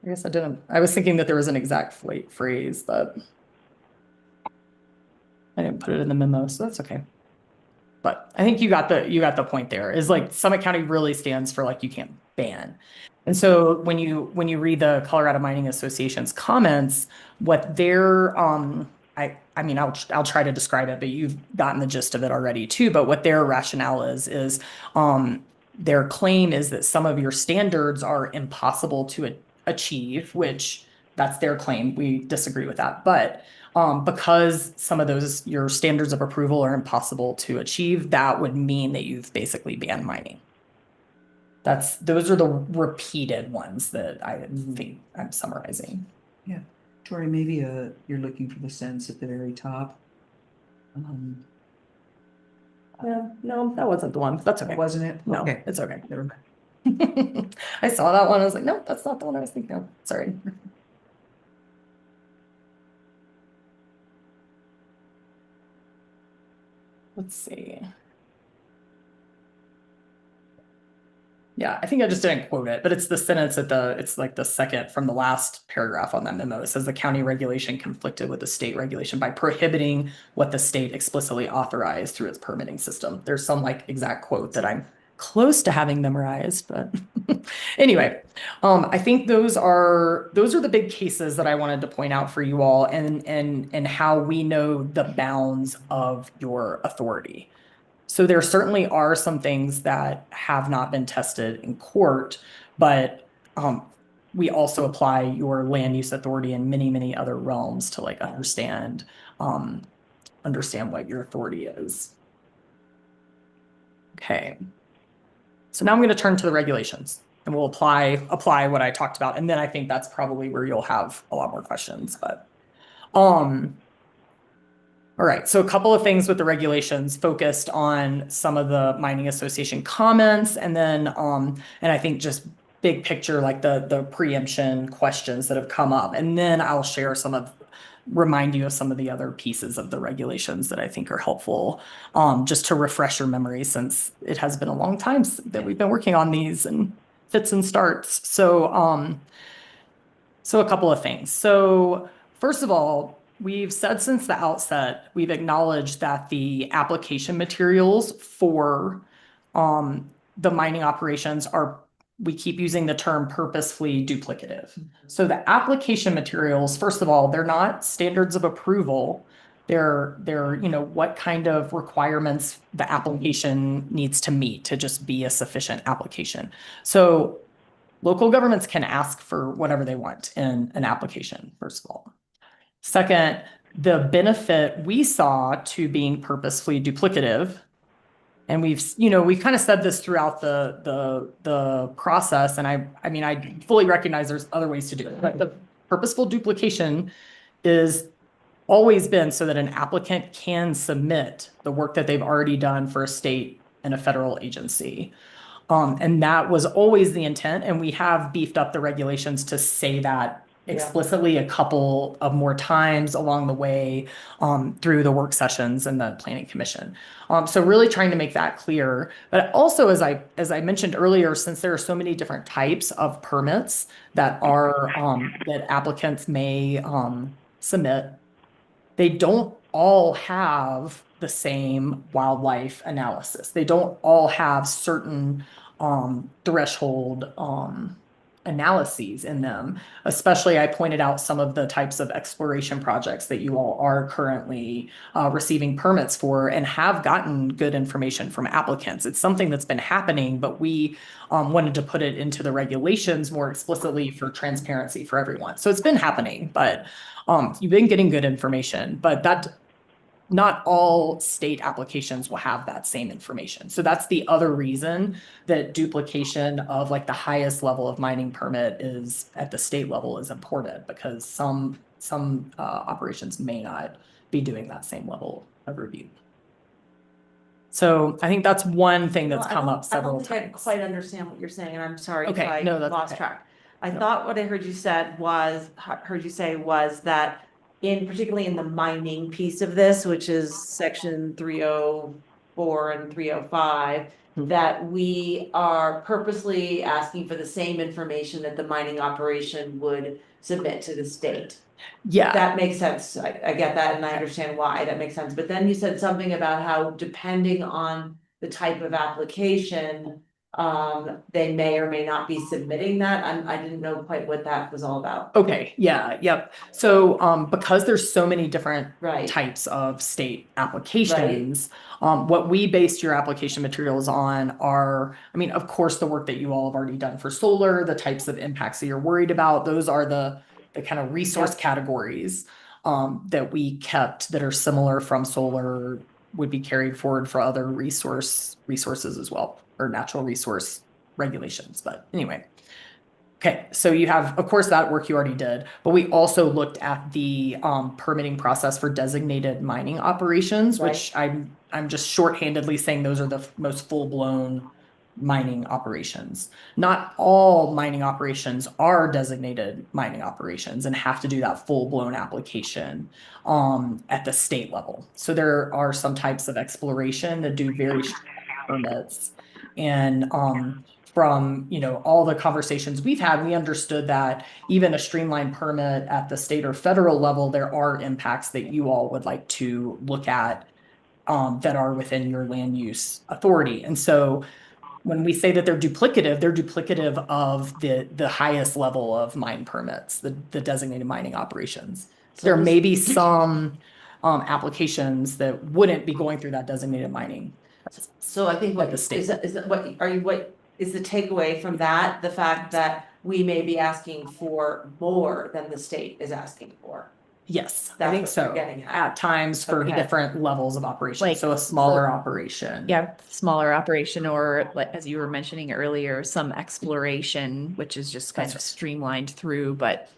I guess I didn't. I was thinking that there was an exact phrase, but I didn't put it in the memo, so that's okay. But I think you got the point there. Is like Summit County really stands for like you can't ban. And so when you read the Colorado Mining Association's comments, what they're I mean I'll try to describe it, but you've gotten the gist of it already too. But what their rationale is their claim is that some of your standards are impossible to achieve, which that's their claim. We disagree with that, but because some of your standards of approval are impossible to achieve, that would mean that you've basically banned mining. Those are the repeated ones that I think I'm summarizing. Yeah, Tori, maybe you're looking for the sentence at the very top. Yeah, no, that wasn't the one. That's okay. Wasn't it? No, Okay. it's okay. Never mind. I saw that one. I was like, no, that's not the one I was thinking of. Sorry. Let's see. Yeah, I think I just didn't quote it, but it's the sentence it's like the second from the last paragraph on that memo. It says the county regulation conflicted with the state regulation by prohibiting what the state explicitly authorized through its permitting system. There's some like exact quote that I'm close to having memorized, but anyway, I think those are the big cases that I wanted to point out for you all, and how we know the bounds of your authority. So there certainly are some things that have not been tested in court, but we also apply your land use authority in many, many other realms to like understand what your authority is. Okay. So now I'm going to turn to the regulations, and we'll apply what I talked about, and then I think that's probably where you'll have a lot more questions. But all right, so a couple of things with the regulations focused on some of the mining association comments, and then and I think just big picture, like the preemption questions that have come up, and then I'll share remind you of some of the other pieces of the regulations that I think are helpful, just to refresh your memory, since it has been a long time that we've been working on these and fits and starts. So a couple of things. So first of all, we've said since the outset, we've acknowledged that the application materials for the mining operations we keep using the term purposefully duplicative. So the application materials, first of all, they're not standards of approval. They're what kind of requirements the application needs to meet to just be a sufficient application. So local governments can ask for whatever they want in an application, first of all. Second, the benefit we saw to being purposefully duplicative, and we've kind of said this throughout the process, and I mean I fully recognize there's other ways to do it, but the purposeful duplication is always been so that an applicant can submit the work that they've already done for a state and a federal agency. And that was always the intent, and we have beefed up the regulations to say that explicitly a couple of more times along the way, through the work sessions and the planning commission. So really trying to make that clear. But also, as I mentioned earlier, since there are so many different types of permits that that applicants may submit, they don't all have the same wildlife analysis. They don't all have certain threshold analyses in them. Especially, I pointed out some of the types of exploration projects that you all are currently receiving permits for and have gotten good information from applicants. It's something that's been happening, but we wanted to put it into the regulations more explicitly for transparency for everyone. So it's been happening, but you've been getting good information, but not all state applications will have that same information. So that's the other reason that duplication of like the highest level of mining permit is at the state level is important, because some operations may not be doing that same level of review. So I think that's one thing that's come up several times. I don't think I quite understand what you're saying, and I'm sorry if Okay, I no, that's lost okay. track. I thought what I heard you say was that particularly in the mining piece of this, which is section 304 and 305, that we are purposely asking for the same information that the mining operation would submit to the state. Yeah. That makes sense. I get that and I understand why that makes sense. But then you said something about how depending on the type of application, they may or may not be submitting that. I didn't know quite what that was all about. Okay, yeah, yep. So because there's so many different Right. types of state applications, what we based your application materials on are, I mean, of course, the work that you all have already done for solar, the types of impacts that you're worried about, those are the kind of resource categories that we kept that are similar from solar, would be carried forward for other resources as well, or natural resource regulations. But anyway. Okay, so you have, of course, that work you already did, but we also looked at the permitting process for designated mining operations, which I'm just shorthandedly saying those are the most full-blown mining operations. Not all mining operations are designated mining operations and have to do that full-blown application at the state level. So there are some types of exploration that do very strict permits, and from all the conversations we've had, we understood that even a streamlined permit at the state or federal level, there are impacts that you all would like to look at that are within your land use authority. And so when we say that they're duplicative of the highest level of mine permits, the designated mining operations. So there may be some applications that wouldn't be going through that designated mining. So I think what the state. What is the takeaway from that? The fact that we may be asking for more than the state is asking for. Yes, That's I think what so. you're getting At times for Okay. different levels of operation. Like- So a smaller operation. Yeah, smaller operation, or like, as you were mentioning earlier, some exploration, which is just kind of streamlined through, but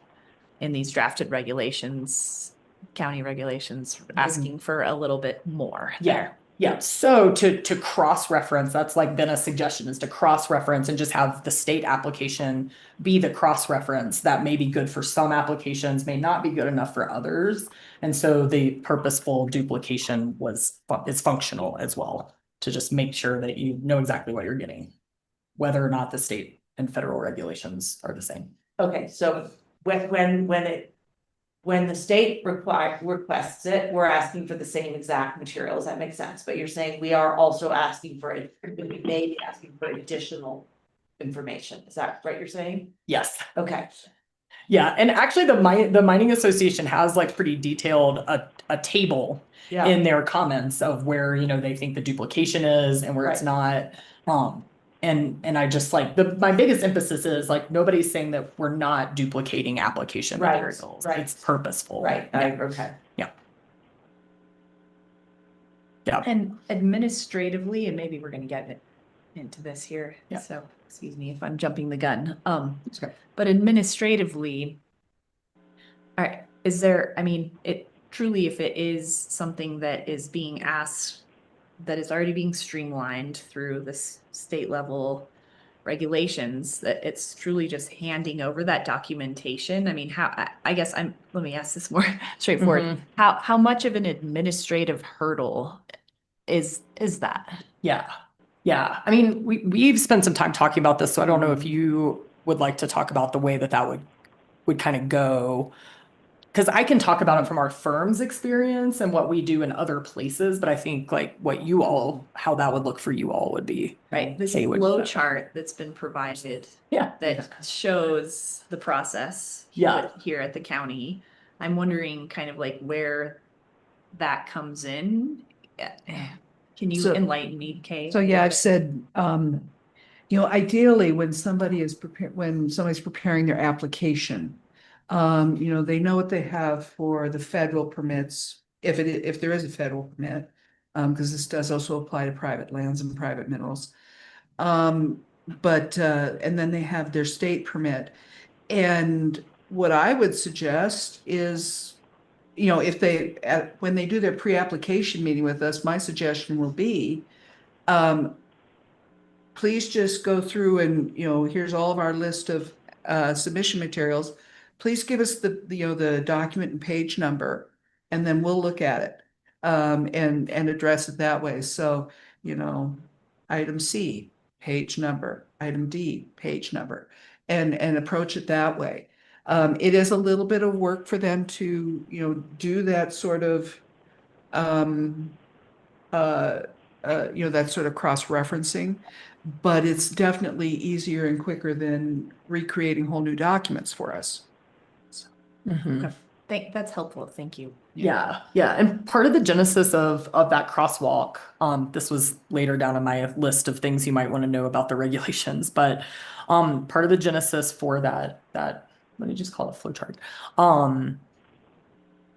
in these drafted regulations, county regulations, asking for a little bit more. Yeah. Yeah. So to cross-reference, that's like been a suggestion, is to cross-reference and just have the state application be the cross-reference. That may be good for some applications, may not be good enough for others. And so the purposeful duplication is functional as well, to just make sure that you know exactly what you're getting, whether or not the state and federal regulations are the same. Okay, so when the state requests it, we're asking for the same exact materials. That makes sense. But you're saying we are also asking for it, we may be asking for additional information. Is that right? You're saying? Yes. Okay. Yeah, and actually the mining association has like pretty detailed a table Yeah. in their comments of where they think the duplication is and where it's not. And I just like my biggest emphasis is like nobody's saying that we're not duplicating application materials. Right. It's purposeful. Right. Okay. Yeah. Yeah. And administratively, and maybe we're gonna get into this here, Yeah. so excuse me if I'm jumping the gun. It's okay. But administratively, all right, is there, I mean, it truly, if it is something that is being asked, that is already being streamlined through this state level regulations, that it's truly just handing over that documentation. I mean, I guess let me ask this more straightforward. How much of an administrative hurdle is that? Yeah. Yeah. I mean, we've spent some time talking about this, so I don't know if you would like to talk about the way that would kind of go. because I can talk about it from our firm's experience and what we do in other places, but I think like what you all, how that would look for you all would be. Right, this Hey, would- flow chart that's been provided. Yeah. That shows the process. Yeah. Here at the county, I'm wondering kind of like where that comes in. Can you So- enlighten me, Kay? So yeah, I've said, ideally, when somebody's preparing their application, they know what they have for the federal permits, if there is a federal permit, because this does also apply to private lands and private minerals. And then they have their state permit. And what I would suggest is, when they do their pre-application meeting with us, my suggestion will be, please just go through and, here's all of our list of submission materials. Please give us the document and page number, and then we'll look at it and address it that way. So, item C, page number, item D, page number, and approach it that way. It is a little bit of work for them to, do that sort of that sort of cross-referencing, but it's definitely easier and quicker than recreating whole new documents for us. That's helpful, thank you. Yeah, and part of the genesis of that crosswalk, this was later down on my list of things you might want to know about the regulations, but part of the genesis for that let me just call it flow chart,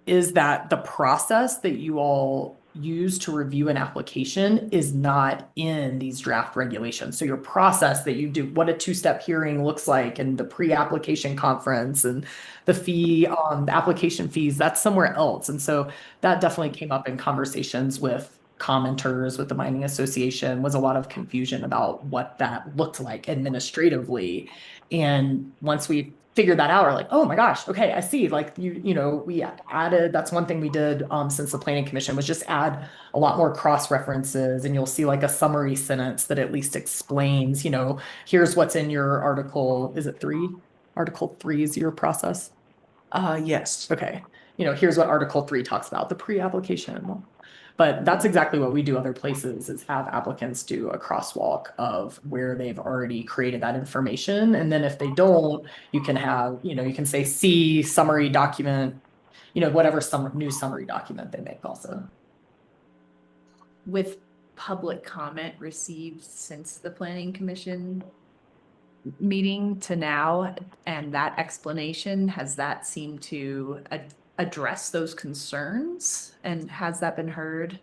is that the process that you all use to review an application is not in these draft regulations. So your process that you do, what a two-step hearing looks like, and the pre-application conference and the fee, the application fees, that's somewhere else. And so that definitely came up in conversations with commenters, with the mining association, was a lot of confusion about what that looked like administratively. And once we figured that out, we're like, oh my gosh, okay, I see. Like we added, that's one thing we did since the planning commission, was just add a lot more cross references, and you'll see like a summary sentence that at least explains, here's what's in your article. Is it 3? Article 3 is your process? Yes. Okay. Here's what Article 3 talks about, the pre-application. But that's exactly what we do other places, is have applicants do a crosswalk of where they've already created that information. And then if they don't, you can have, you can say see summary document, whatever new summary document they make also. With public comment received since the planning commission meeting to now, and that explanation, has that seemed to address those concerns, and has that been heard?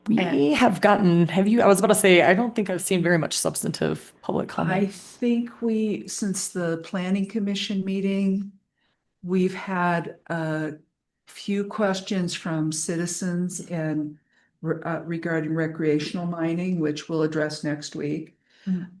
We have gotten, I was about to say, I don't think I've seen very much substantive public I comment. think since the planning commission meeting, we've had a few questions from citizens and regarding recreational mining, which we'll address next week.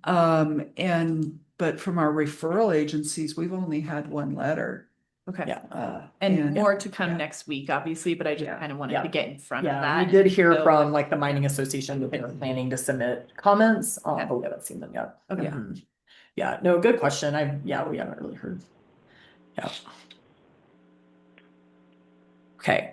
But from our referral agencies, we've only had one letter. Okay. Yeah. And more to come next week, obviously, but I just kind of wanted to get in front of that. We did hear So- from like the mining association that they were planning to submit comments, but we haven't seen them yet. Okay. Yeah, no, good question. We haven't really heard. Yeah. Okay.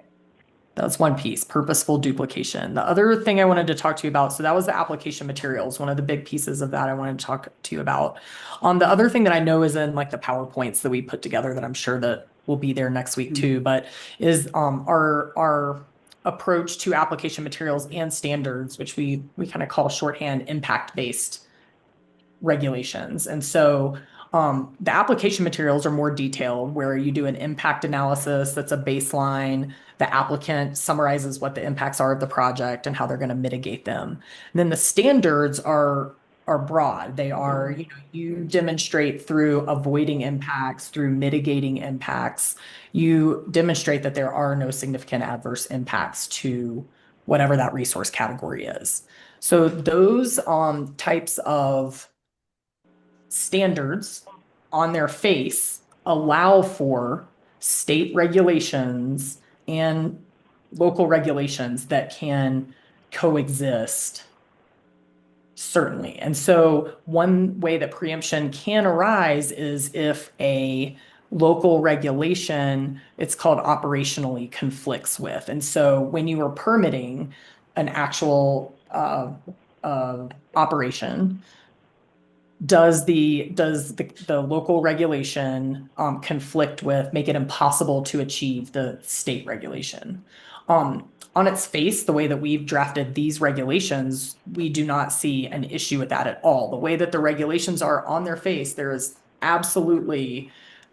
That's one piece, purposeful duplication. The other thing I wanted to talk to you about, so that was the application materials, one of the big pieces of that I wanted to talk to you about. The other thing that I know is in like the PowerPoints that we put together that I'm sure that will be there next week too, but is our approach to application materials and standards, which we kind of call shorthand impact-based regulations. And so the application materials are more detailed, where you do an impact analysis that's a baseline. The applicant summarizes what the impacts are of the project and how they're going to mitigate them. And then the standards are broad. They are, you demonstrate through avoiding impacts, through mitigating impacts. You demonstrate that there are no significant adverse impacts to whatever that resource category is. So those types of standards on their face allow for state regulations and local regulations that can coexist, certainly. And so one way that preemption can arise is if a local regulation, it's called operationally conflicts with. And so when you are permitting an actual operation, does the local regulation conflict with, make it impossible to achieve the state regulation? On its face, the way that we've drafted these regulations, we do not see an issue with that at all. The way that the regulations are on their face, there is absolutely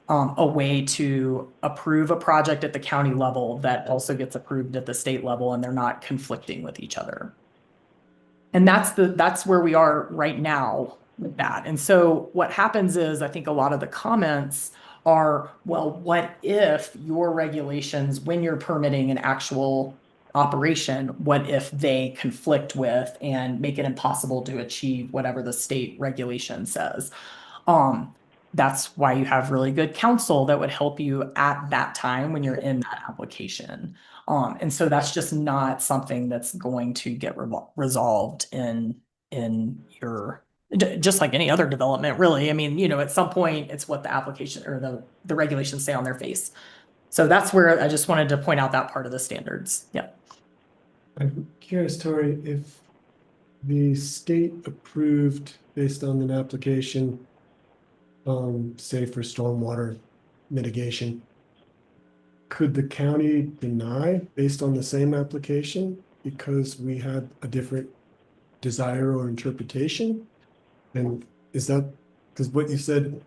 a way to approve a project at the county level that also gets approved at the state level, and they're not conflicting with each other. And that's where we are right now with that. And so what happens is, I think a lot of the comments are, well, what if your regulations, when you're permitting an actual operation, what if they conflict with and make it impossible to achieve whatever the state regulation says? That's why you have really good counsel that would help you at that time when you're in that application. And so that's just not something that's going to get resolved in your, just like any other development, really. I mean, you know, at some point, it's what the application or the regulations say on their face. So that's where I just wanted to point out that part of the standards. Yeah. I'm curious, Tori, if the state approved based on an application, say for stormwater mitigation, could the county deny based on the same application because we had a different desire or interpretation? And is that, because what you said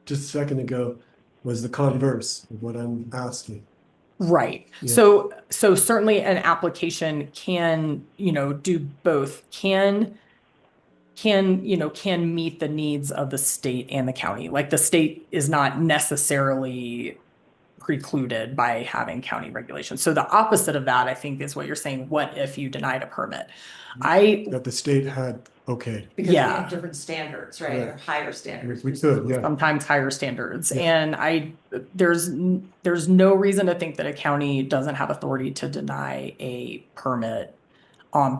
just a second ago was the converse of what I'm asking. Right. Yeah. So certainly an application can, you know, do both, can meet the needs of the state and the county. Like the state is not necessarily precluded by having county regulations. So the opposite of that, I think, is what you're saying. What if you denied a permit? That the state had, okay. Because we Yeah. have different standards, right, or higher standards. We could, yeah. Sometimes higher standards. Yeah. And there's no reason to think that a county doesn't have authority to deny a permit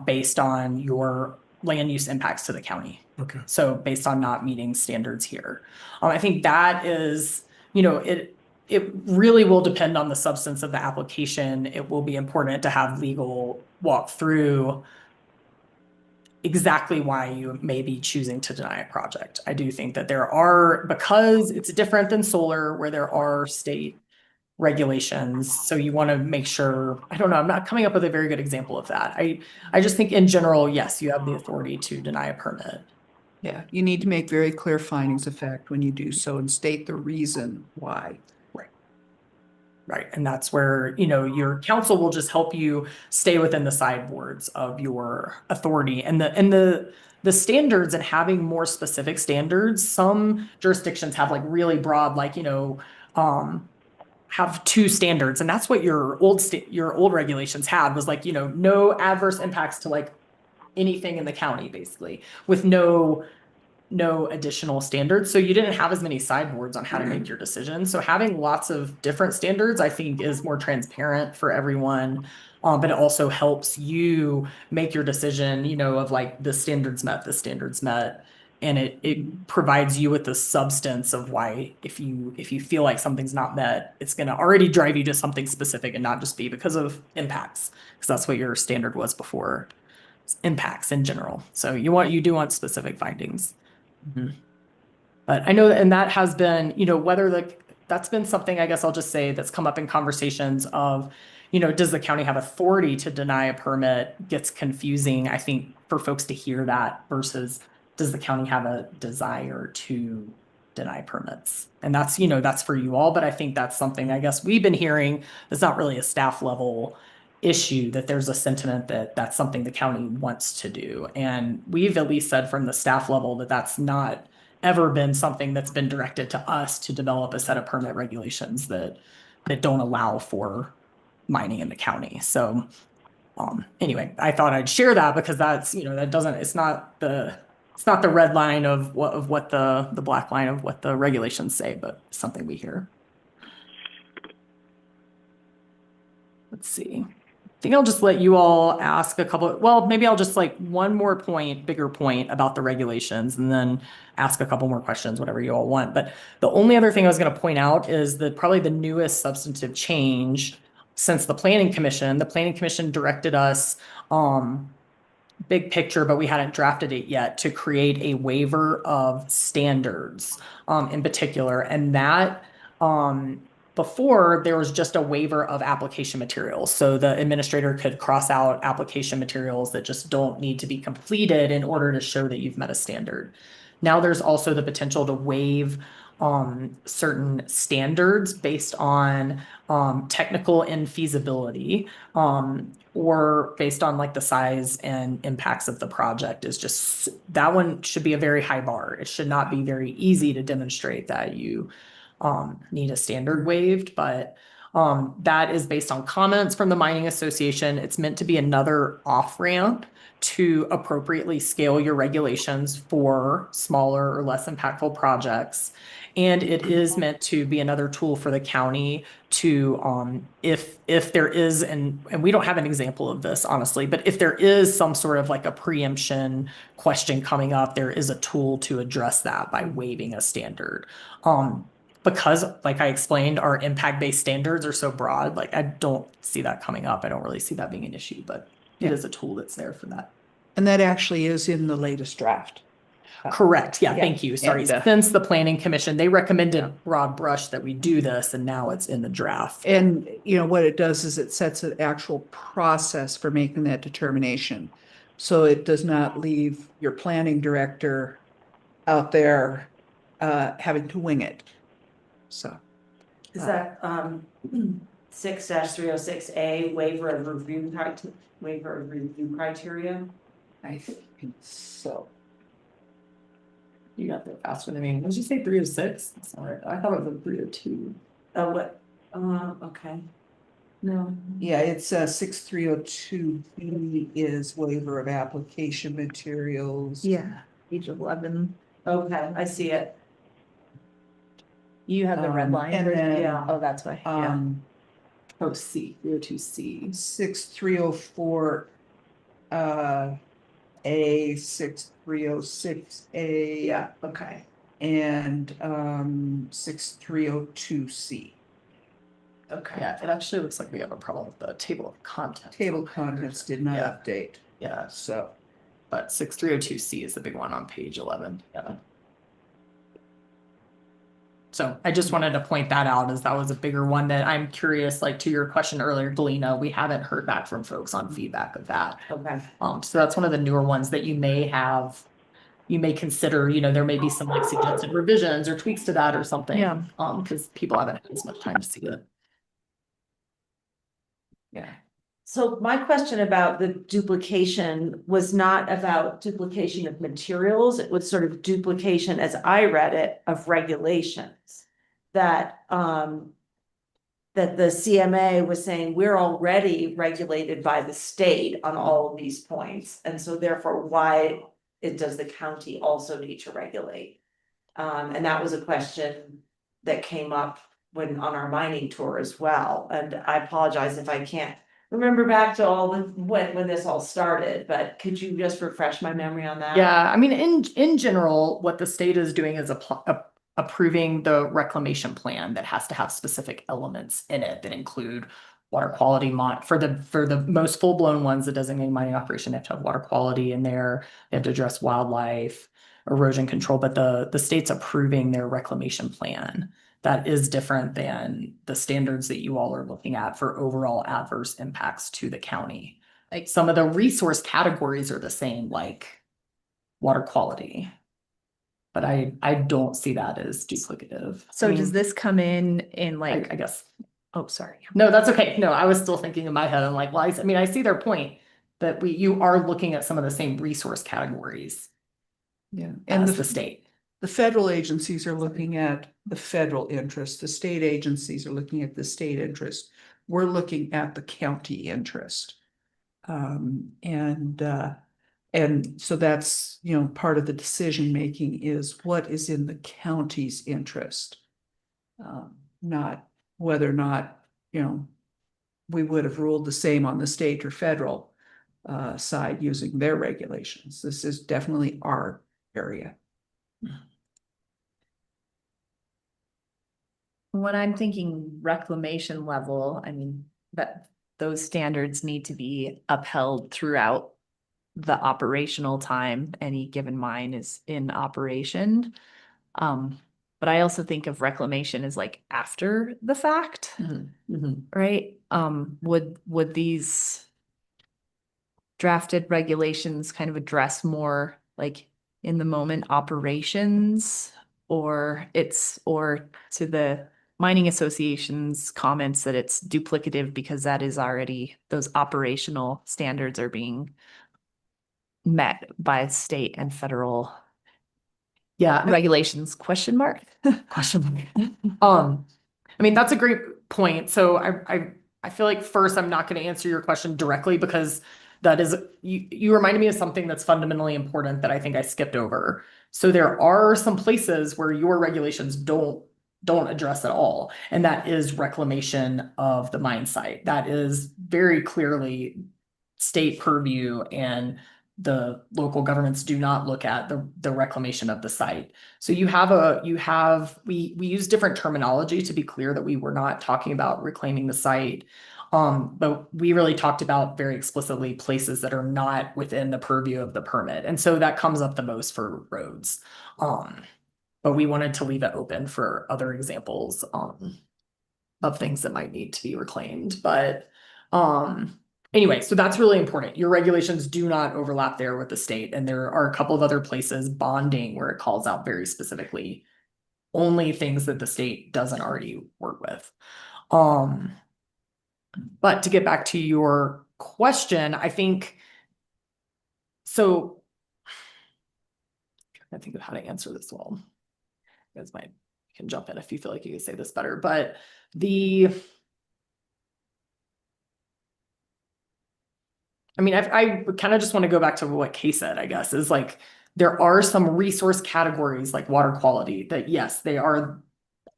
based on your land use impacts to the county. Okay. So based on not meeting standards here. I think that is, you know, it really will depend on the substance of the application. It will be important to have legal walk through exactly why you may be choosing to deny a project. I do think that there are, because it's different than solar where there are state regulations. So you want to make sure, I don't know, I'm not coming up with a very good example of that. I just think in general, yes, you have the authority to deny a permit. Yeah, you need to make very clear findings of fact when you do so and state the reason why. Right. And that's where, you know, your counsel will just help you stay within the sideboards of your authority and the standards, and having more specific standards. Some jurisdictions have like really broad, like, you know, have 2 standards. And that's what your old regulations had, was like, you know, no adverse impacts to like anything in the county, basically, with no additional standards. So you didn't have as many sideboards on how to make your decisions. So having lots of different standards, I think, is more transparent for everyone. But it also helps you make your decision, you know, of like the standards met. And it provides you with the substance of why, if you feel like something's not met, it's going to already drive you to something specific and not just be because of impacts, because that's what your standard was before, impacts in general. So you do want specific findings. But I know, and that has been, you know, that's been something, I guess I'll just say, that's come up in conversations of, you know, does the county have authority to deny a permit? Gets confusing, I think, for folks to hear that versus does the county have a desire to deny permits? And that's, you know, that's for you all, but I think that's something, I guess, we've been hearing that's not really a staff level issue, that there's a sentiment that that's something the county wants to do. And we've at least said from the staff level that that's not ever been something that's been directed to us to develop a set of permit regulations that don't allow for mining in the county. So anyway, I thought I'd share that because that's, you know, that doesn't, it's not the red line of what the black line of what the regulations say, but something we hear. Let's see. I think I'll just let you all ask a couple, well, maybe I'll just like one more point, bigger point about the regulations and then ask a couple more questions, whatever you all want. But the only other thing I was going to point out is that probably the newest substantive change since the Planning Commission directed us, big picture, but we hadn't drafted it yet, to create a waiver of standards, in particular. And that, before there was just a waiver of application materials. So the administrator could cross out application materials that just don't need to be completed in order to show that you've met a standard. Now there's also the potential to waive certain standards based on technical infeasibility, or based on like the size and impacts of the project. Is just, that one should be a very high bar. It should not be very easy to demonstrate that you need a standard waived, but that is based on comments from the Mining Association. It's meant to be another off-ramp to appropriately scale your regulations for smaller or less impactful projects. And it is meant to be another tool for the county to, if there is, and we don't have an example of this, honestly, but if there is some sort of like a preemption question coming up, there is a tool to address that by waiving a standard. Because like I explained, our impact-based standards are so broad, like I don't see that coming up. I don't really see that being an issue, but it is a tool that's there for that. And that actually is in the latest draft. Correct. Yeah, Yeah. thank you. Sorry. And, Since the Planning Commission, they recommended broad brush that we do this, and now it's in the draft. And, you know, what it does is it sets an actual process for making that determination. So it does not leave your planning director out there having to wing it. So. Is that 6-306A waiver of review criteria? I think so. You got there faster than me. Did you say 306? Sorry, I thought it was a 302. Oh, what? Okay. No. Yeah, it's 6302 B is waiver of application materials. Yeah, page 11. Okay, I see it. You have the red line. And then, yeah. Oh, that's why. Yeah. Oh, C, 302C. 6304 A, 6306A. Yeah, okay. And 6302C. Okay. Yeah, it actually looks like we have a problem with the table of contents. Table of contents did not Yeah. update. Yeah, So. but 6302C is the big one on page 11. Yeah. So I just wanted to point that out, as that was a bigger one that I'm curious, like to your question earlier, Delina, we haven't heard back from folks on feedback of that. Okay. So that's one of the newer ones that you may consider, you know, there may be some like suggested revisions or tweaks to that or something. Yeah. Because people haven't had as much time to see it. Yeah. So my question about the duplication was not about duplication of materials. It was sort of duplication, as I read it, of regulations. That that the CMA was saying we're already regulated by the state on all of these points. And so therefore, why does the county also need to regulate? And that was a question that came up on our mining tour as well. And I apologize if I can't remember back to all when this all started, but could you just refresh my memory on that? Yeah, I mean, in general, what the state is doing is approving the reclamation plan that has to have specific elements in it that include water quality for the most full-blown ones, the designated mining operation, they have to have water quality in there. They have to address wildlife, erosion control, but the state's approving their reclamation plan. That is different than the standards that you all are looking at for overall adverse impacts to the county. Like some of the resource categories are the same, like water quality. But I don't see that as duplicative. So I mean, does this come in like, I guess. oh, sorry. No, that's okay. No, I was still thinking in my head. I'm like, well, I mean, I see their point that you are looking at some of the same resource categories. Yeah. And the state. The federal agencies are looking at the federal interest. The state agencies are looking at the state interest. We're looking at the county interest. And so that's, you know, part of the decision making is what is in the county's interest. Not whether or not, you know, we would have ruled the same on the state or federal side using their regulations. This is definitely our area. When I'm thinking reclamation level, I mean, that those standards need to be upheld throughout the operational time any given mine is in operation. But I also think of reclamation as like after the fact, right? Would these drafted regulations kind of address more like in the moment operations, or to the mining association's comments that it's duplicative because that is already, those operational standards are being met by state and federal regulations, question mark? Question mark. I mean, that's a great point. So I feel like first I'm not going to answer your question directly because that is, you reminded me of something that's fundamentally important that I think I skipped over. So there are some places where your regulations don't address at all. And that is reclamation of the mine site. That is very clearly state purview, and the local governments do not look at the reclamation of the site. So we use different terminology to be clear that we were not talking about reclaiming the site. But we really talked about very explicitly places that are not within the purview of the permit. And so that comes up the most for roads. But we wanted to leave it open for other examples of things that might need to be reclaimed. But anyway, so that's really important. Your regulations do not overlap there with the state. And there are a couple of other places, bonding, where it calls out very specifically only things that the state doesn't already work with. But to get back to your question, I think, so I think of how to answer this well. You guys can jump in if you feel like you can say this better, but I kind of just want to go back to what Kay said, I guess, is like, there are some resource categories like water quality that, yes, they are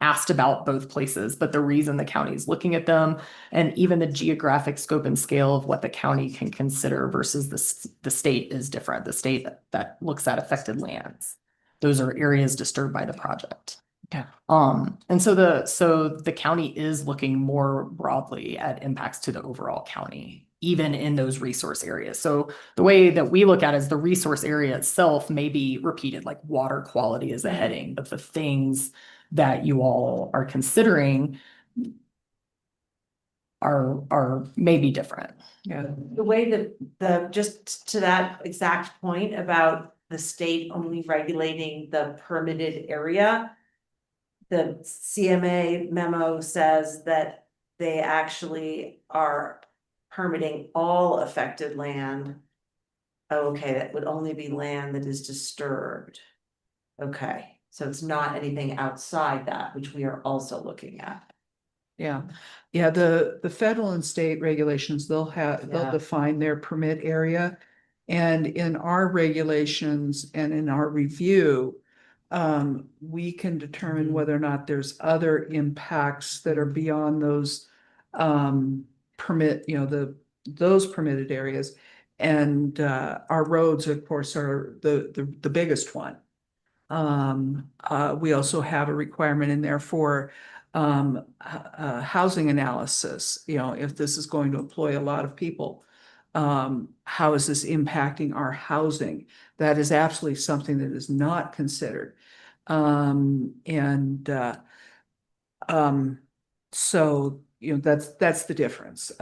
asked about both places, but the reason the county is looking at them, and even the geographic scope and scale of what the county can consider versus the state is different. The state that looks at affected lands, those are areas disturbed by the project. Yeah. And so the county is looking more broadly at impacts to the overall county, even in those resource areas. So the way that we look at it is the resource area itself may be repeated, like water quality is a heading, but the things that you all are considering are maybe different. Yeah. The way that just to that exact point about the state only regulating the permitted area, the CMA memo says that they actually are permitting all affected land. Okay, that would only be land that is disturbed. Okay, so it's not anything outside that, which we are also looking at. Yeah, the federal and state regulations, they'll define their permit area. And in our regulations and in our review, we can determine whether or not there's other impacts that are beyond those those permitted areas. And our roads, of course, are the biggest one. We also have a requirement in there for housing analysis. If this is going to employ a lot of people, how is this impacting our housing? That is absolutely something that is not considered. So that's the difference.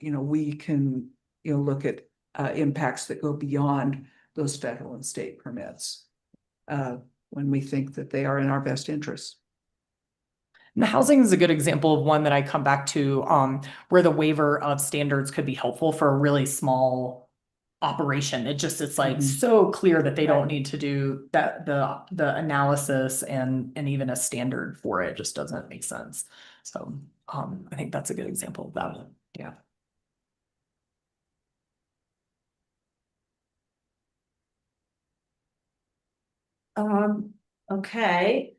We can look at impacts that go beyond those federal and state permits when we think that they are in our best interests. And the housing is a good example of one that I come back to, where the waiver of standards could be helpful for a really small operation. It's like so clear that they don't need to do that, the analysis and even a standard for it just doesn't make sense. So I think that's a good example of that. Yeah. Okay.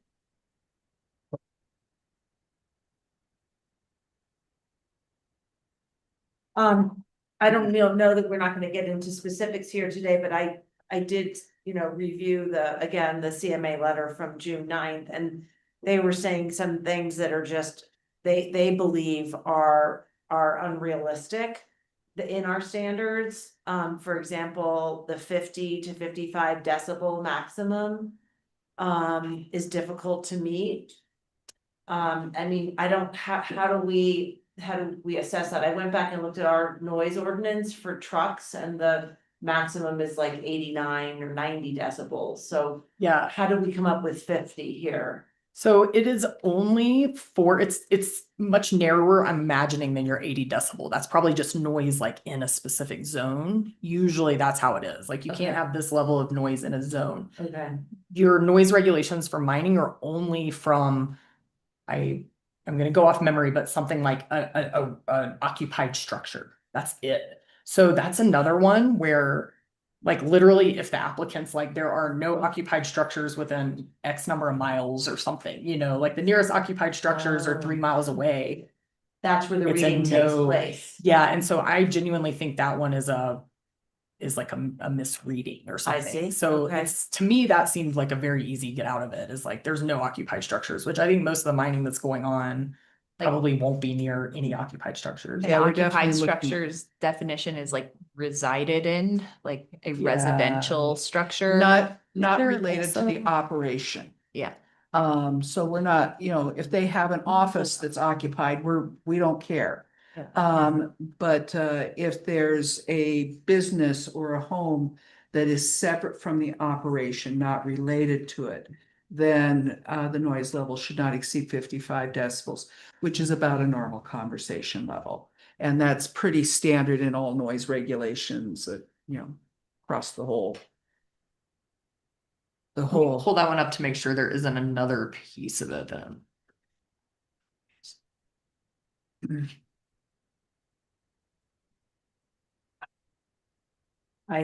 I don't know that we're not gonna get into specifics here today, but I did, review again, the CMA letter from June 9th, and they were saying some things that are just, they believe are unrealistic in our standards. For example, the 50 to 55 decibel maximum is difficult to meet. I mean, I don't, how do we assess that? I went back and looked at our noise ordinance for trucks, and the maximum is like 89 or 90 decibels, so Yeah. how do we come up with 50 here? So it is only for, it's much narrower, I'm imagining, than your 80 decibel. That's probably just noise like in a specific zone. Usually that's how it is. Like you can't have this level of noise in a zone. Okay. Your noise regulations for mining are only from, I'm gonna go off memory, but something like an occupied structure. That's it. So that's another one where, like, literally, if the applicant's like, there are no occupied structures within X number of miles or something, like the nearest occupied structures are 3 miles away. That's where the It's a reading takes no. place. Yeah, and so I genuinely think that one is like a misreading or something. see. So Okay. it's, to me, that seems like a very easy get out of it, is like, there's no occupied structures, which I think most of the mining that's going on probably won't be near any occupied structures. An occupied structures definition is like resided in, like a residential structure. Not There related to the also- operation. Yeah. So we're not, if they have an office that's occupied, we don't care. But if there's a business or a home that is separate from the operation, not related to it, then the noise level should not exceed 55 decibels, which is about a normal conversation level. And that's pretty standard in all noise regulations that, across the whole. Pull that one up to make sure there isn't another piece of it then.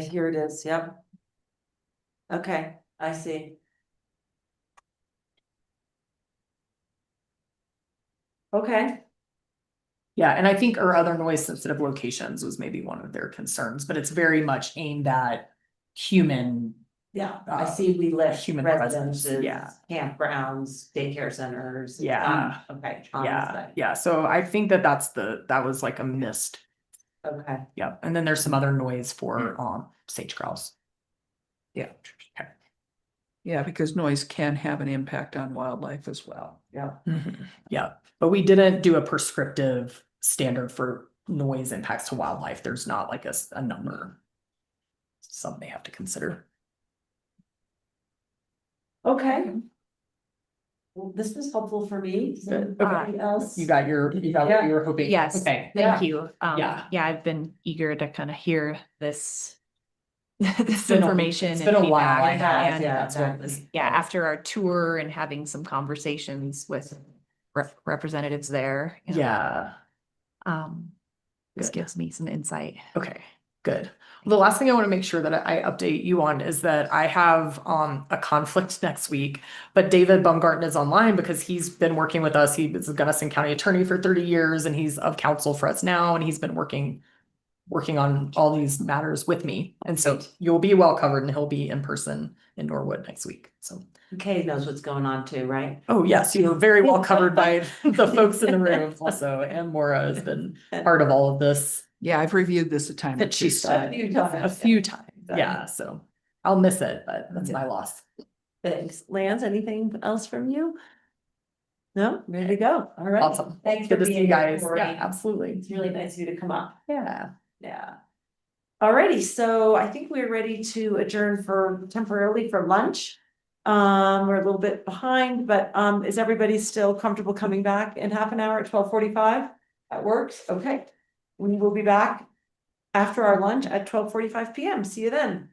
Here it is, yep. Okay, I see. Okay. Yeah, and I think our other noise sensitive locations was maybe one of their concerns, but it's very much aimed at human. Yeah, I see we list human presence, residences, yeah. campgrounds, daycare centers. Yeah. Okay. Yeah, so I think that was like a missed. Okay. Yeah, and then there's some other noise for sage grouse. Yeah. Okay. Yeah, because noise can have an impact on wildlife as well. Yeah. Yeah, but we didn't do a prescriptive standard for noise impacts to wildlife. There's not like a number. Something they have to consider. Okay. Well, this was helpful for me. Is there Good. Okay. anything else? You got what you were hoping. Yes, Okay. thank you. Yeah. Yeah, I've been eager to kind of hear this this been a- information. it's and been a while, feedback, I have, and, yeah, that's what it was. yeah, after our tour and having some conversations with representatives there. Yeah. This Good. gives me some insight. Okay, good. Well, the last thing I want to make sure that I update you on is that I have a conflict next week, but David Baumgarten is online because he's been working with us. He was a Gunnison County attorney for 30 years and he's of counsel for us now, and he's been working on all these matters with me. And so you'll be well covered, and he'll be in person in Norwood next week. So Kay knows what's going on too, right? oh yes, you're very well covered by the folks in the room also, and Maura has been part of all of this. Yeah, I've reviewed this a time or That she two. said a few times. Yeah, so I'll miss it, but that's my loss. Thanks. Lance, anything else from you? No, ready to go. All right. Awesome. Thanks Good for to see being you guys. here, Cory. Yeah, absolutely. It's really nice of you to come up. Yeah. Yeah. Alrighty, so I think we're ready to adjourn temporarily for lunch. We're a little bit behind, but is everybody still comfortable coming back in half an hour at 12:45? That works. Okay. We will be back after our lunch at 12:45 PM. See you then.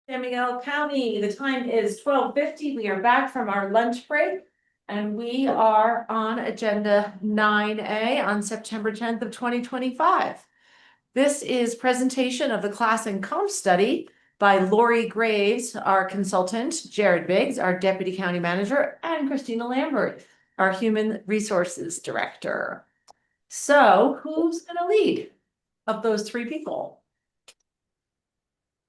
San Miguel County, the time is 12:50. We are back from our lunch break. And we are on agenda 9A on September 10th of 2025. This is presentation of the class and comp study by Lori Graves, our consultant, Jared Biggs, our deputy county manager, and Christina Lambert, our human resources director. So who's going to lead of those three people?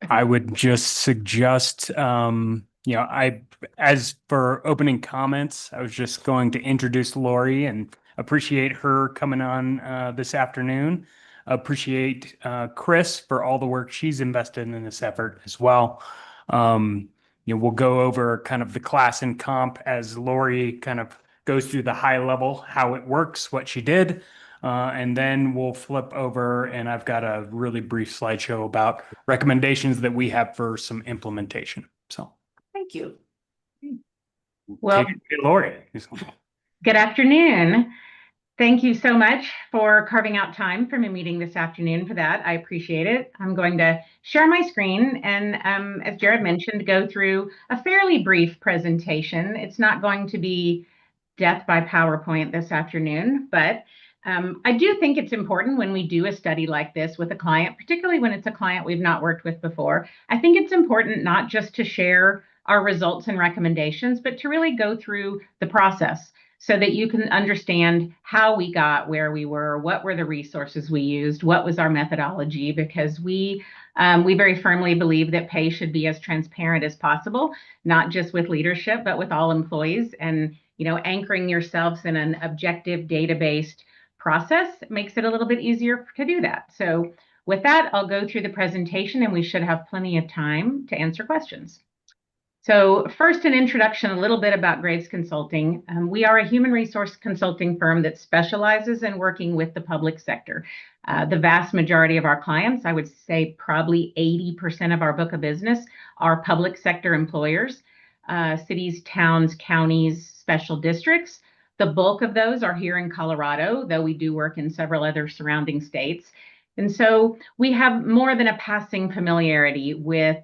I would just suggest, as for opening comments, I was just going to introduce Lori and appreciate her coming on this afternoon. Appreciate Chris for all the work she's invested in this effort as well. We'll go over kind of the class and comp as Lori kind of goes through the high level, how it works, what she did. And then we'll flip over and I've got a really brief slideshow about recommendations that we have for some implementation. So Thank you. Well, Lori. good afternoon. Thank you so much for carving out time from a meeting this afternoon for that. I appreciate it. I'm going to share my screen and, as Jared mentioned, go through a fairly brief presentation. It's not going to be death by PowerPoint this afternoon, but I do think it's important when we do a study like this with a client, particularly when it's a client we've not worked with before. I think it's important not just to share our results and recommendations, but to really go through the process so that you can understand how we got where we were, what were the resources we used, what was our methodology, because we very firmly believe that pay should be as transparent as possible, not just with leadership, but with all employees. And anchoring yourselves in an objective data-based process makes it a little bit easier to do that. So with that, I'll go through the presentation and we should have plenty of time to answer questions. So first, an introduction, a little bit about Graves Consulting. We are a human resource consulting firm that specializes in working with the public sector. The vast majority of our clients, I would say probably 80% of our book of business, are public sector employers, cities, towns, counties, special districts. The bulk of those are here in Colorado, though we do work in several other surrounding states. And so we have more than a passing familiarity with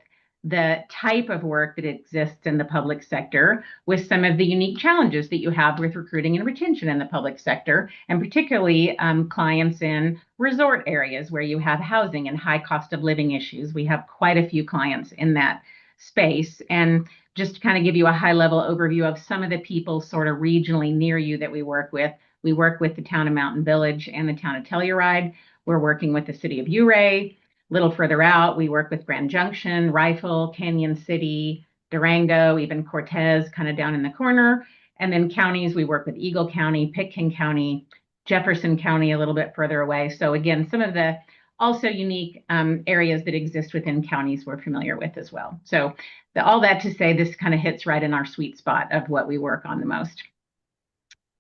the type of work that exists in the public sector, with some of the unique challenges that you have with recruiting and retention in the public sector, and particularly clients in resort areas where you have housing and high cost of living issues. We have quite a few clients in that space. And just to kind of give you a high level overview of some of the people sort of regionally near you that we work with the town of Mountain Village and the town of Telluride. We're working with the city of Ouray. A little further out, we work with Grand Junction, Rifle, Canyon City, Durango, even Cortez, kind of down in the corner. And then counties, we work with Eagle County, Pitkin County, Jefferson County, a little bit further away. So again, some of the also unique areas that exist within counties we're familiar with as well. So all that to say, this kind of hits right in our sweet spot of what we work on the most.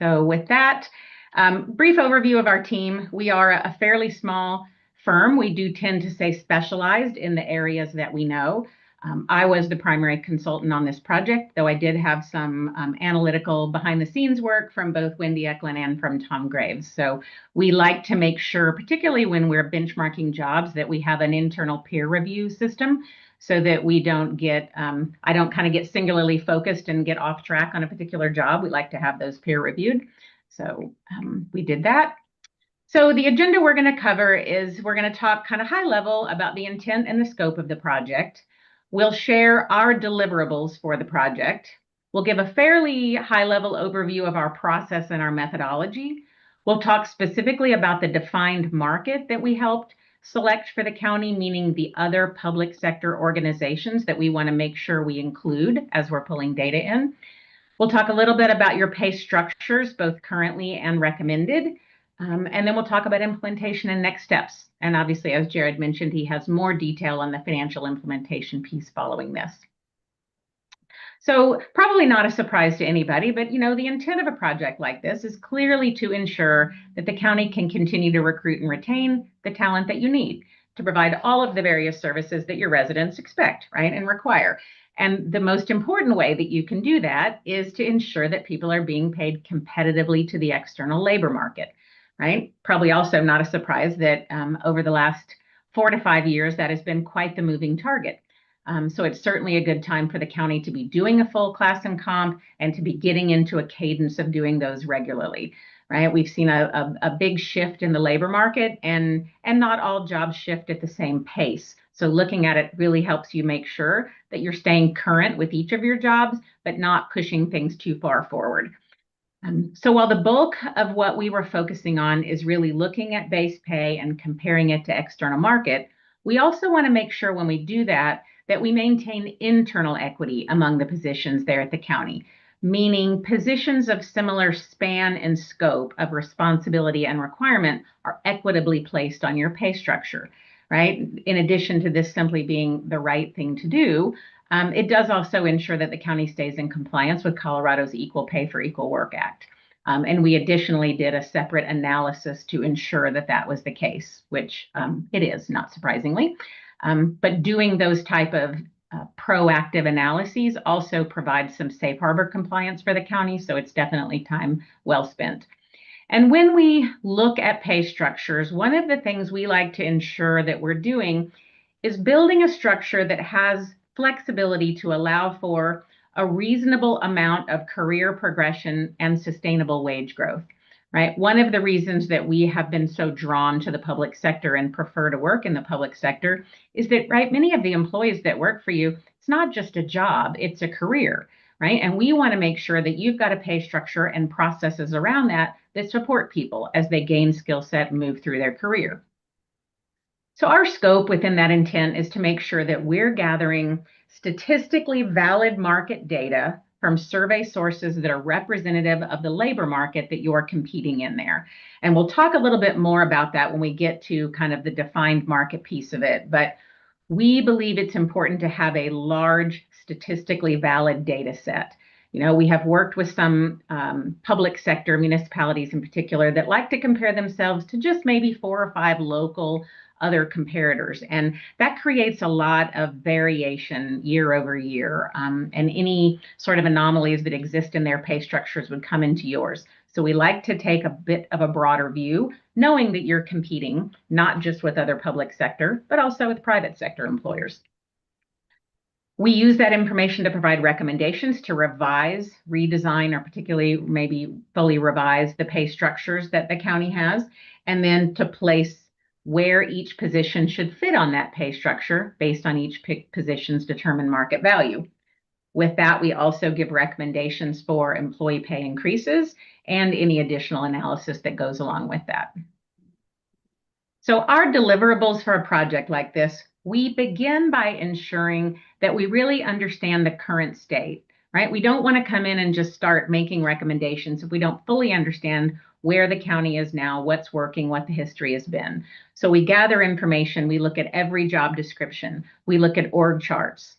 So with that, brief overview of our team. We are a fairly small firm. We do tend to say specialized in the areas that we know. I was the primary consultant on this project, though I did have some analytical behind the scenes work from both Wendy Eklund and from Tom Graves. So we like to make sure, particularly when we're benchmarking jobs, that we have an internal peer review system so that we don't get, I don't kind of get singularly focused and get off track on a particular job. We like to have those peer reviewed. So we did that. So the agenda we're going to cover is we're going to talk kind of high level about the intent and the scope of the project. We'll share our deliverables for the project. We'll give a fairly high level overview of our process and our methodology. We'll talk specifically about the defined market that we helped select for the county, meaning the other public sector organizations that we want to make sure we include as we're pulling data in. We'll talk a little bit about your pay structures, both currently and recommended. And then we'll talk about implementation and next steps. And obviously, as Jared mentioned, he has more detail on the financial implementation piece following this. So probably not a surprise to anybody, but the intent of a project like this is clearly to ensure that the county can continue to recruit and retain the talent that you need to provide all of the various services that your residents expect, right, and require. And the most important way that you can do that is to ensure that people are being paid competitively to the external labor market. Right? Probably also not a surprise that over the last 4 to 5 years, that has been quite the moving target. So it's certainly a good time for the county to be doing a full class and comp and to be getting into a cadence of doing those regularly, right? We've seen a big shift in the labor market, and not all jobs shift at the same pace. So looking at it really helps you make sure that you're staying current with each of your jobs, but not pushing things too far forward. So while the bulk of what we were focusing on is really looking at base pay and comparing it to external market, we also want to make sure when we do that, that we maintain internal equity among the positions there at the county, meaning positions of similar span and scope of responsibility and requirement are equitably placed on your pay structure, right? In addition to this simply being the right thing to do, it does also ensure that the county stays in compliance with Colorado's Equal Pay for Equal Work Act. And we additionally did a separate analysis to ensure that that was the case, which it is, not surprisingly. But doing those type of proactive analyses also provides some safe harbor compliance for the county, so it's definitely time well spent. And when we look at pay structures, one of the things we like to ensure that we're doing is building a structure that has flexibility to allow for a reasonable amount of career progression and sustainable wage growth, right? One of the reasons that we have been so drawn to the public sector and prefer to work in the public sector is that, right, many of the employees that work for you, it's not just a job, it's a career, right? And we want to make sure that you've got a pay structure and processes around that that support people as they gain skill set and move through their career. So our scope within that intent is to make sure that we're gathering statistically valid market data from survey sources that are representative of the labor market that you're competing in there. And we'll talk a little bit more about that when we get to kind of the defined market piece of it. But we believe it's important to have a large, statistically valid data set. You know, we have worked with some public sector municipalities in particular that like to compare themselves to just maybe 4 or 5 local other comparators. And that creates a lot of variation year over year. And any sort of anomalies that exist in their pay structures would come into yours. So we like to take a bit of a broader view, knowing that you're competing not just with other public sector, but also with private sector employers. We use that information to provide recommendations to revise, redesign, or particularly maybe fully revise the pay structures that the county has, and then to place where each position should fit on that pay structure based on each position's determined market value. With that, we also give recommendations for employee pay increases and any additional analysis that goes along with that. So our deliverables for a project like this, we begin by ensuring that we really understand the current state, right? We don't want to come in and just start making recommendations if we don't fully understand where the county is now, what's working, what the history has been. So we gather information, we look at every job description, we look at org charts.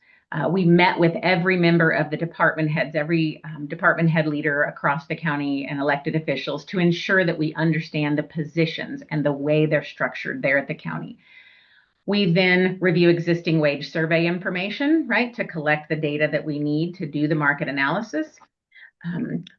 We met with every member of the department heads, every department head leader across the county and elected officials to ensure that we understand the positions and the way they're structured there at the county. We then review existing wage survey information, right, to collect the data that we need to do the market analysis.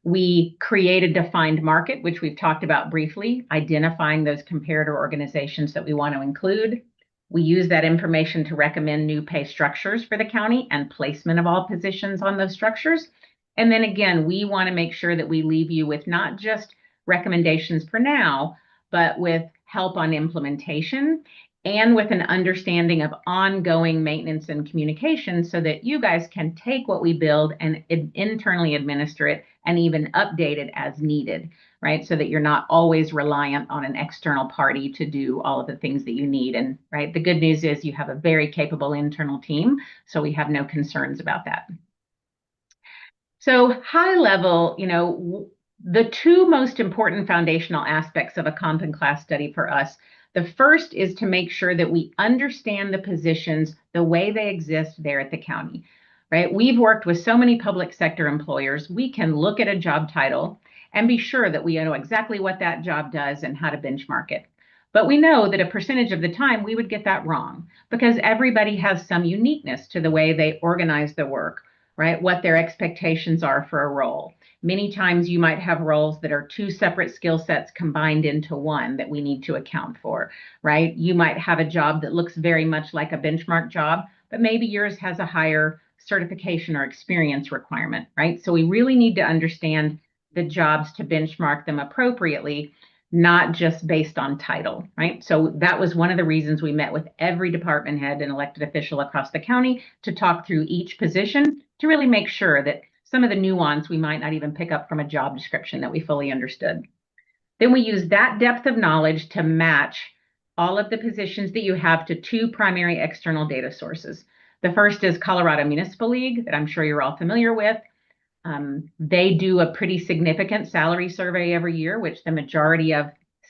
We create a defined market, which we've talked about briefly, identifying those comparator organizations that we want to include. We use that information to recommend new pay structures for the county and placement of all positions on those structures. And then again, we want to make sure that we leave you with not just recommendations for now, but with help on implementation and with an understanding of ongoing maintenance and communication so that you guys can take what we build and internally administer it and even update it as needed, right? So that you're not always reliant on an external party to do all of the things that you need. And right, the good news is you have a very capable internal team, so we have no concerns about that. So high level, you know, the 2 most important foundational aspects of a comp and class study for us, the first is to make sure that we understand the positions the way they exist there at the county, right? We've worked with so many public sector employers, we can look at a job title and be sure that we know exactly what that job does and how to benchmark it. But we know that a percentage of the time we would get that wrong because everybody has some uniqueness to the way they organize the work, right? What their expectations are for a role. Many times you might have roles that are 2 separate skill sets combined into one that we need to account for, right? You might have a job that looks very much like a benchmark job, but maybe yours has a higher certification or experience requirement, right? So we really need to understand the jobs to benchmark them appropriately, not just based on title, right? So that was one of the reasons we met with every department head and elected official across the county to talk through each position to really make sure that some of the nuance we might not even pick up from a job description that we fully understood. Then we use that depth of knowledge to match all of the positions that you have to two primary external data sources. The first is Colorado Municipal League, that I'm sure you're all familiar with. They do a pretty significant salary survey every year, which the majority of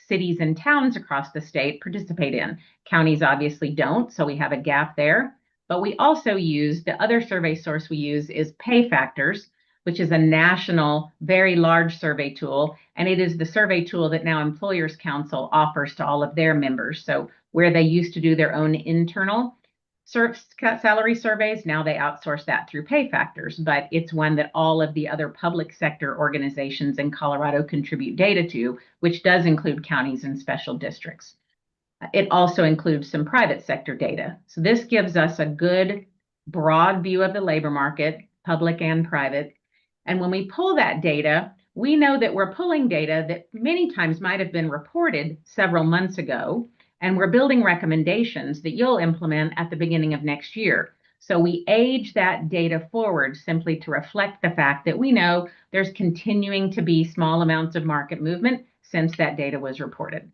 cities and towns across the state participate in. Counties obviously don't, so we have a gap there. But we also use, the other survey source we use is Pay Factors, which is a national, very large survey tool. And it is the survey tool that now Employers Council offers to all of their members. So where they used to do their own internal salary surveys, now they outsource that through Pay Factors, but it's one that all of the other public sector organizations in Colorado contribute data to, which does include counties and special districts. It also includes some private sector data. So this gives us a good broad view of the labor market, public and private. And when we pull that data, we know that we're pulling data that many times might have been reported several months ago, and we're building recommendations that you'll implement at the beginning of next year. So we age that data forward simply to reflect the fact that we know there's continuing to be small amounts of market movement since that data was reported.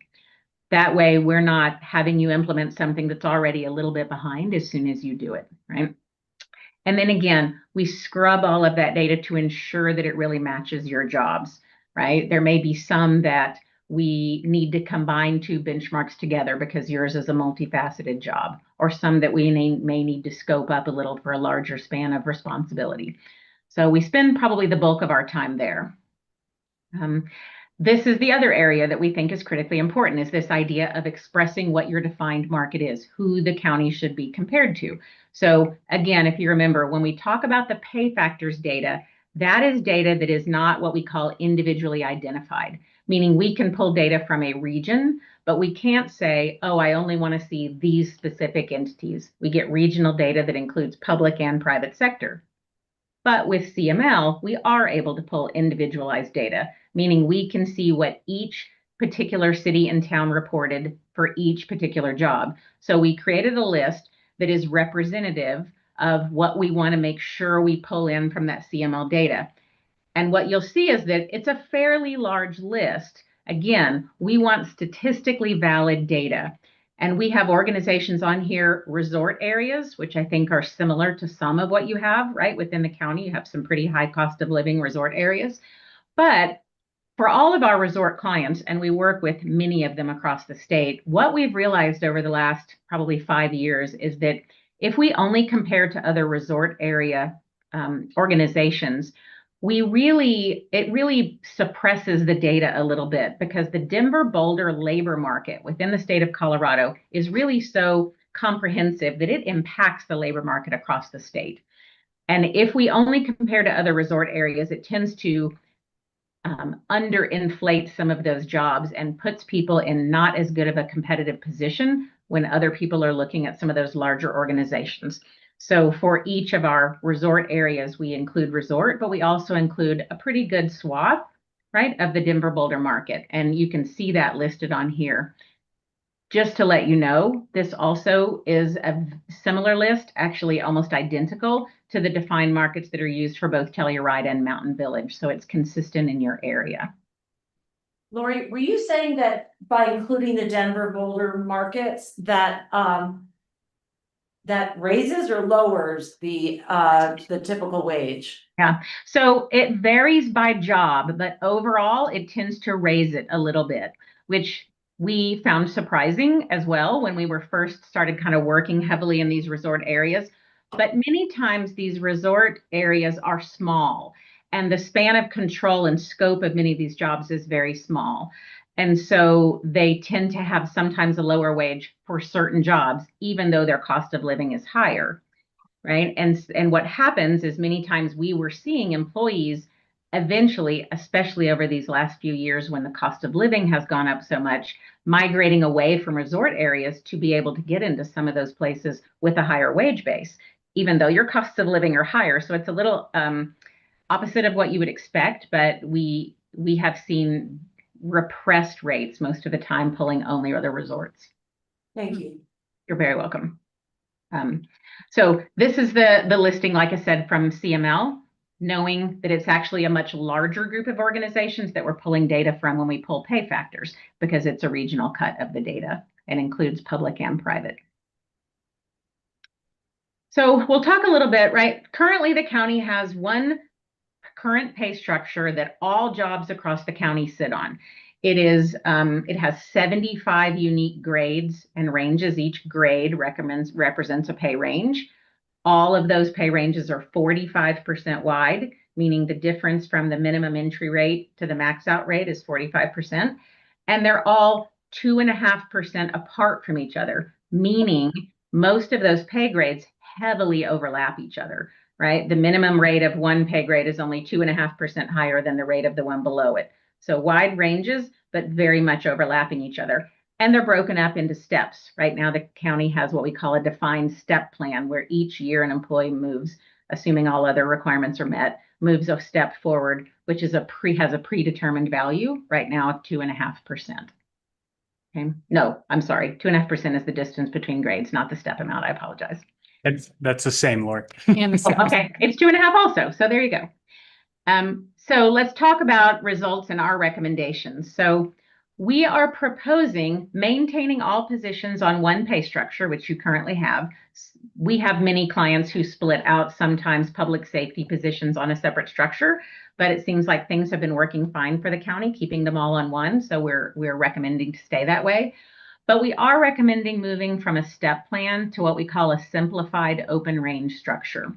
That way, we're not having you implement something that's already a little bit behind as soon as you do it, right? And then again, we scrub all of that data to ensure that it really matches your jobs, right? There may be some that we need to combine two benchmarks together because yours is a multifaceted job, or some that we may need to scope up a little for a larger span of responsibility. So we spend probably the bulk of our time there. This is the other area that we think is critically important, is this idea of expressing what your defined market is, who the county should be compared to. So again, if you remember, when we talk about the Pay Factors data, that is data that is not what we call individually identified, meaning we can pull data from a region, but we can't say, oh, I only want to see these specific entities. We get regional data that includes public and private sector. But with CML, we are able to pull individualized data, meaning we can see what each particular city and town reported for each particular job. So we created a list that is representative of what we want to make sure we pull in from that CML data. And what you'll see is that it's a fairly large list. Again, we want statistically valid data. And we have organizations on here, resort areas, which I think are similar to some of what you have, right? Within the county, you have some pretty high cost of living resort areas. But for all of our resort clients, and we work with many of them across the state, what we've realized over the last probably 5 years is that if we only compare to other resort area organizations, it really suppresses the data a little bit, because the Denver-Boulder labor market within the state of Colorado is really so comprehensive that it impacts the labor market across the state. And if we only compare to other resort areas, it tends to underinflate some of those jobs and puts people in not as good of a competitive position when other people are looking at some of those larger organizations. So for each of our resort areas, we include resort, but we also include a pretty good swath, right, of the Denver-Boulder market. And you can see that listed on here. Just to let you know, this also is a similar list, actually almost identical to the defined markets that are used for both Telluride and Mountain Village. So it's consistent in your area. Lori, were you saying that by including the Denver Boulder markets that that raises or lowers the typical wage? Yeah, so it varies by job, but overall it tends to raise it a little bit, which we found surprising as well when we were first started kind of working heavily in these resort areas. But many times these resort areas are small, and the span of control and scope of many of these jobs is very small. And so they tend to have sometimes a lower wage for certain jobs, even though their cost of living is higher, right? And what happens is many times we were seeing employees eventually, especially over these last few years when the cost of living has gone up so much, migrating away from resort areas to be able to get into some of those places with a higher wage base, even though your costs of living are higher. So it's a little opposite of what you would expect, but we have seen repressed rates most of the time, pulling only other resorts. Thank you. You're very welcome. So this is the listing, like I said, from CML, knowing that it's actually a much larger group of organizations that we're pulling data from when we pull pay factors, because it's a regional cut of the data and includes public and private. So we'll talk a little bit, right? Currently, the county has one current pay structure that all jobs across the county sit on. It has 75 unique grades and ranges. Each grade represents a pay range. All of those pay ranges are 45% wide, meaning the difference from the minimum entry rate to the max out rate is 45%. And they're all 2.5% apart from each other, meaning most of those pay grades heavily overlap each other, right? The minimum rate of one pay grade is only 2.5% higher than the rate of the one below it. So wide ranges, but very much overlapping each other. And they're broken up into steps. Right now, the county has what we call a defined step plan, where each year an employee moves, assuming all other requirements are met, moves a step forward, which is has a predetermined value right now of 2.5%. Okay. No, I'm sorry. 2.5% is the distance between grades, not the step amount. I apologize. That's the same, Lori. And okay, it's 2.5 also. So there you go. So let's talk about results and our recommendations. So we are proposing maintaining all positions on one pay structure, which you currently have. We have many clients who split out sometimes public safety positions on a separate structure, but it seems like things have been working fine for the county, keeping them all on one. So we're recommending to stay that way. But we are recommending moving from a step plan to what we call a simplified open range structure,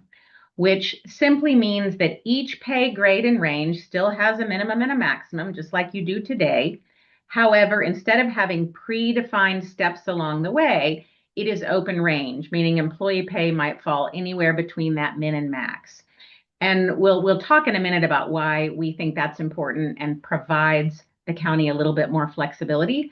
which simply means that each pay grade and range still has a minimum and a maximum, just like you do today. However, instead of having predefined steps along the way, it is open range, meaning employee pay might fall anywhere between that min and max. And we'll talk in a minute about why we think that's important and provides the county a little bit more flexibility.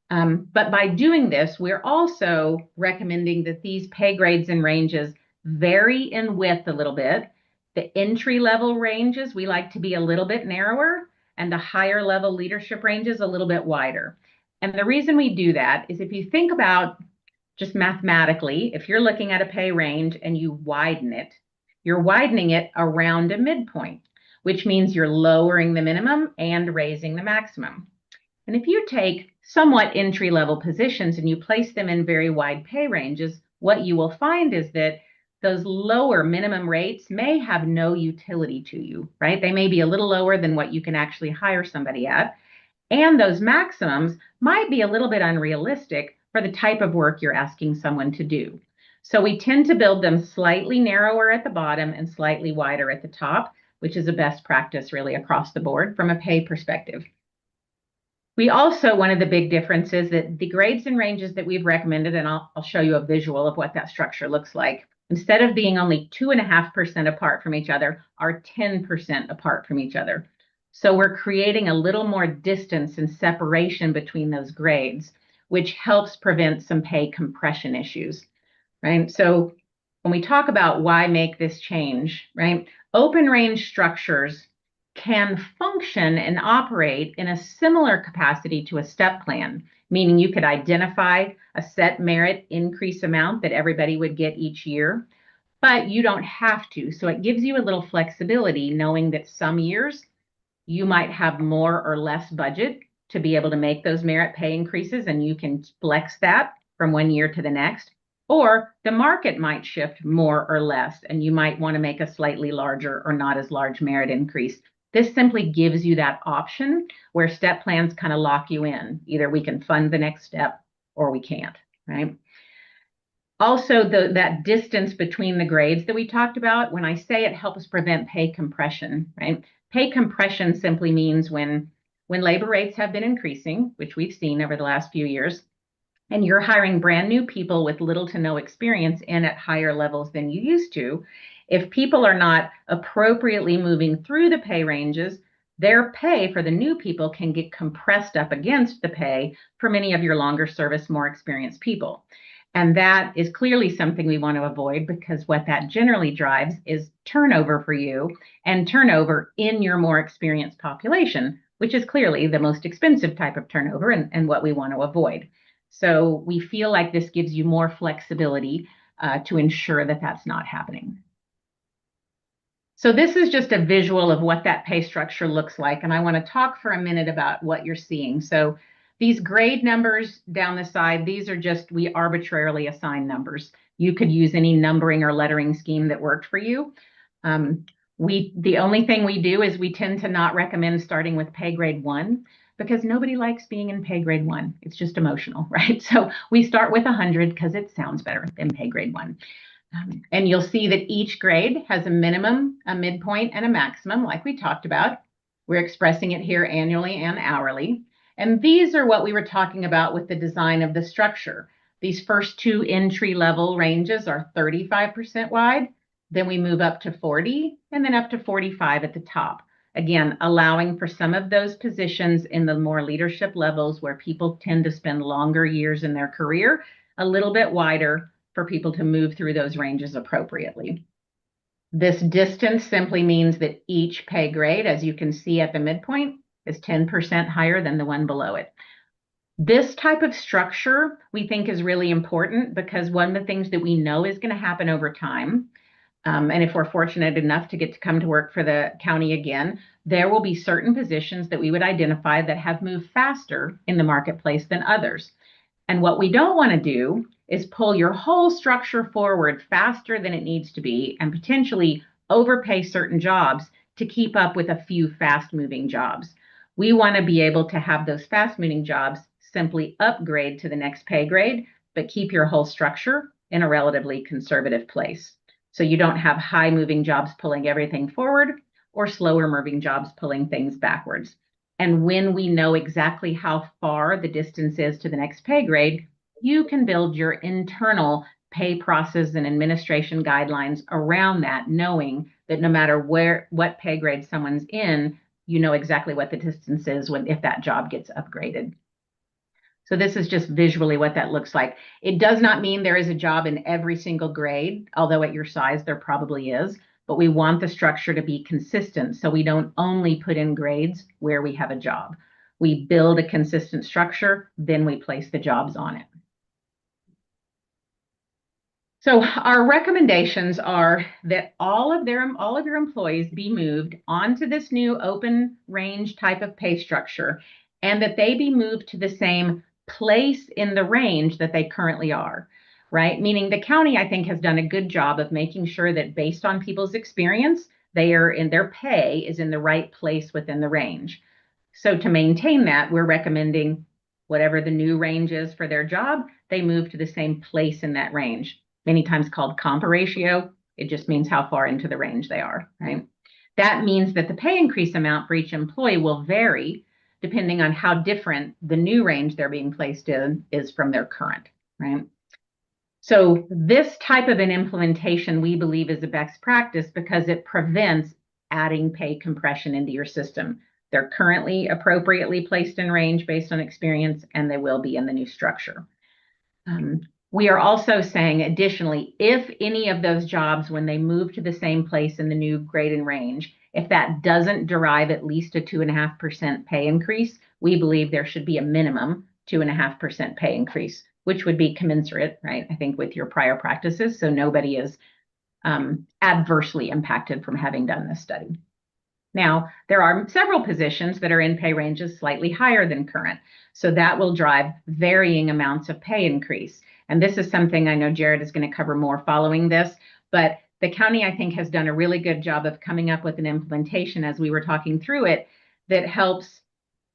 But by doing this, we're also recommending that these pay grades and ranges vary in width a little bit. The entry level ranges, we like to be a little bit narrower, and the higher level leadership ranges a little bit wider. And the reason we do that is if you think about just mathematically, if you're looking at a pay range and you widen it, you're widening it around a midpoint, which means you're lowering the minimum and raising the maximum. And if you take somewhat entry-level positions and you place them in very wide pay ranges, what you will find is that those lower minimum rates may have no utility to you, right? They may be a little lower than what you can actually hire somebody at. And those maximums might be a little bit unrealistic for the type of work you're asking someone to do. So we tend to build them slightly narrower at the bottom and slightly wider at the top, which is a best practice really across the board from a pay perspective. We also, one of the big differences that the grades and ranges that we've recommended, and I'll show you a visual of what that structure looks like, instead of being only 2.5% apart from each other, are 10% apart from each other. So we're creating a little more distance and separation between those grades, which helps prevent some pay compression issues, right? So when we talk about why make this change, right? Open range structures can function and operate in a similar capacity to a step plan, meaning you could identify a set merit increase amount that everybody would get each year, but you don't have to. So it gives you a little flexibility knowing that some years you might have more or less budget to be able to make those merit pay increases, and you can flex that from one year to the next. Or the market might shift more or less, and you might want to make a slightly larger or not as large merit increase. This simply gives you that option where step plans kind of lock you in. Either we can fund the next step or we can't, right? Also, that distance between the grades that we talked about, when I say it helps prevent pay compression, right? Pay compression simply means when labor rates have been increasing, which we've seen over the last few years, and you're hiring brand new people with little to no experience in at higher levels than you used to, If people are not appropriately moving through the pay ranges, their pay for the new people can get compressed up against the pay for many of your longer service, more experienced people. And that is clearly something we want to avoid, because what that generally drives is turnover for you, and turnover in your more experienced population, which is clearly the most expensive type of turnover and what we want to avoid. So we feel like this gives you more flexibility to ensure that that's not happening. So this is just a visual of what that pay structure looks like. And I want to talk for a minute about what you're seeing. So these grade numbers down the side, these are just, we arbitrarily assign numbers. You could use any numbering or lettering scheme that worked for you. The only thing we do is we tend to not recommend starting with pay grade 1, because nobody likes being in pay grade 1. It's just emotional, right? So we start with 100 because it sounds better than pay grade 1. And you'll see that each grade has a minimum, a midpoint, and a maximum, like we talked about. We're expressing it here annually and hourly. And these are what we were talking about with the design of the structure. These first two entry level ranges are 35% wide. Then we move up to 40 and then up to 45 at the top. Again, allowing for some of those positions in the more leadership levels where people tend to spend longer years in their career, a little bit wider for people to move through those ranges appropriately. This distance simply means that each pay grade, as you can see at the midpoint, is 10% higher than the one below it. This type of structure we think is really important, because one of the things that we know is going to happen over time, and if we're fortunate enough to get to come to work for the county again, there will be certain positions that we would identify that have moved faster in the marketplace than others. And what we don't want to do is pull your whole structure forward faster than it needs to be and potentially overpay certain jobs to keep up with a few fast-moving jobs. We want to be able to have those fast-moving jobs simply upgrade to the next pay grade, but keep your whole structure in a relatively conservative place. So you don't have high-moving jobs pulling everything forward or slower-moving jobs pulling things backwards. And when we know exactly how far the distance is to the next pay grade, you can build your internal pay process and administration guidelines around that, knowing that no matter what pay grade someone's in, you know exactly what the distance is if that job gets upgraded. So this is just visually what that looks like. It does not mean there is a job in every single grade, although at your size there probably is, but we want the structure to be consistent, so we don't only put in grades where we have a job. We build a consistent structure, then we place the jobs on it. So our recommendations are that all of your employees be moved onto this new open range type of pay structure, and that they be moved to the same place in the range that they currently are, right? Meaning the county, I think, has done a good job of making sure that based on people's experience, their pay is in the right place within the range. So to maintain that, we're recommending whatever the new range is for their job, they move to the same place in that range. Many times called comp ratio. It just means how far into the range they are, right? That means that the pay increase amount for each employee will vary depending on how different the new range they're being placed in is from their current, right? So this type of an implementation we believe is a best practice because it prevents adding pay compression into your system. They're currently appropriately placed in range based on experience, and they will be in the new structure. We are also saying, additionally, if any of those jobs, when they move to the same place in the new grade and range, if that doesn't derive at least a 2.5% pay increase, we believe there should be a minimum 2.5% pay increase, which would be commensurate, right, I think, with your prior practices. So nobody is adversely impacted from having done this study. Now, there are several positions that are in pay ranges slightly higher than current. So that will drive varying amounts of pay increase. And this is something I know Jared is going to cover more following this, but the county, I think, has done a really good job of coming up with an implementation as we were talking through it that helps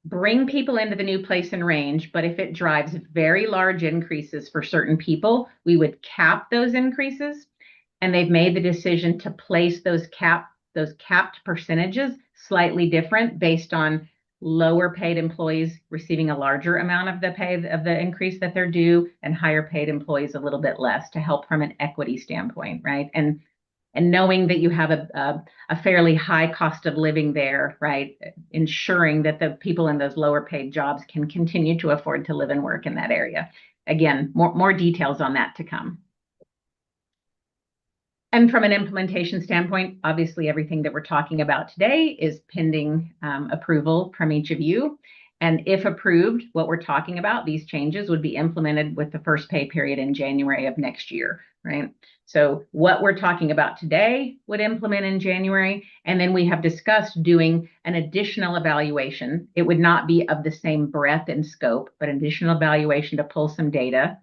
bring people into the new place and range. But if it drives very large increases for certain people, we would cap those increases. And they've made the decision to place those capped percentages slightly different based on lower paid employees receiving a larger amount of the pay of the increase that they're due, and higher paid employees a little bit less, to help from an equity standpoint, right? And And knowing that you have a fairly high cost of living there, right? Ensuring that the people in those lower paid jobs can continue to afford to live and work in that area. Again, more details on that to come. And from an implementation standpoint, obviously everything that we're talking about today is pending approval from each of you. And if approved, what we're talking about, these changes would be implemented with the first pay period in January of next year, right? So what we're talking about today would implement in January. And then we have discussed doing an additional evaluation. It would not be of the same breadth and scope, but an additional evaluation to pull some data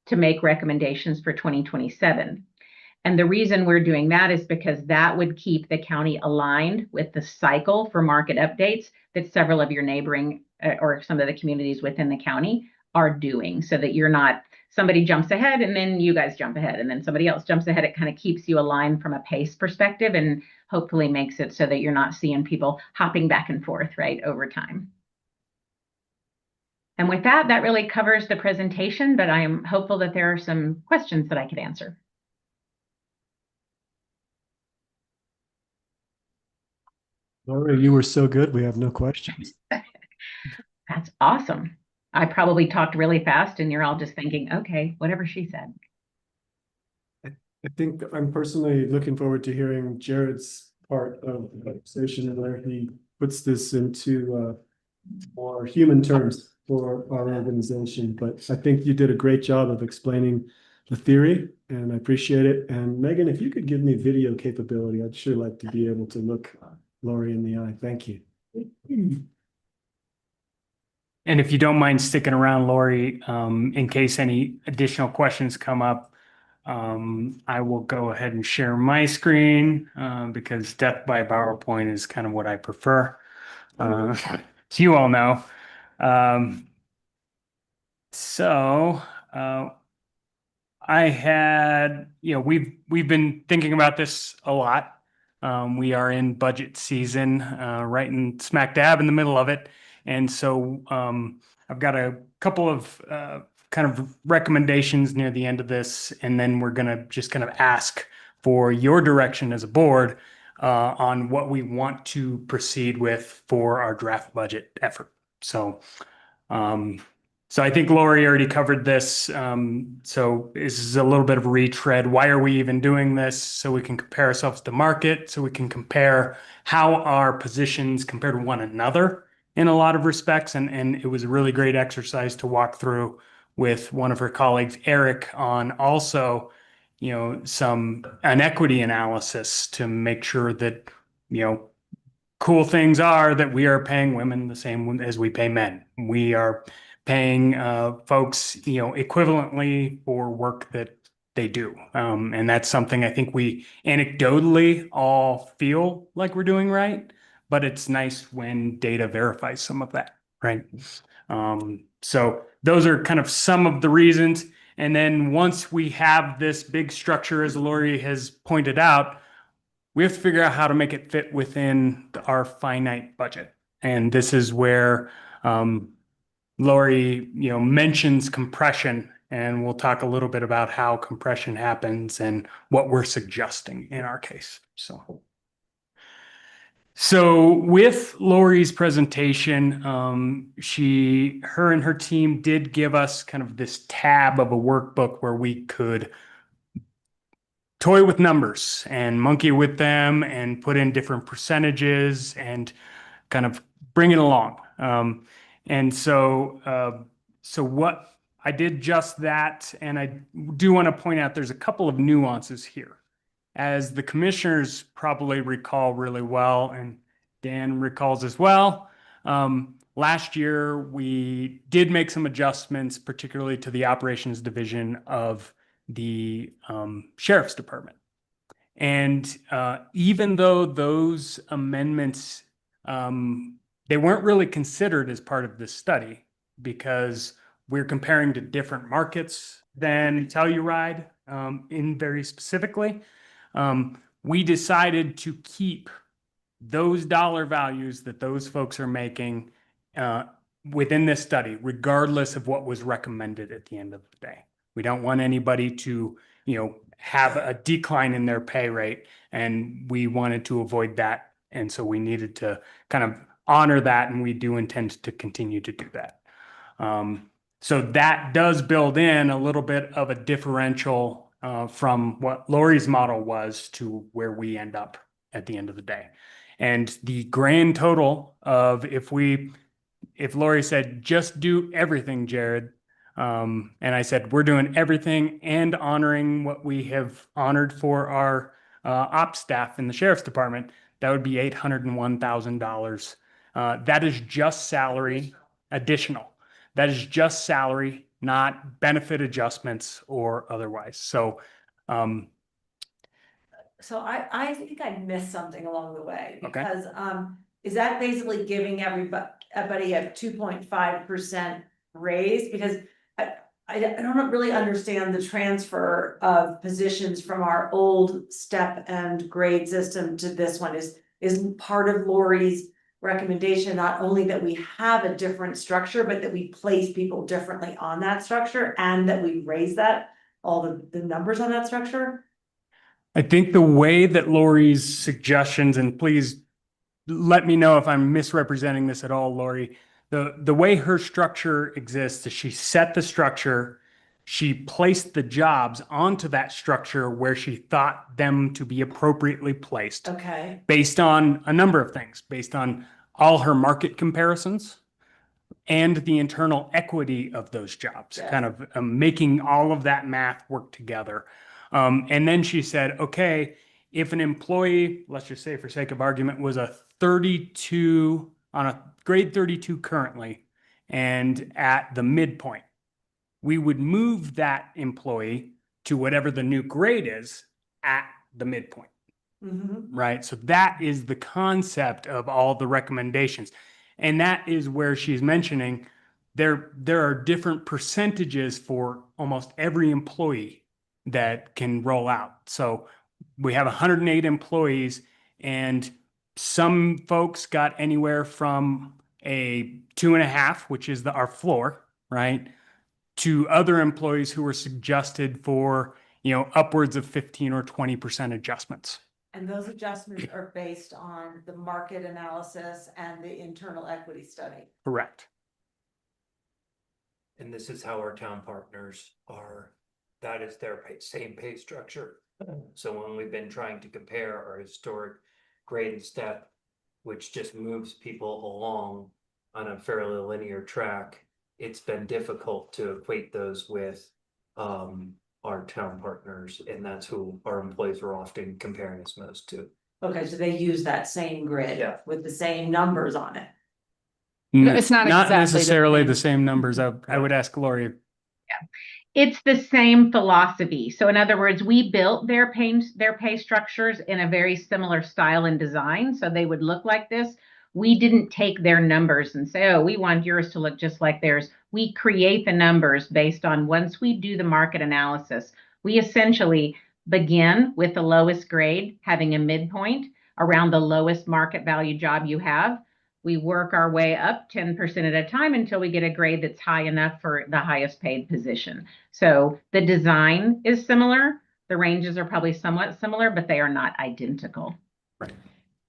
to make recommendations for 2027. And the reason we're doing that is because that would keep the county aligned with the cycle for market updates that several of your neighboring or some of the communities within the county are doing, so that you're not, somebody jumps ahead and then you guys jump ahead and then somebody else jumps ahead. It kind of keeps you aligned from a pace perspective and hopefully makes it so that you're not seeing people hopping back and forth, right, over time. And with that, that really covers the presentation, but I am hopeful that there are some questions that I could answer. Laura, you were so good. We have no questions. That's awesome. I probably talked really fast and you're all just thinking, okay, whatever she said. I think I'm personally looking forward to hearing Jared's part of the conversation and where he puts this into more human terms for our organization. But I think you did a great job of explaining the theory and I appreciate it. And Megan, if you could give me video capability, I'd sure like to be able to look Lori in the eye. Thank you. And if you don't mind sticking around, Lori, in case any additional questions come up, I will go ahead and share my screen because death by PowerPoint is kind of what I prefer. So you all know. I had, we've been thinking about this a lot. We are in budget season, right in smack dab in the middle of it. And so I've got a couple of kind of recommendations near the end of this, and then we're going to just kind of ask for your direction as a board on what we want to proceed with for our draft budget effort. So I think Lori already covered this. So this is a little bit of a retread. Why are we even doing this? So we can compare ourselves to market, so we can compare how our positions compare to one another in a lot of respects. And it was a really great exercise to walk through with one of her colleagues, Eric, on also, an equity analysis to make sure that, cool things are that we are paying women the same as we pay men. We are paying folks, equivalently for work that they do. And that's something I think we anecdotally all feel like we're doing right, but it's nice when data verifies some of that, right? So those are kind of some of the reasons. And then once we have this big structure, as Lori has pointed out, we have to figure out how to make it fit within our finite budget. And this is where Lori, mentions compression, and we'll talk a little bit about how compression happens and what we're suggesting in our case. So with Lori's presentation, her and her team did give us kind of this tab of a workbook where we could toy with numbers and monkey with them and put in different percentages and kind of bring it along. And so what I did just that, and I do want to point out there's a couple of nuances here. As the commissioners probably recall really well, and Dan recalls as well, last year we did make some adjustments, particularly to the operations division of the sheriff's department. And even though those amendments, they weren't really considered as part of this study because we're comparing to different markets than Telluride in very specifically. We decided to keep those dollar values that those folks are making within this study, regardless of what was recommended at the end of the day. We don't want anybody to, have a decline in their pay rate, and we wanted to avoid that. And so we needed to kind of honor that, and we do intend to continue to do that. So that does build in a little bit of a differential from what Lori's model was to where we end up at the end of the day. And the grand total of if Lori said, just do everything, Jared, and I said, we're doing everything and honoring what we have honored for our ops staff in the sheriff's department, that would be $801,000. That is just salary additional. That is just salary, not benefit adjustments or otherwise. So, So I think I missed something along the way, Okay. because, is that basically giving everybody a 2.5% raise? Because I don't really understand the transfer of positions from our old step and grade system to this one. Is part of Lori's recommendation not only that we have a different structure, but that we place people differently on that structure, and that we raise that, all the numbers on that structure? I think the way that Lori's suggestions, and please let me know if I'm misrepresenting this at all, Lori, the way her structure exists is she set the structure, she placed the jobs onto that structure where she thought them to be appropriately placed. Okay. Based on a number of things, based on all her market comparisons and the internal equity of those jobs, Yeah. kind of making all of that math work together. And then she said, okay, if an employee, let's just say for sake of argument, was a 32 on a grade 32 currently, and at the midpoint, we would move that employee to whatever the new grade is at the midpoint. Mm-hmm. Right. So that is the concept of all the recommendations. And that is where she's mentioning there are different percentages for almost every employee that can roll out. So we have 108 employees, and some folks got anywhere from a 2.5, which is our floor, right, to other employees who were suggested for, upwards of 15 or 20% adjustments. And those adjustments are based on the market analysis and the internal equity study. Correct. And this is how our town partners are, that is their same pay structure. So when we've been trying to compare our historic grade and step, which just moves people along on a fairly linear track, it's been difficult to equate those with our town partners, and that's who our employees are often comparing us most to. Okay, so they use that same grid. Yeah. With the same numbers on it. No, it's not exactly the necessarily same. the same numbers. I would ask Lori. It's the same philosophy. So in other words, we built their pay structures in a very similar style and design. So they would look like this. We didn't take their numbers and say, oh, we want yours to look just like theirs. We create the numbers based on, once we do the market analysis, we essentially begin with the lowest grade, having a midpoint around the lowest market value job you have. We work our way up 10% at a time until we get a grade that's high enough for the highest paid position. So the design is similar. The ranges are probably somewhat similar, but they are not identical. Right.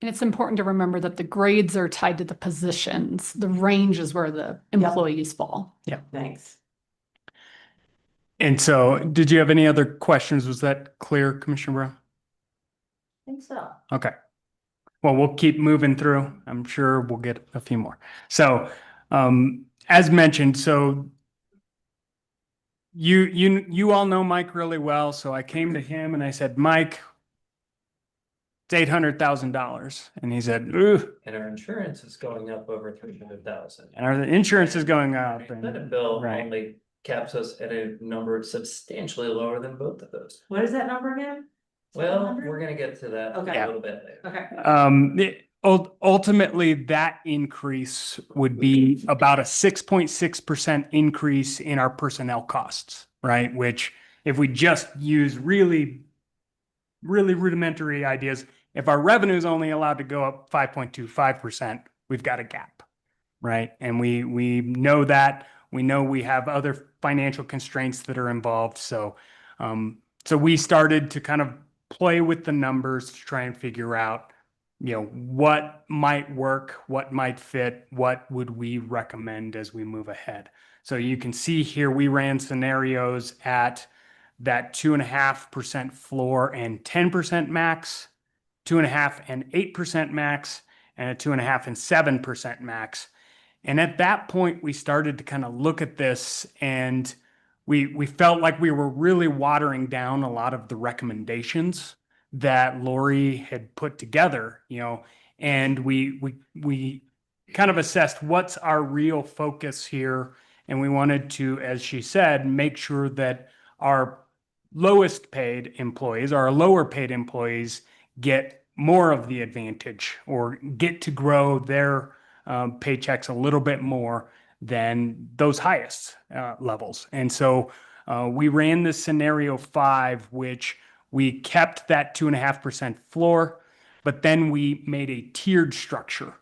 And it's important to remember that the grades are tied to the positions. The range is where the employees fall. Yeah. Thanks. And so did you have any other questions? Was that clear, Commissioner Brown? I think so. Okay. Well, we'll keep moving through. I'm sure we'll get a few more. So, as mentioned, so you all know Mike really well. So I came to him and I said, Mike, it's $800,000. And he said, ooh. And our insurance is going up over 300,000. And our insurance is going up. And the bill only caps us at a number substantially lower than both of those. What is that number again? Well, 700? we're gonna get to that Okay. a little bit later. Okay. Ultimately, that increase would be about a 6.6% increase in our personnel costs, right? Which, if we just use really rudimentary ideas, if our revenue is only allowed to go up 5.25%, we've got a gap, right? And we know that. We know we have other financial constraints that are involved. So So we started to kind of play with the numbers to try and figure out, what might work, what might fit, what would we recommend as we move ahead. So you can see here, we ran scenarios at that 2.5% floor and 10% max, 2.5% and 8% max, and a 2.5% and 7% max. And at that point, we started to kind of look at this, and we felt like we were really watering down a lot of the recommendations that Lori had put together, and we kind of assessed what's our real focus here. And we wanted to, as she said, make sure that our lowest paid employees, our lower paid employees, get more of the advantage or get to grow their paychecks a little bit more than those highest levels. And so we ran this scenario 5, which we kept that 2.5% floor, but then we made a tiered structure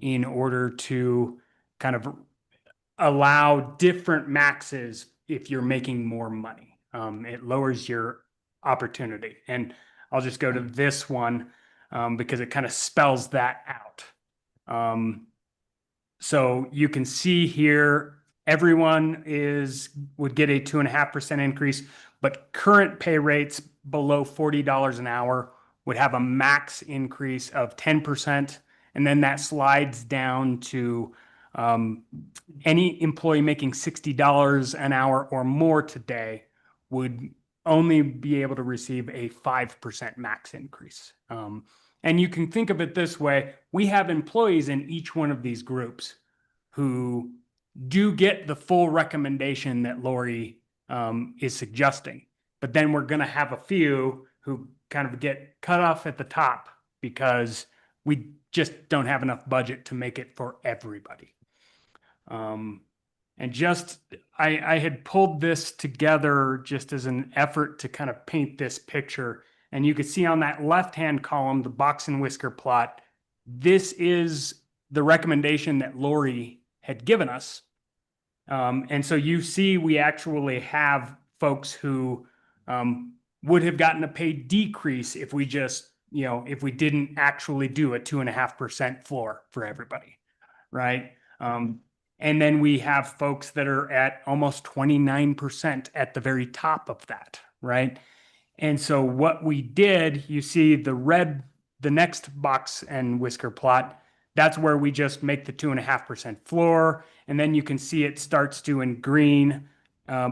in order to kind of allow different maxes if you're making more money. It lowers your opportunity. And I'll just go to this one because it kind of spells that out. So you can see here, everyone would get a 2.5% increase, but current pay rates below $40 an hour would have a max increase of 10%. And then that slides down to any employee making $60 an hour or more today would only be able to receive a 5% max increase. And you can think of it this way. We have employees in each one of these groups who do get the full recommendation that Lori is suggesting. But then we're going to have a few who kind of get cut off at the top because we just don't have enough budget to make it for everybody. And I had pulled this together just as an effort to kind of paint this picture. And you can see on that left-hand column, the box and whisker plot, this is the recommendation that Lori had given us. And so you see, we actually have folks who would have gotten a pay decrease if we just, if we didn't actually do a 2.5% floor for everybody, right? And then we have folks that are at almost 29% at the very top of that, right? And so what we did, you see the red, the next box and whisker plot, that's where we just make the 2.5% floor. And then you can see it starts to in green,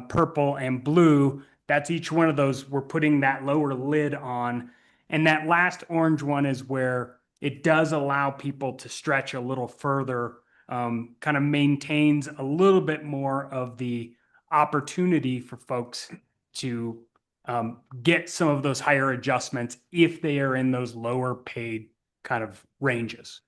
purple, and blue. That's each one of those. We're putting that lower lid on. And that last orange one is where it does allow people to stretch a little further, kind of maintains a little bit more of the opportunity for folks to get some of those higher adjustments if they are in those lower paid kind of ranges.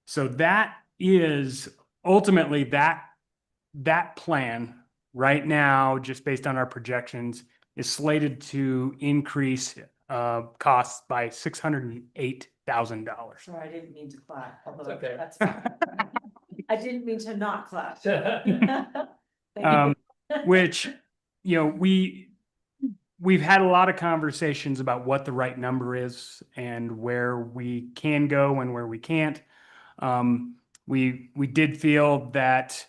So that is ultimately that plan right now, just based on our projections, is slated to increase costs by $608,000. Sorry, I didn't mean to clap, although okay. that's fine. I didn't mean to not clap. Thank you. Which, we've had a lot of conversations about what the right number is and where we can go and where we can't. We did feel that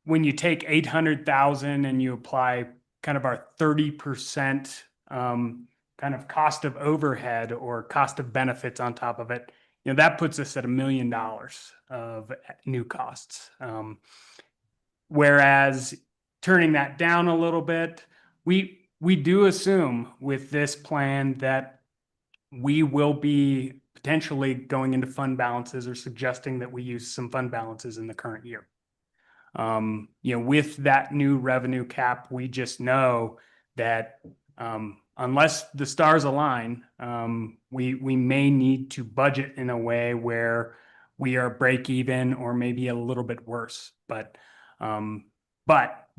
when you take 800,000 and you apply kind of our 30% kind of cost of overhead or cost of benefits on top of it, that puts us at $1 million of new costs. Whereas turning that down a little bit, we do assume with this plan that we will be potentially going into fund balances or suggesting that we use some fund balances in the current year. With that new revenue cap, we just know that unless the stars align, we may need to budget in a way where we are break even or maybe a little bit worse. But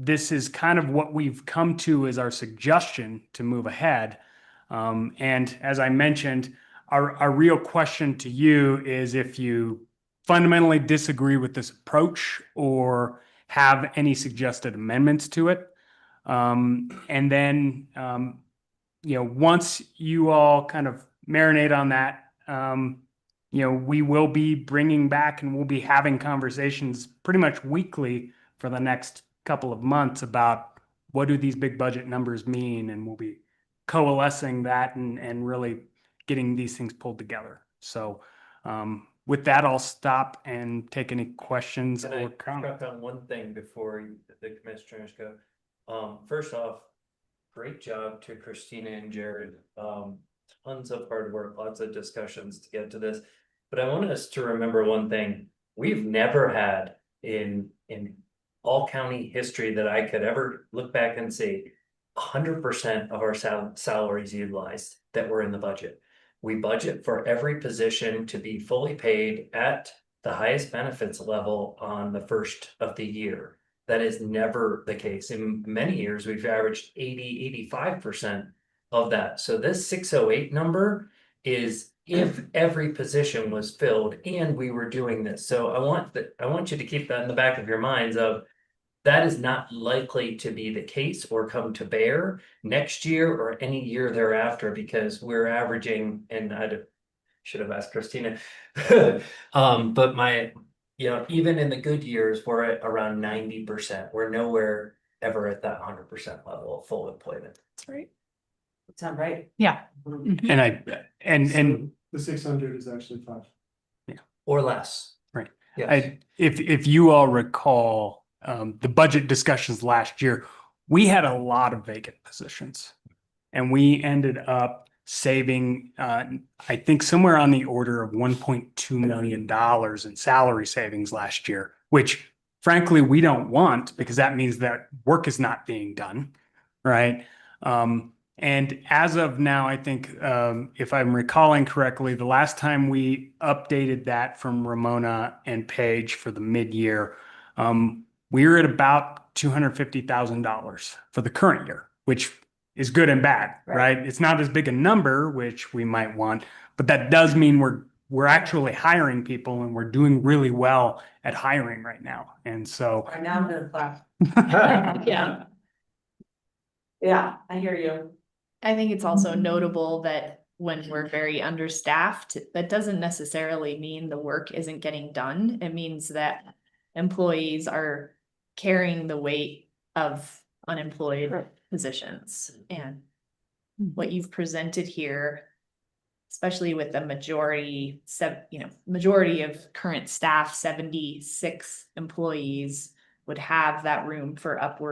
this is kind of what we've come to as our suggestion to move ahead. And as I mentioned, our real question to you is if you fundamentally disagree with this approach or have any suggested amendments to it. And then, once you all kind of marinate on that, we will be bringing back and we'll be having conversations pretty much weekly for the next couple of months about what do these big budget numbers mean, and we'll be coalescing that and really getting these things pulled together. So with that, I'll stop and take any questions Can or I comments. struck on one thing before the commissioners go? First off, great job to Christina and Jared. Tons of hard work, lots of discussions to get to this. But I want us to remember one thing. We've never had in all county history that I could ever look back and see 100% of our salaries utilized that were in the budget. We budget for every position to be fully paid at the highest benefits level on the first of the year. That is never the case. In many years, we've averaged 80–85% of that. So this 608 number is if every position was filled and we were doing this. So I want you to keep that in the back of your minds of that is not likely to be the case or come to bear next year or any year thereafter, because we're averaging, and I should have asked Christina, but even in the good years, we're at around 90%. We're nowhere ever at that 100% level of full employment. That's right. Sound right? Yeah. And the 600 is actually 5. Or less. Right. Yes. If you all recall, the budget discussions last year, we had a lot of vacant positions, and we ended up saving, I think somewhere on the order of $1.2 million in salary savings last year, which frankly, we don't want, because that means that work is not being done. Right. And as of now, I think, if I'm recalling correctly, the last time we updated that from Ramona and Paige for the mid-year, we were at about $250,000 for the current year, which is good and bad, right? It's not as big a number, which we might want, but that does mean we're actually hiring people, and we're doing really well at hiring right now. And so Right now I'm gonna clap. Yeah. Yeah, I hear you. I think it's also notable that when we're very understaffed, that doesn't necessarily mean the work isn't getting done. It means that employees are carrying the weight of unemployed positions. And what you've presented here, especially with the majority of current staff, 76 employees, would have that room for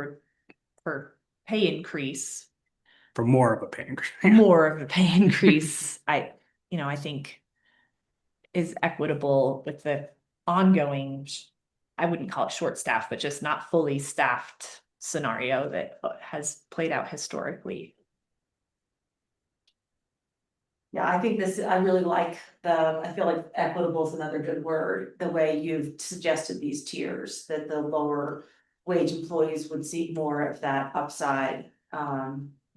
pay increase. For more of a pay increase. More of a pay increase, I think is equitable with the ongoing, I wouldn't call it short staff, but just not fully staffed scenario that has played out historically. Yeah, I think I really like I feel like equitable is another good word, the way you've suggested these tiers, that the lower wage employees would see more of that upside.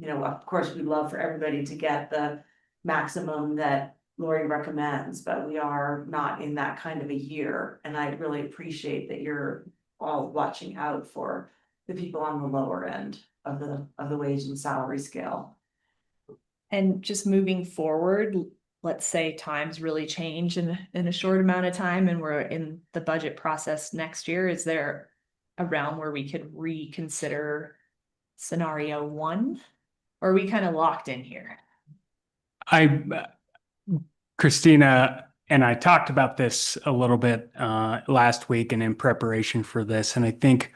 Of course, we'd love for everybody to get the maximum that Lori recommends, but we are not in that kind of a year. And I really appreciate that you're all watching out for the people on the lower end of the wage and salary scale. And just moving forward, let's say times really change in a short amount of time and we're in the budget process next year. Is there a realm where we could reconsider scenario 1? Or are we kind of locked in here? Christina and I talked about this a little bit last week and in preparation for this. And I think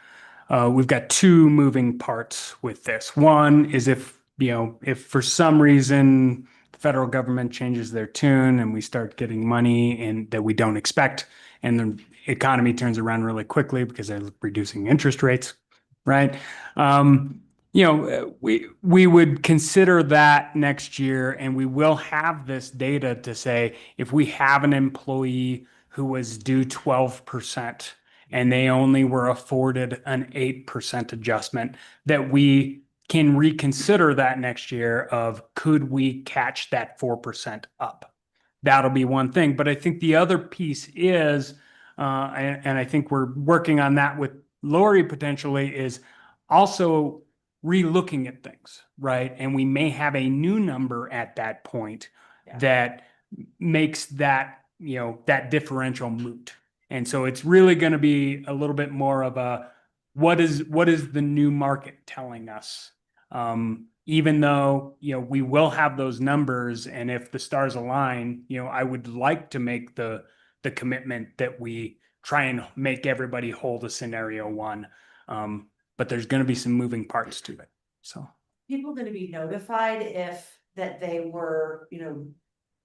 we've got 2 moving parts with this. One is if for some reason the federal government changes their tune and we start getting money and that we don't expect, and the economy turns around really quickly because they're reducing interest rates, right? We would consider that next year, and we will have this data to say if we have an employee who was due 12% and they only were afforded an 8% adjustment, that we can reconsider that next year of could we catch that 4% up? That'll be one thing. But I think the other piece is, and I think we're working on that with Lori potentially, is also re-looking at things, right? And we may have a new number at that point Yeah. that makes that, you know, that differential moot. And so it's really going to be a little bit more of a, what is the new market telling us? Even though, you know, we will have those numbers, and if the stars align, you know, I would like to make the commitment that we try and make everybody whole to scenario one. But there's going to be some moving parts to it. So People gonna be notified if that they were, you know,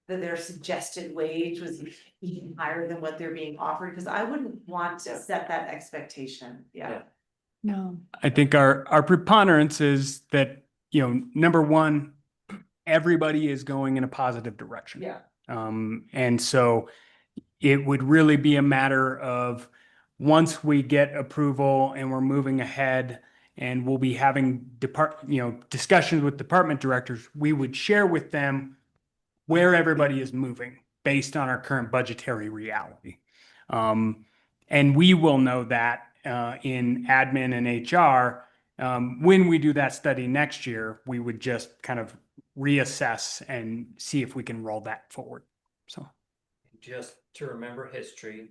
that their suggested wage was even higher than what they're being offered, because I wouldn't want to set that expectation, yeah. No. I think our preponderance is that, you know, number one, everybody is going in a positive direction. Yeah. And so it would really be a matter of, once we get approval and we're moving ahead and we'll be having discussions with department directors, we would share with them where everybody is moving based on our current budgetary reality. And we will know that in admin and HR. When we do that study next year, we would just kind of reassess and see if we can roll that forward. So Just to remember history,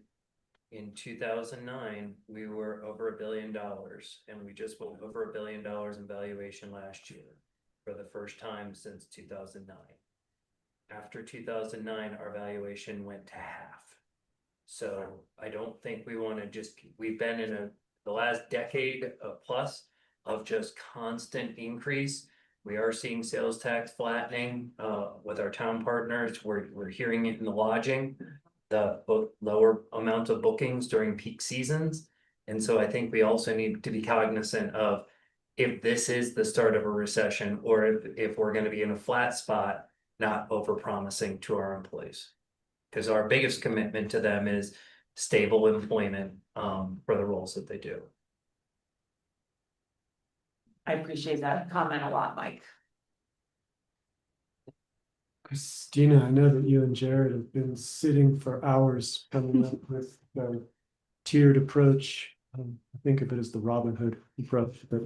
in 2009, we were over $1 billion, and we just went over $1 billion in valuation last year for the first time since 2009. After 2009, our valuation went to half. So I don't think we want to we've been in the last decade plus of just constant increase. We are seeing sales tax flattening with our town partners. We're hearing it in the lodging, the lower amount of bookings during peak seasons. And so I think we also need to be cognizant of, if this is the start of a recession, or if we're going to be in a flat spot, not over-promising to our employees. Because our biggest commitment to them is stable employment for the roles that they do. I appreciate that comment a lot, Mike. Christina, I know that you and Jared have been sitting for hours coming up with the tiered approach. I think of it as the Robin Hood approach, but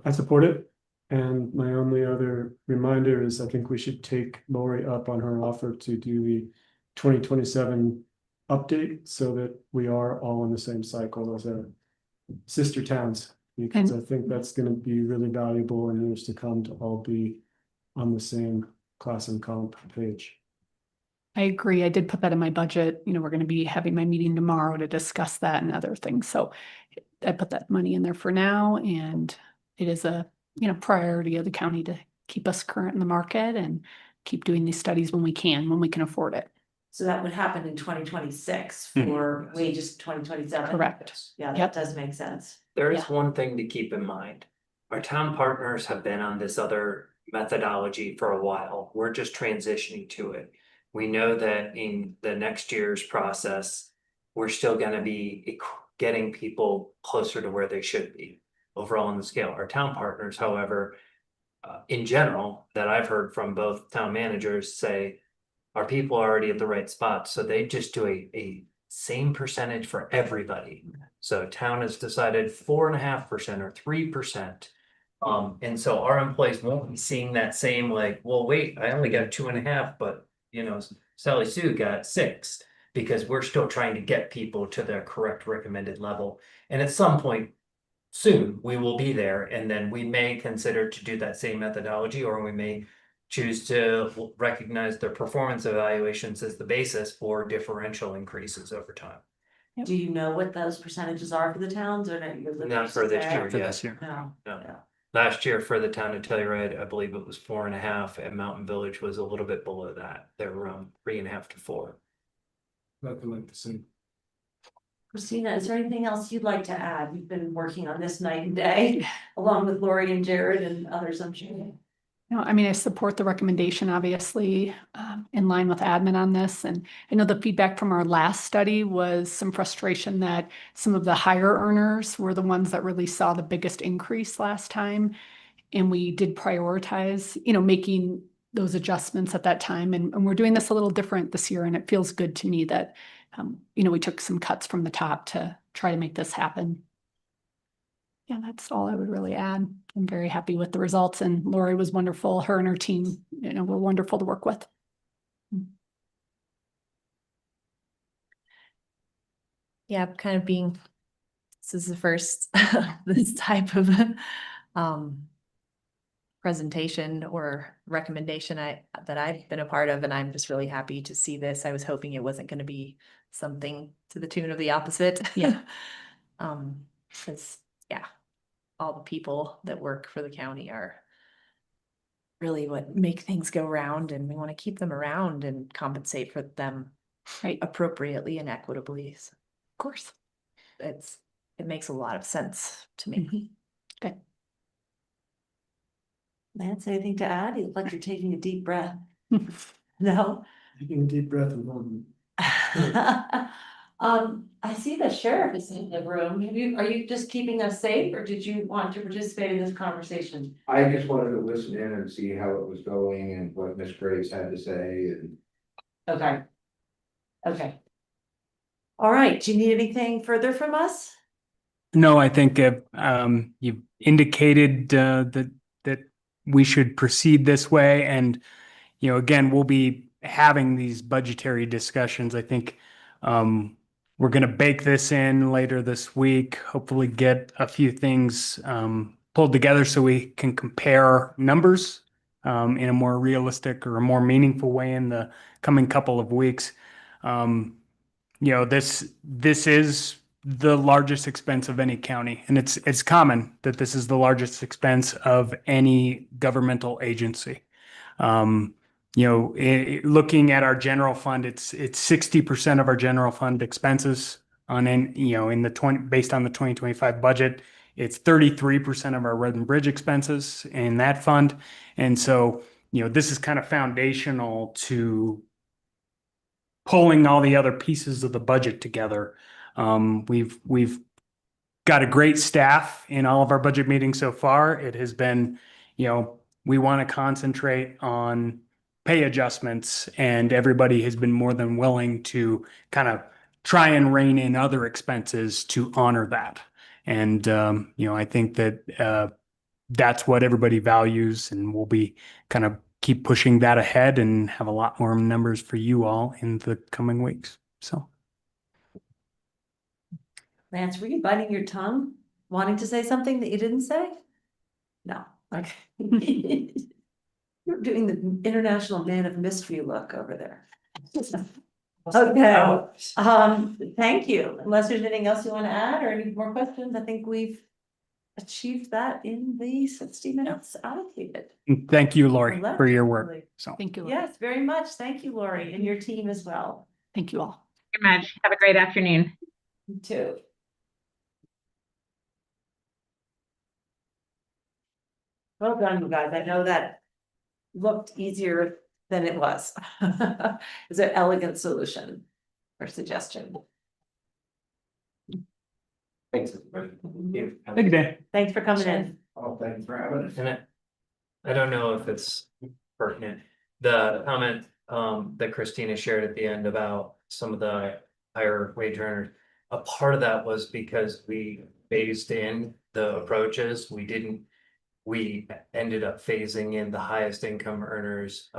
I support it. And my only other reminder is, I think we should take Lori up on her offer to do the 2027 update, so that we are all in the same cycle as our sister towns. Because I think that's going to be really valuable in years to come, to all be on the same class and comp page. I agree. I did put that in my budget. You know, we're going to be having my meeting tomorrow to discuss that and other things. So I put that money in there for now, and it is a, you know, priority of the county to keep us current in the market and keep doing these studies when we can afford it. So that would happen in 2026 for wages 2027. Correct. Yeah, that Yep. does make sense. There is one thing to keep in mind. Our town partners have been on this other methodology for a while. We're just transitioning to it. We know that in the next year's process, we're still going to be getting people closer to where they should be overall on the scale. Our town partners, however, in general, that I've heard from both town managers say, our people are already at the right spot. So they just do a same percentage for everybody. So town has decided 4.5% or 3%. And so our employees won't be seeing that same, like, well, wait, I only got 2.5, but you know, Sally Sue got 6, because we're still trying to get people to their correct recommended level. And at some point soon, we will be there, and then we may consider to do that same methodology, or we may choose to recognize their performance evaluations as the basis for differential increases over time. Do you know what those percentages are for the towns, or Not for this year, For yes. this year. No. No. Last year for the town of Telluride, I believe it was 4.5, and Mountain Village was a little bit below that. They were around 3.5 to 4. Nothing like the same. Christina, is there anything else you'd like to add? You've been working on this night and day, along with Lori and Jared and others, I'm sure. No, I mean, I support the recommendation, obviously, in line with admin on this. And I know the feedback from our last study was some frustration that some of the higher earners were the ones that really saw the biggest increase last time. And we did prioritize, you know, making those adjustments at that time. And we're doing this a little different this year. And it feels good to me that, you know, we took some cuts from the top to try to make this happen. Yeah, that's all I would really add. I'm very happy with the results, and Lori was wonderful. Her and her team, were wonderful to work with. Yeah, kind of being, this is the first, this type of presentation or recommendation that I've been a part of, and I'm just really happy to see this. I was hoping it wasn't going to be something to the tune of the opposite. Yeah. Because yeah, all the people that work for the county are really what make things go round, and we want to keep them around and compensate for them appropriately and equitably. So, of course, it makes a lot of sense to me. Okay. Lance, anything to add? You look like you're taking a deep breath. No? Taking a deep breath and holding. I see the sheriff is in the room. Are you just keeping us safe, or did you want to participate in this conversation? I just wanted to listen in and see how it was going and what Miss Graves had to say and. Okay. Okay. All right, do you need anything further from us? No, I think you've indicated that we should proceed this way, and again, we'll be having these budgetary discussions. I think we're going to bake this in later this week. Hopefully, get a few things pulled together so we can compare numbers in a more realistic or a more meaningful way in the coming couple of weeks. This is the largest expense of any county, and it's common that this is the largest expense of any governmental agency. Looking at our general fund, it's 60% of our general fund expenses based on the 2025 budget. It's 33% of our road and bridge expenses in that fund. And so, this is kind of foundational to pulling all the other pieces of the budget together. We've got a great staff in all of our budget meetings so far. It has been, we want to concentrate on pay adjustments, and everybody has been more than willing to kind of try and rein in other expenses to honor that. And, I think that that's what everybody values, and we'll be kind of keep pushing that ahead and have a lot more numbers for you all in the coming weeks. So. Lance, were you biting your tongue, wanting to say something that you didn't say? No, okay. You're doing the international man of mystery look over there. Okay, thank you. Unless there's anything else you want to add or any more questions, I think we've achieved that in the 60 minutes allocated. Thank you, Lori, for your work. So thank you. Yes, very much. Thank you, Lori, and your team as well. Thank you all. Thank you very much. Have a great afternoon. You too. Well done, you guys. I know that looked easier than it was. It's an elegant solution or suggestion. Thanks. thank you, Dan. Thanks for coming in. Oh, thanks for having us. And I don't know if it's pertinent, the comment that Christina shared at the end about some of the higher wage earners. A part of that was because we phased in the approaches. We ended up phasing in the highest income earners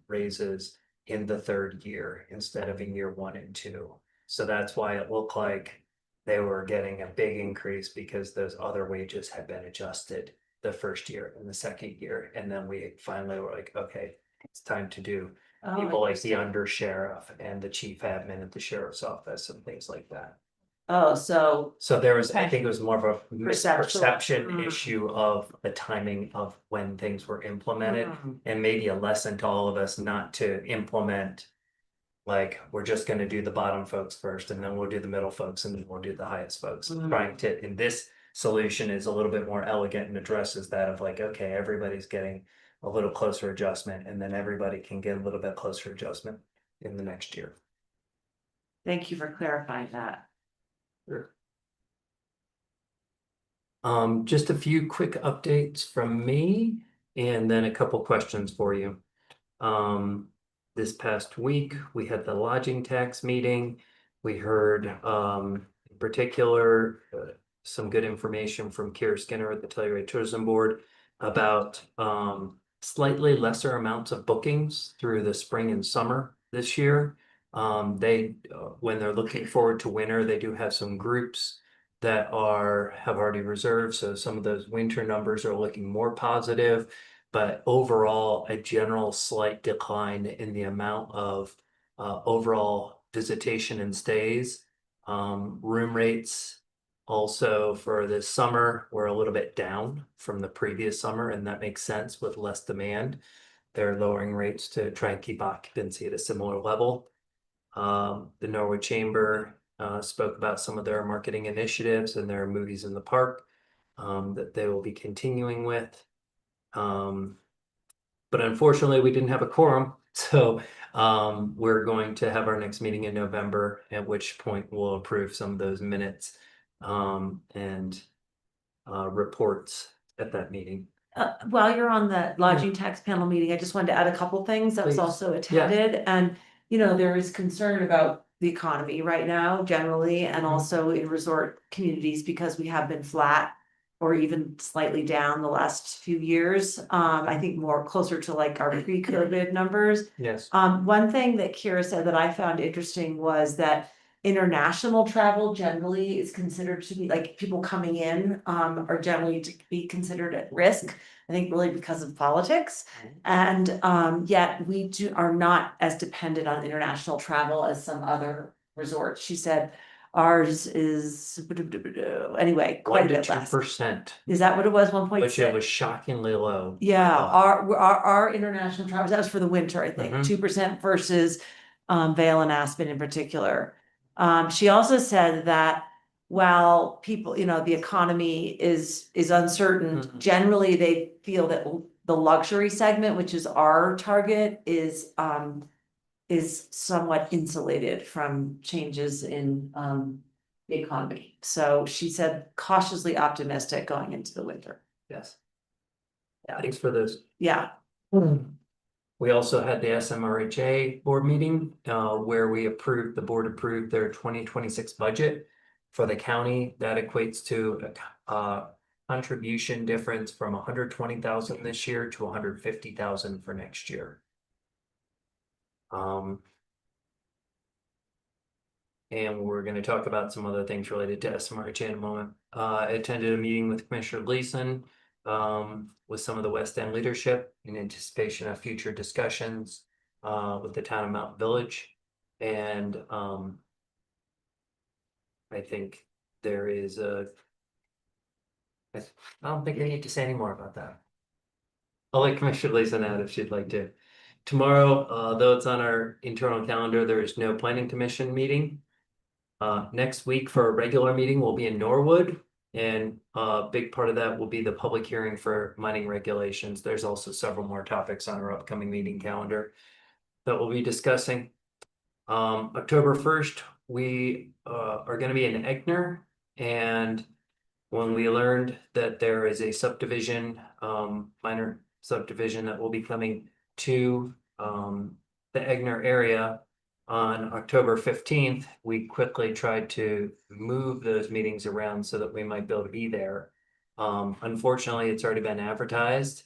raises in the third year instead of in year 1 and 2. So that's why it looked like they were getting a big increase, because those other wages had been adjusted the first year and the second year. And then we finally were like, okay, it's time to do people like the under sheriff and the chief admin at the sheriff's office and things like that. Oh, so there was, I okay. think it was more of a misperception Mm. issue of the timing of when things were implemented, Mm. and maybe a lesson to all of us not to implement. Like, we're just gonna do the bottom folks first, and then we'll do the middle folks, and then we'll do the highest folks. Trying to, in this solution is a little bit more elegant and addresses that of like, okay, everybody's getting a little closer adjustment, and then everybody can get a little bit closer adjustment in the next year. Thank you for clarifying that. Sure. Just a few quick updates from me, and then a couple questions for you. This past week, we had the lodging tax meeting. We heard, in particular, some good information from Kira Skinner at the Telluride Tourism Board about slightly lesser amounts of bookings through the spring and summer this year. They when they're looking forward to winter, they do have some groups that have already reserved. So some of those winter numbers are looking more positive, but overall, a general slight decline in the amount of overall visitation and stays. Room rates also for this summer were a little bit down from the previous summer, and that makes sense with less demand. They're lowering rates to try and keep occupancy at a similar level. The Norwood Chamber spoke about some of their marketing initiatives and their movies in the park that they will be continuing with. But unfortunately, we didn't have a quorum, so we're going to have our next meeting in November, at which point we'll approve some of those minutes and reports at that meeting. While you're on the lodging tax panel meeting, I just wanted to add a couple things that was Please. also attended. And, you know, there is concern about the economy right now generally, and also in resort communities because we have been flat or even slightly down the last few years. I think more closer to like our pre-COVID numbers. Yes. One thing that Kira said that I found interesting was that international travel generally is considered to be like people coming in are generally to be considered at risk. I think really because of politics, and yet we are not as dependent on international travel as some other resorts. She said ours is anyway quite a bit less. 1% to 2%. Is that what it was? 1.6. Which it was shockingly low. Yeah, our international travel, that was for the winter, I think, 2% versus Vail and Aspen in particular. She also said that while people, you know, the economy is uncertain, generally they feel that the luxury segment, which is our target, is somewhat insulated from changes in the economy. So she said cautiously optimistic going into the winter. Yes. Thanks for those. Yeah. We also had the SMRHA board meeting where the board approved their 2026 budget for the county. That equates to a contribution difference from 120,000 this year to 150,000 for next year. And we're going to talk about some other things related to SMRHA in a moment. I attended a meeting with Commissioner Gleason with some of the West End leadership in anticipation of future discussions with the town of Mountain Village. And I think there is I don't think I need to say any more about that. I'll let Commissioner Gleason out if she'd like to. Tomorrow, though it's on our internal calendar, there is no planning commission meeting. Next week for a regular meeting, we'll be in Norwood. And a big part of that will be the public hearing for mining regulations. There's also several more topics on our upcoming meeting calendar that we'll be discussing. October 1st, we are going to be in Egner. And when we learned that there is a subdivision, minor subdivision that will be coming to the Egner area on October 15th, we quickly tried to move those meetings around so that we might be able to be there. Unfortunately, it's already been advertised,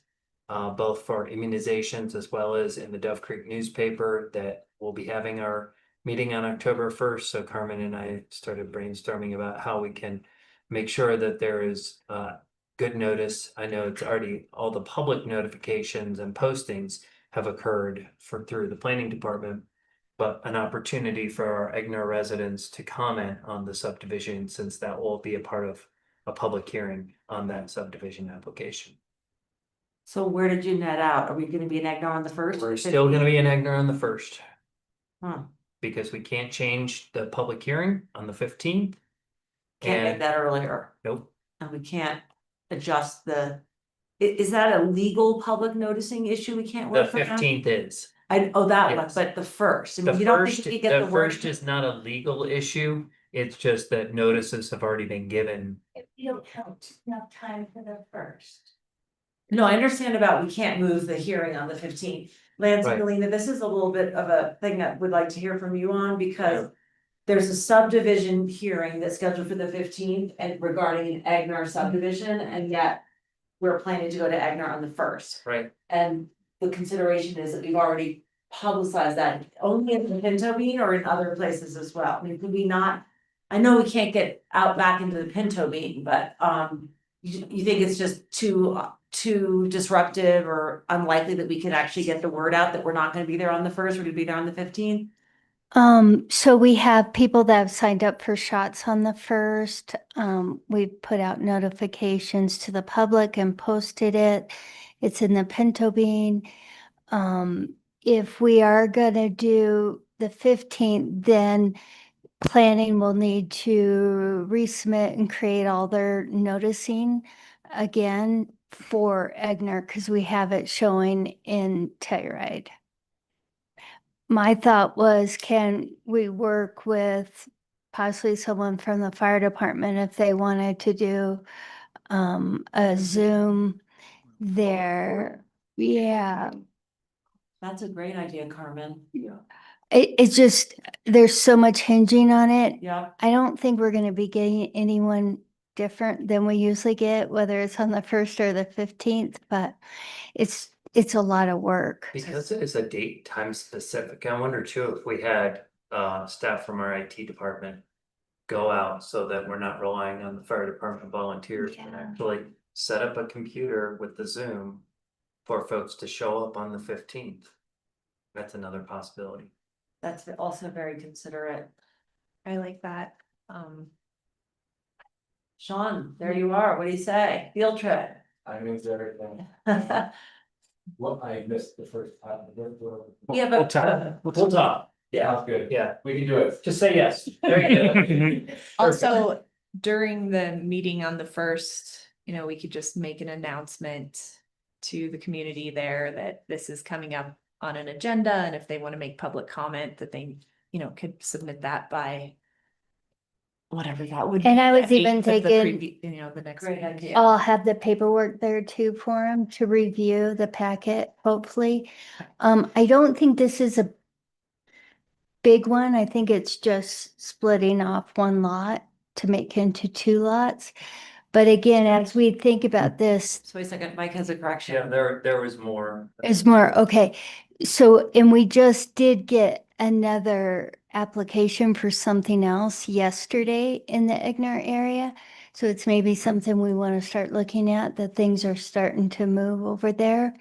both for immunizations as well as in the Dove Creek newspaper that we'll be having our meeting on October 1st. So Carmen and I started brainstorming about how we can make sure that there is good notice. I know it's already all the public notifications and postings have occurred through the planning department, but an opportunity for our Egner residents to comment on the subdivision, since that will be a part of a public hearing on that subdivision application. So where did you net out? Are we going to be in Egner on the 1st? We're still going to be in Egner on the 1st. Huh. Because we can't change the public hearing on the 15th. Can't make that earlier. Nope. And we can't adjust is that a legal public noticing issue? We can't The work from that? 15th is. That one, Yes. but the 1st. I The mean, you don't first, think you get the the word. first is not a legal issue. It's just that notices have already been given. You don't have enough time for the 1st. No, I understand about we can't move the hearing on the 15th. Lance and Right. Galena, this is a little bit of a thing that would like to hear from you on, because there's a subdivision hearing that's scheduled for the 15th and regarding an Egnar subdivision, and yet we're planning to go to Egnar on the 1st. Right. And the consideration is that we've already publicized that only in the Pinto Bean or in other places as well. I mean, could we not, I know we can't get out back into the Pinto Bean, but you think it's just too disruptive or unlikely that we could actually get the word out that we're not gonna be there on the 1st, we're gonna be there on the 15th? So we have people that have signed up for shots on the 1st. We've put out notifications to the public and posted it. It's in the Pinto Bean. If we are gonna do the 15th, then planning will need to resubmit and create all their noticing again for Egner, because we have it showing in Telluride. My thought was, can we work with possibly someone from the fire department if they wanted to do a Zoom there? Yeah. That's a great idea, Carmen. Yeah. It's just, there's so much hinging on it. Yeah. I don't think we're gonna be getting anyone different than we usually get, whether it's on the 1st or the 15th, but it's a lot of work. Because it is a date time specific, I wonder too if we had staff from our IT department go out so that we're not relying on the fire department volunteers and actually set up a computer with the Zoom for folks to show up on the 15th. That's another possibility. That's also very considerate. I like that. Sean, there you are. What do you say? Field trip. I moved everything. Well, I missed the first time. Yeah, but We'll talk. Yeah. Sounds good. Yeah. We can do it. Just say yes. There you go. Also, during the meeting on the 1st, we could just make an announcement to the community there that this is coming up on an agenda, and if they want to make public comment, that they, could submit that by whatever that would. And I was be, even the thinking, the next. Great meeting. idea. I'll have the paperwork there too for them to review the packet, hopefully. I don't think this is a big one. I think it's just splitting off one lot to make into 2 lots. But again, as we think about this, So wait a second, Mike has a correction. Yeah, there was more. is more, okay. So, and we just did get another application for something else yesterday in the Ignar area. So it's maybe something we want to start looking at, that things are starting to move over there.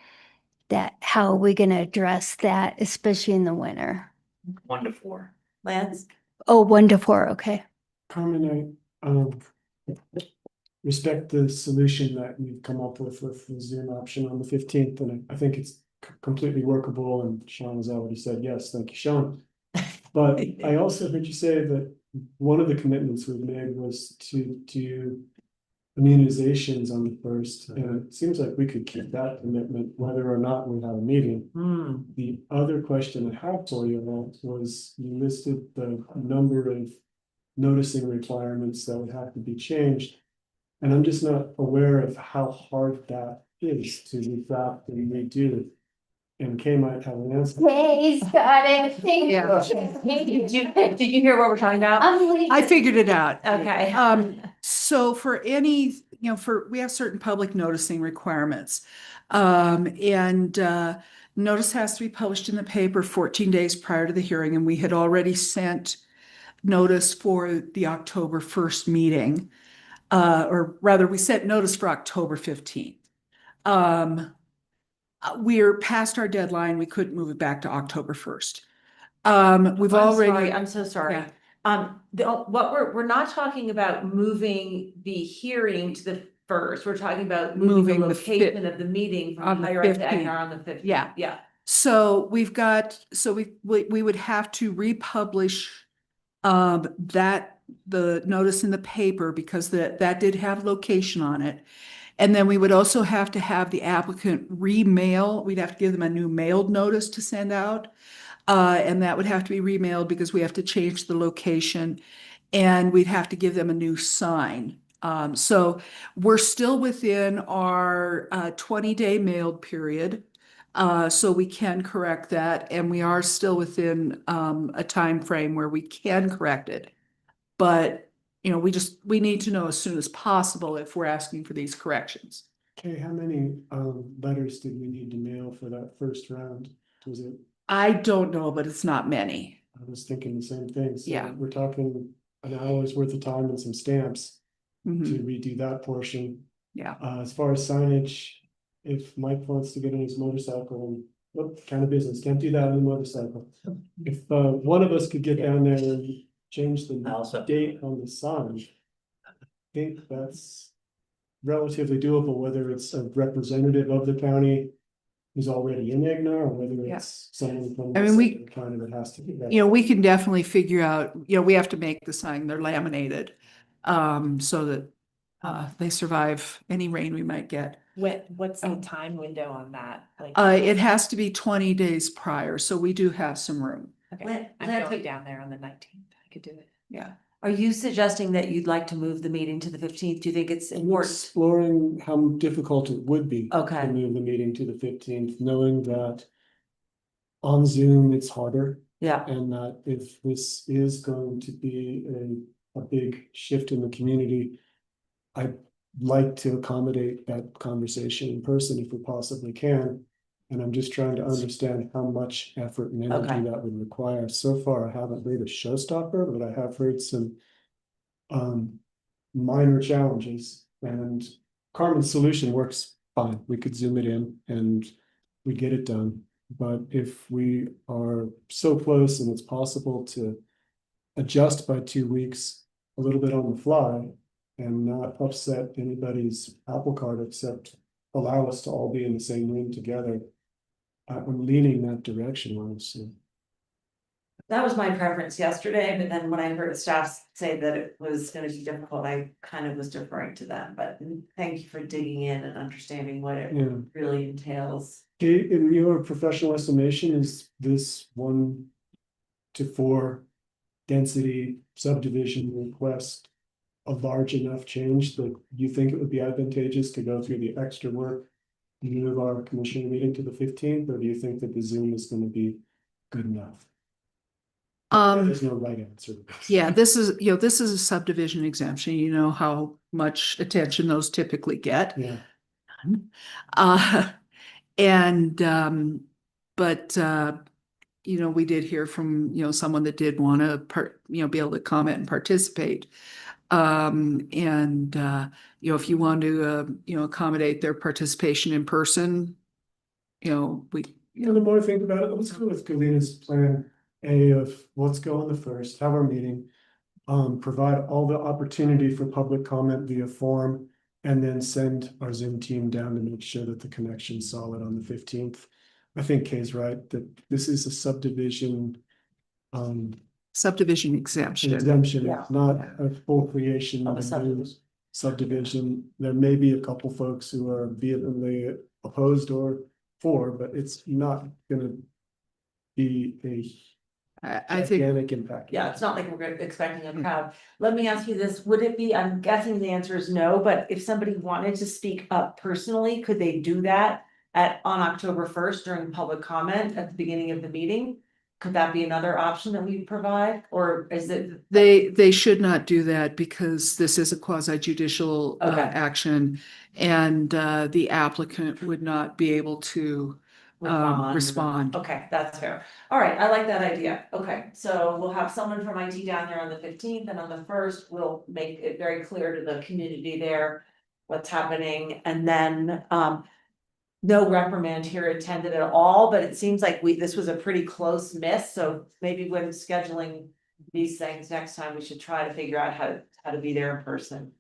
That, how are we going to address that, especially in the winter? 1 to 4. Lance? Oh, 1 to 4, okay. Carmen, I respect the solution that you've come up with the Zoom option on the 15th, and I think it's completely workable, and Sean has already said yes, thank you, Sean. But I also heard you say that one of the commitments we've made was to do immunizations on the 1st, and it seems like we could keep that commitment whether or not we have a meeting. The other question I have for you was, you listed the number of noticing requirements that would have to be changed. And I'm just not aware of how hard that is to redact and redo. And Kay might have an answer. Kay's got it. Yeah. Did you hear what we're talking about? I figured it out. Okay. So for any, we have certain public noticing requirements. Notice has to be published in the paper 14 days prior to the hearing, and we had already sent notice for the October 1st meeting. Or rather, we sent notice for October 15th. We're past our deadline. We couldn't move it back to October 1st. I'm so sorry. Yeah. We're not talking about moving the hearing to the 1st. We're talking about moving the location of the meeting from Telluride to Egnar on the 15th. Yeah. Yeah. So we would have to republish the notice in the paper, because that did have location on it. And then we would also have to have the applicant remail. We'd have to give them a new mailed notice to send out. And that would have to be remailed because we have to change the location, and we'd have to give them a new sign. So we're still within our 20-day mailed period. So we can correct that, and we are still within a time frame where we can correct it. But, you know, we need to know as soon as possible if we're asking for these corrections. Okay, how many letters did we need to mail for that first round? Was it, I don't know, but it's not many. I was thinking the same thing, so Yeah. we're talking an hour's worth of time and some stamps to Mhm. redo that portion. Yeah. As far as signage, if Mike wants to get on his motorcycle and, kind of business, can't do that on a motorcycle. If one of us could get down there and change the date on the sign, I think that's relatively doable, whether it's a representative of the county who's already in Igna, or whether it's someone from I the mean, we- city county that has to be there. You know, we can definitely figure out, you know, we have to make the sign, they're laminated, so that they survive any rain we might get. What's the time window on that? Like, It has to be 20 days prior, so we do have some room. okay, I'm going down there on the 19th. I could do it. Yeah. Are you suggesting that you'd like to move the meeting to the 15th? Do you think it's I'm important? exploring how difficult it would be Okay. to move the meeting to the 15th, knowing that on Zoom it's harder. Yeah. And that if this is going to be a big shift in the community, I'd like to accommodate that conversation in person if we possibly can. And I'm just trying to understand how much effort and energy Okay. that would require. So far, I haven't heard a showstopper, but I have heard some minor challenges, and Carmen's solution works fine. We could zoom it in and we get it done. But if we are so close and it's possible to adjust by 2 weeks a little bit on the fly and not upset anybody's apple cart, except allow us to all be in the same room together, I'm leaning that direction, honestly. That was my preference yesterday, but then when I heard staff say that it was gonna be difficult, I kind of was deferring to them, but thank you for digging in and understanding what it Yeah. really entails. Okay, in your professional estimation, is this 1 to 4 density subdivision request a large enough change that you think it would be advantageous to go through the extra work and move our commission meeting to the 15th, or do you think that the Zoom is gonna be good enough? There's no right answer. Yeah, this is, you know, this is a subdivision exemption, you know how much attention those typically get. Yeah. And, but, you know, we did hear from, you know, someone that did want to be able to comment and participate. And, you know, if you want to, you know, accommodate their participation in person, you know, You know, the more I think about it, let's go with Galina's plan A of let's go on the first, have our meeting. Provide all the opportunity for public comment via form, and then send our Zoom team down to make sure that the connection's solid on the 15th. I think Kay's right, that this is a subdivision. Subdivision exemption. Exemption, Yeah. not a full creation Of of a a new subdivision. There may be a couple folks who are vehemently opposed or for, but it's not gonna be I think, gigantic impact. Yeah, it's not like we're expecting a crowd. Let me ask you this, would it be, I'm guessing the answer is no, but if somebody wanted to speak up personally, could they do that on October 1st during public comment at the beginning of the meeting? Could that be another option that we provide, or is it? they should not do that because this is a quasi judicial Okay. action, and the applicant would not be able to respond. Okay, that's fair. All right, I like that idea. Okay, so we'll have someone from IT down there on the 15th, and on the 1st, we'll make it very clear to the community there what's happening, and then no reprimand here attended at all, but it seems like this was a pretty close miss, so maybe when scheduling these things next time, we should try to figure out how to be there in person.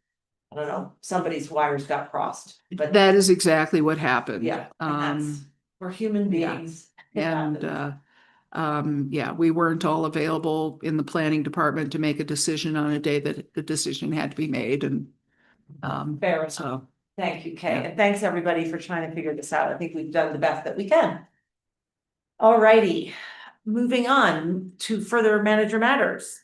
I don't know, somebody's wires got crossed, but That is exactly what happened. yeah, and we're human beings. It And happens. yeah, we weren't all available in the planning department to make a decision on a day that the decision had to be made, and Fair enough. so. Thank you, Kay, Yeah. and thanks everybody for trying to figure this out. I think we've done the best that we can. Alrighty, moving on to further manager matters.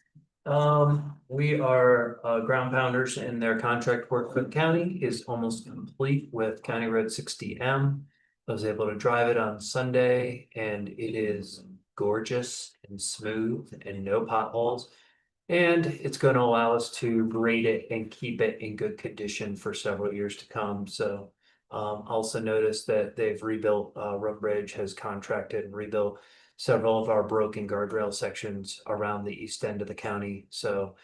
We are ground pounders, and their contract work for the county is almost complete with County Road 60M. I was able to drive it on Sunday and it is gorgeous and smooth and no potholes. And it's going to allow us to grade it and keep it in good condition for several years to come. So also noticed that they've rebuilt, Road Bridge has contracted and rebuilt several of our broken guardrail sections around the east end of the county. So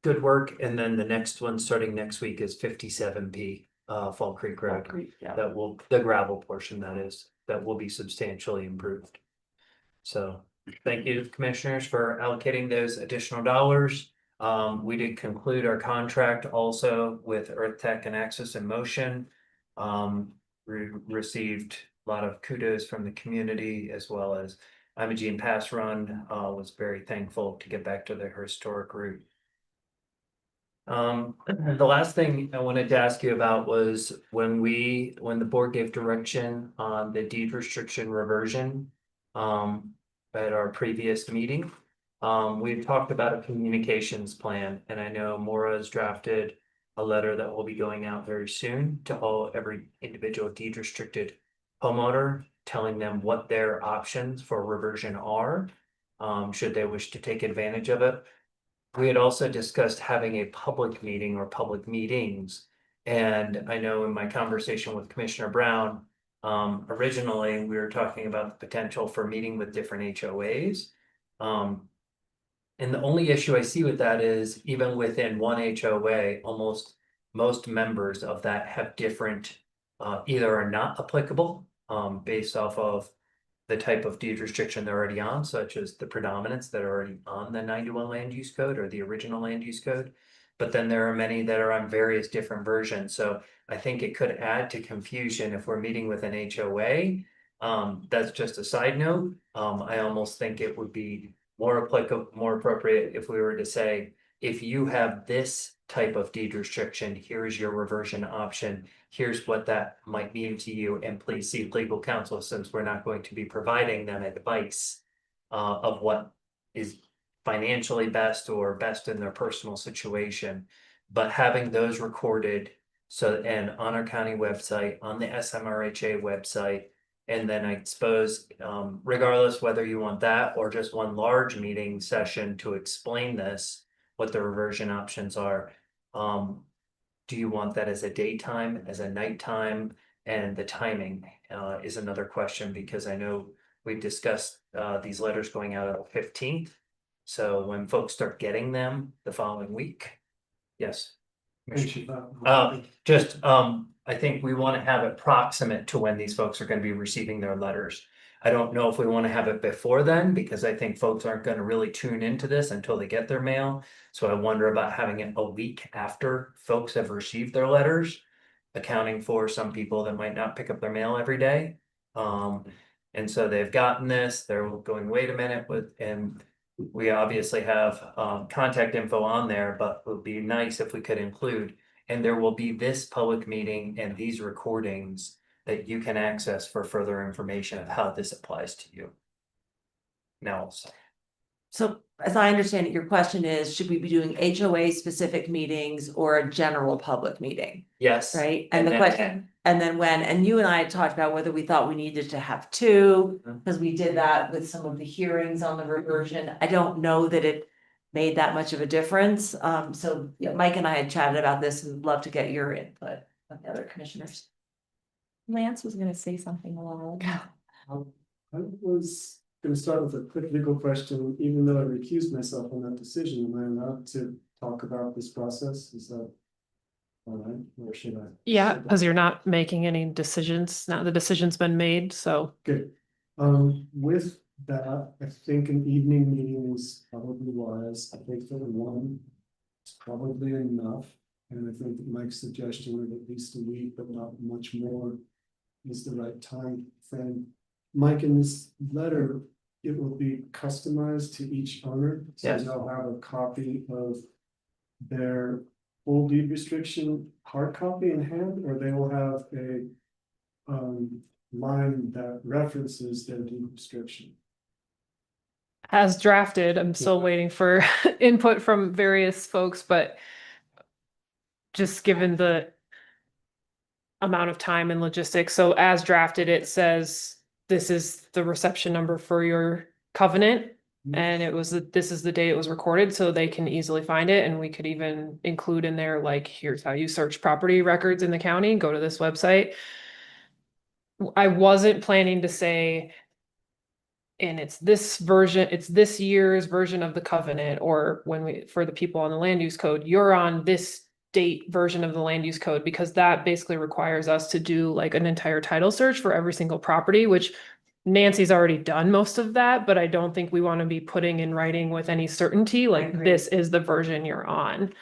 good work. And then the next one starting next week is 57P Fall Creek Road. That will, the gravel portion that will be substantially improved. So thank you to the commissioners for allocating those additional dollars. We did conclude our contract also with Earth Tech and Access in Motion. We received a lot of kudos from the community, as well as Imogene Pass Run was very thankful to get back to their historic route. The last thing I wanted to ask you about was when the board gave direction on the deed restriction reversion at our previous meeting, we talked about a communications plan, and I know Maura has drafted a letter that will be going out very soon to every individual deed restricted homeowner, telling them what their options for reversion are, should they wish to take advantage of it. We had also discussed having a public meeting or public meetings. And I know in my conversation with Commissioner Brown, originally we were talking about the potential for meeting with different HOAs. And the only issue I see with that is even within one HOA, almost most members of that have different, either are not applicable based off of the type of deed restriction they're already on, such as the predominance that are already on the 91 land use code or the original land use code. But then there are many that are on various different versions. So I think it could add to confusion if we're meeting with an HOA. That's just a side note. I almost think it would be more applicable, more appropriate if we were to say, if you have this type of deed restriction, here's your reversion option. Here's what that might mean to you, and please seek legal counsel, since we're not going to be providing them advice of what is financially best or best in their personal situation. But having those recorded, so, and on our county website, on the SMRHA website, and then I suppose, regardless whether you want that or just one large meeting session to explain this, what the reversion options are. Do you want that as a daytime, as a nighttime? And the timing is another question, because I know we've discussed these letters going out on the 15th. So when folks start getting them the following week. Yes. I think we want to have it proximate to when these folks are going to be receiving their letters. I don't know if we want to have it before then, because I think folks aren't going to really tune into this until they get their mail. So I wonder about having it a week after folks have received their letters, accounting for some people that might not pick up their mail every day. And so they've gotten this, they're going, wait a minute, and we obviously have contact info on there, but it would be nice if we could include, and there will be this public meeting and these recordings that you can access for further information of how this applies to you. Now, So as I understand it, your question is, should we be doing HOA specific meetings or a general public meeting? yes. Right? And the question, and then when, and you and I had talked about whether we thought we needed to have two, because we did that with some of the hearings on the reversion. I don't know that it made that much of a difference. So yeah, Mike and I had chatted about this and love to get your input on the other commissioners. Lance was gonna say something a while ago. I was gonna start with a quick legal question. Even though I recused myself on that decision, am I allowed to talk about this process? Is that all right, or should I? Yeah, because you're not making any decisions. Now the decision's been made, so. Good. With that, I think an evening meeting is probably wise. I think that one is probably enough. And I think that Mike's suggestion of at least a week, but not much more, is the right time frame. Mike, in this letter, it will be customized to each owner. So Yes. they'll have a copy of their full deed restriction hard copy in hand, or they will have a line that references their deed restriction. As drafted, I'm still waiting for input from various folks, but just given the amount of time and logistics. So as drafted, it says this is the reception number for your covenant. And this is the date it was recorded, so they can easily find it. And we could even include in there, like, here's how you search property records in the county, go to this website. I wasn't planning to say, and it's this version, it's this year's version of the covenant, or for the people on the land use code, you're on this date version of the land use code, because that basically requires us to do like an entire title search for every single property, which Nancy's already done most of that, but I don't think we want to be putting in writing with any certainty, like this is the version you're on.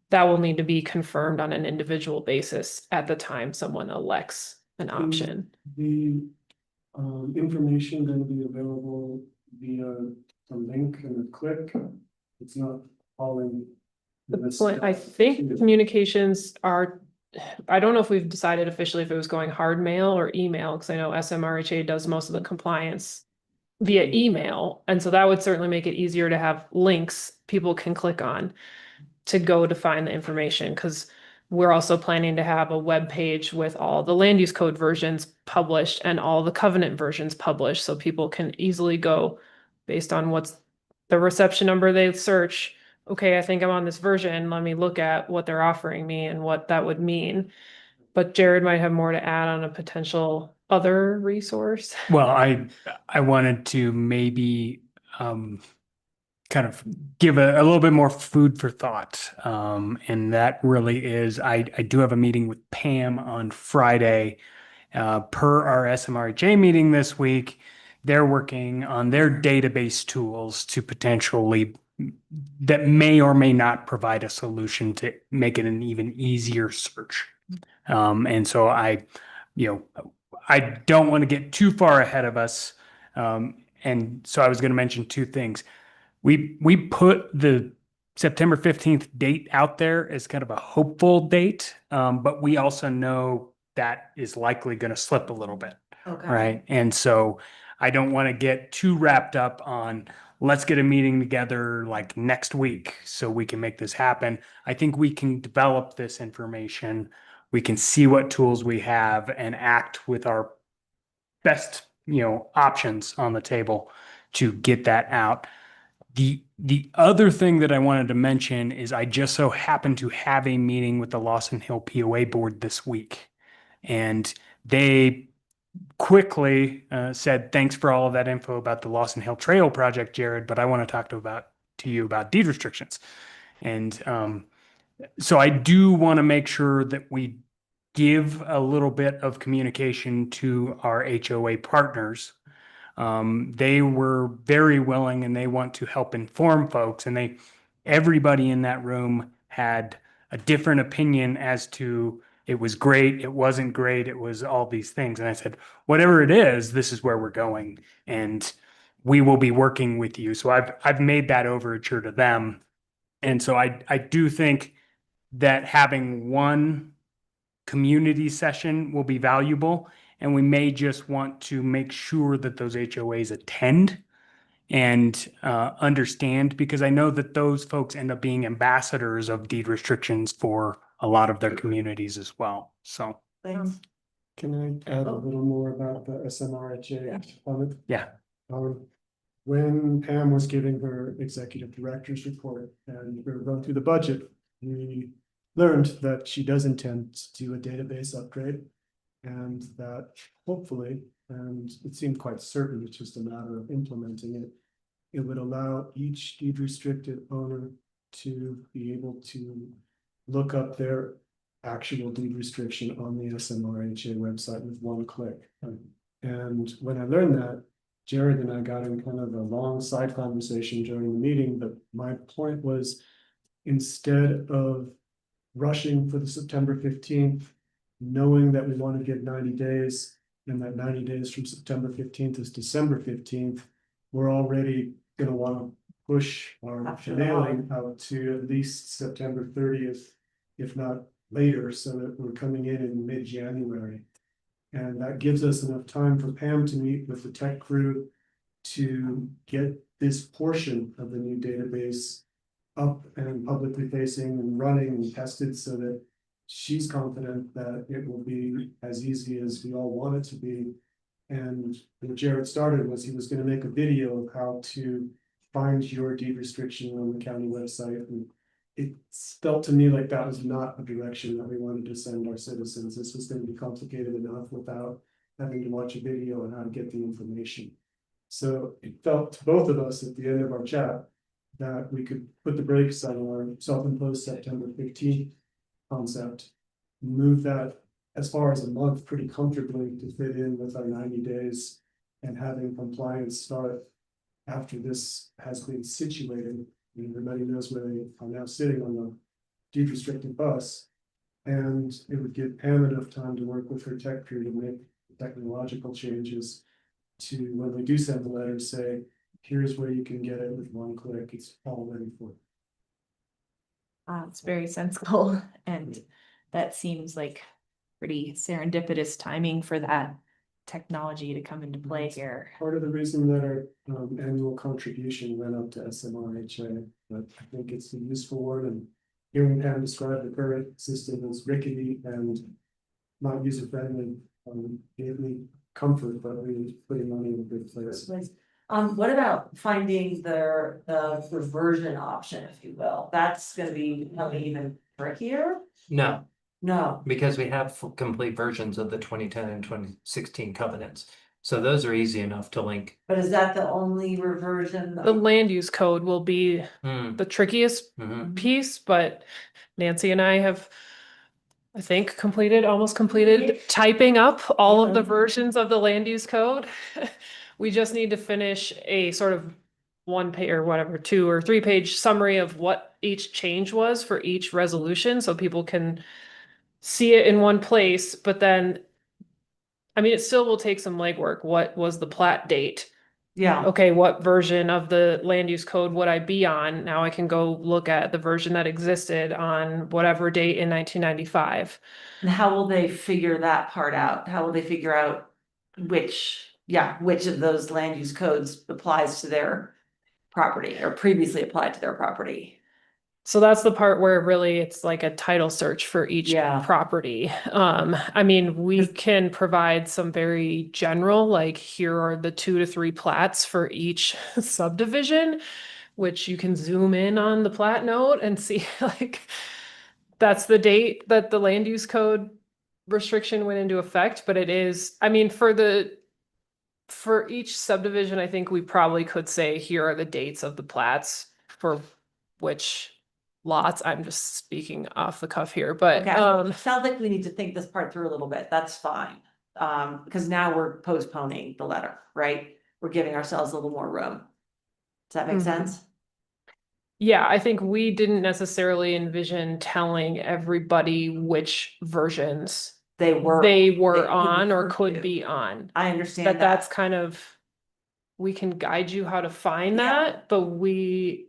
That will need to be confirmed on an individual basis at the time someone elects an option. The information going to be available via a link and a click. It's not calling. I think communications are, I don't know if we've decided officially if it was going hard mail or email, because I know SMRHA does most of the compliance via email. And so that would certainly make it easier to have links people can click on to go to find the information, because we're also planning to have a web page with all the land use code versions published and all the covenant versions published, so people can easily go based on what's the reception number they search. Okay, I think I'm on this version. Let me look at what they're offering me and what that would mean. But Jared might have more to add on a potential other resource. Well, I wanted to maybe kind of give a little bit more food for thought. And that really is, I do have a meeting with Pam on Friday. Per our SMRHA meeting this week, they're working on their database tools to potentially, that may or may not provide a solution to make it an even easier search. And so I don't want to get too far ahead of us. And so I was going to mention two things. We put the September 15th date out there as kind of a hopeful date, but we also know that is likely going to slip a little bit. Okay. Right. And so I don't want to get too wrapped up on let's get a meeting together like next week so we can make this happen. I think we can develop this information. We can see what tools we have and act with our best, options on the table to get that out. The other thing that I wanted to mention is I just so happened to have a meeting with the Lawson Hill POA board this week, and they quickly said, thanks for all of that info about the Lawson Hill Trail project, Jared, but I want to talk to you about deed restrictions. And so I do want to make sure that we give a little bit of communication to our HOA partners. They were very willing and they want to help inform folks, and everybody in that room had a different opinion as to it was great, it wasn't great, it was all these things. And I said, whatever it is, this is where we're going and we will be working with you. So I've made that overture to them. And so I do think that having one community session will be valuable. And we may just want to make sure that those HOAs attend and understand, because I know that those folks end up being ambassadors of deed restrictions for a lot of their communities as well. So Thanks. Can I add a little more about the SMRHA comment? Yeah. When Pam was giving her executive director's report and we were going through the budget, we learned that she does intend to do a database upgrade, and that hopefully, and it seemed quite certain, it's just a matter of implementing it, it would allow each deed restricted owner to be able to look up their actual deed restriction on the SMRHA website with one click. And when I learned that, Jared and I got in kind of a long side conversation during the meeting, but my point was, instead of rushing for the September 15th, knowing that we want to give 90 days, and that 90 days from September 15th is December 15th, we're already going to want to push our mailing out to at least September 30th, if not later, so that we're coming in mid-January. And that gives us enough time for Pam to meet with the tech crew to get this portion of the new database up and publicly facing and running and tested, so that she's confident that it will be as easy as we all want it to be. And what Jared started was he was gonna make a video of how to find your deed restriction on the county website. And it felt to me like that was not a direction that we wanted to send our citizens. This was gonna be complicated enough without having to watch a video on how to get the information. So it felt to both of us at the end of our chat that we could put the brakes on our self-imposed September 15th concept, move that as far as a month pretty comfortably to fit in with our 90 days, and having compliance start after this has been situated. And everybody knows where they are now sitting on the deed restricted bus. And it would give Pam enough time to work with her tech crew to make technological changes to, when we do send the letter, say, here's where you can get it with one click. It's all ready for you. It's very sensible, and that seems like pretty serendipitous timing for that technology to come into play here. Part of the reason that our annual contribution went up to SMRHA, but I think it's a useful one, and hearing Pam describe the current system as rickety and not user friendly, gave me comfort that we were putting money in a good place. What about finding the reversion option, if you will? That's gonna be probably even trickier? No, No, because we have complete versions of the 2010 and 2016 covenants. So those are easy enough to link. but is that the only reversion? The land use code will be the trickiest Mhm. piece, but Nancy and I have, I think, almost completed typing up all of the versions of the land use code. We just need to finish a sort of 1 page or whatever, 2 or 3 page summary of what each change was for each resolution, so people can see it in one place, but then, I mean, it still will take some legwork. What was the plat date? Yeah, Okay, what version of the land use code would I be on? Now I can go look at the version that existed on whatever date in 1995. and how will they figure that part out? How will they figure out which of those land use codes applies to their property or previously applied to their property? So that's the part where really it's like a title search for each Yeah. property. I mean, we can provide some very general, like here are the 2 to 3 plats for each subdivision, which you can zoom in on the plat note and see like that's the date that the land use code restriction went into effect. But it is, I mean, for each subdivision, I think we probably could say here are the dates of the plats for which lots. I'm just speaking off the cuff here, but Okay, sounds like we need to think this part through a little bit. That's fine. Because now we're postponing the letter, right? We're giving ourselves a little more room. Does that make sense? yeah, I think we didn't necessarily envision telling everybody which versions they were on or could be on. I understand That's kind of, we can guide you how to find that, but we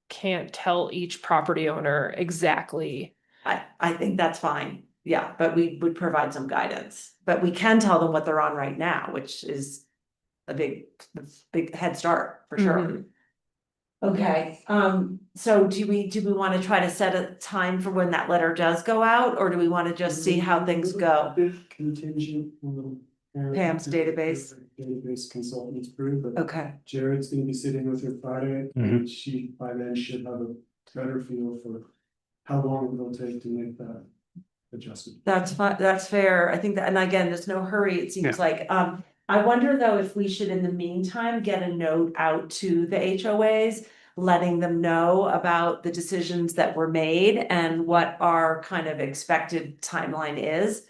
can't tell each property owner exactly. I think that's fine. Yeah, but we would provide some guidance, but we can tell them what they're on right now, which is a big head start for sure. Okay, so do we want to try to set a time for when that letter does go out, or do we want to just see how things go? Contingent on Pam's database. Database consultants group, but Okay, Jared's gonna be sitting with her Friday, and she by then should have a better feel for how long it'll take to make that adjustment. that's fine, that's fair. I think that, and again, there's no hurry, it seems like, I wonder though if we should in the meantime get a note out to the HOAs, letting them know about the decisions that were made and what our kind of expected timeline is.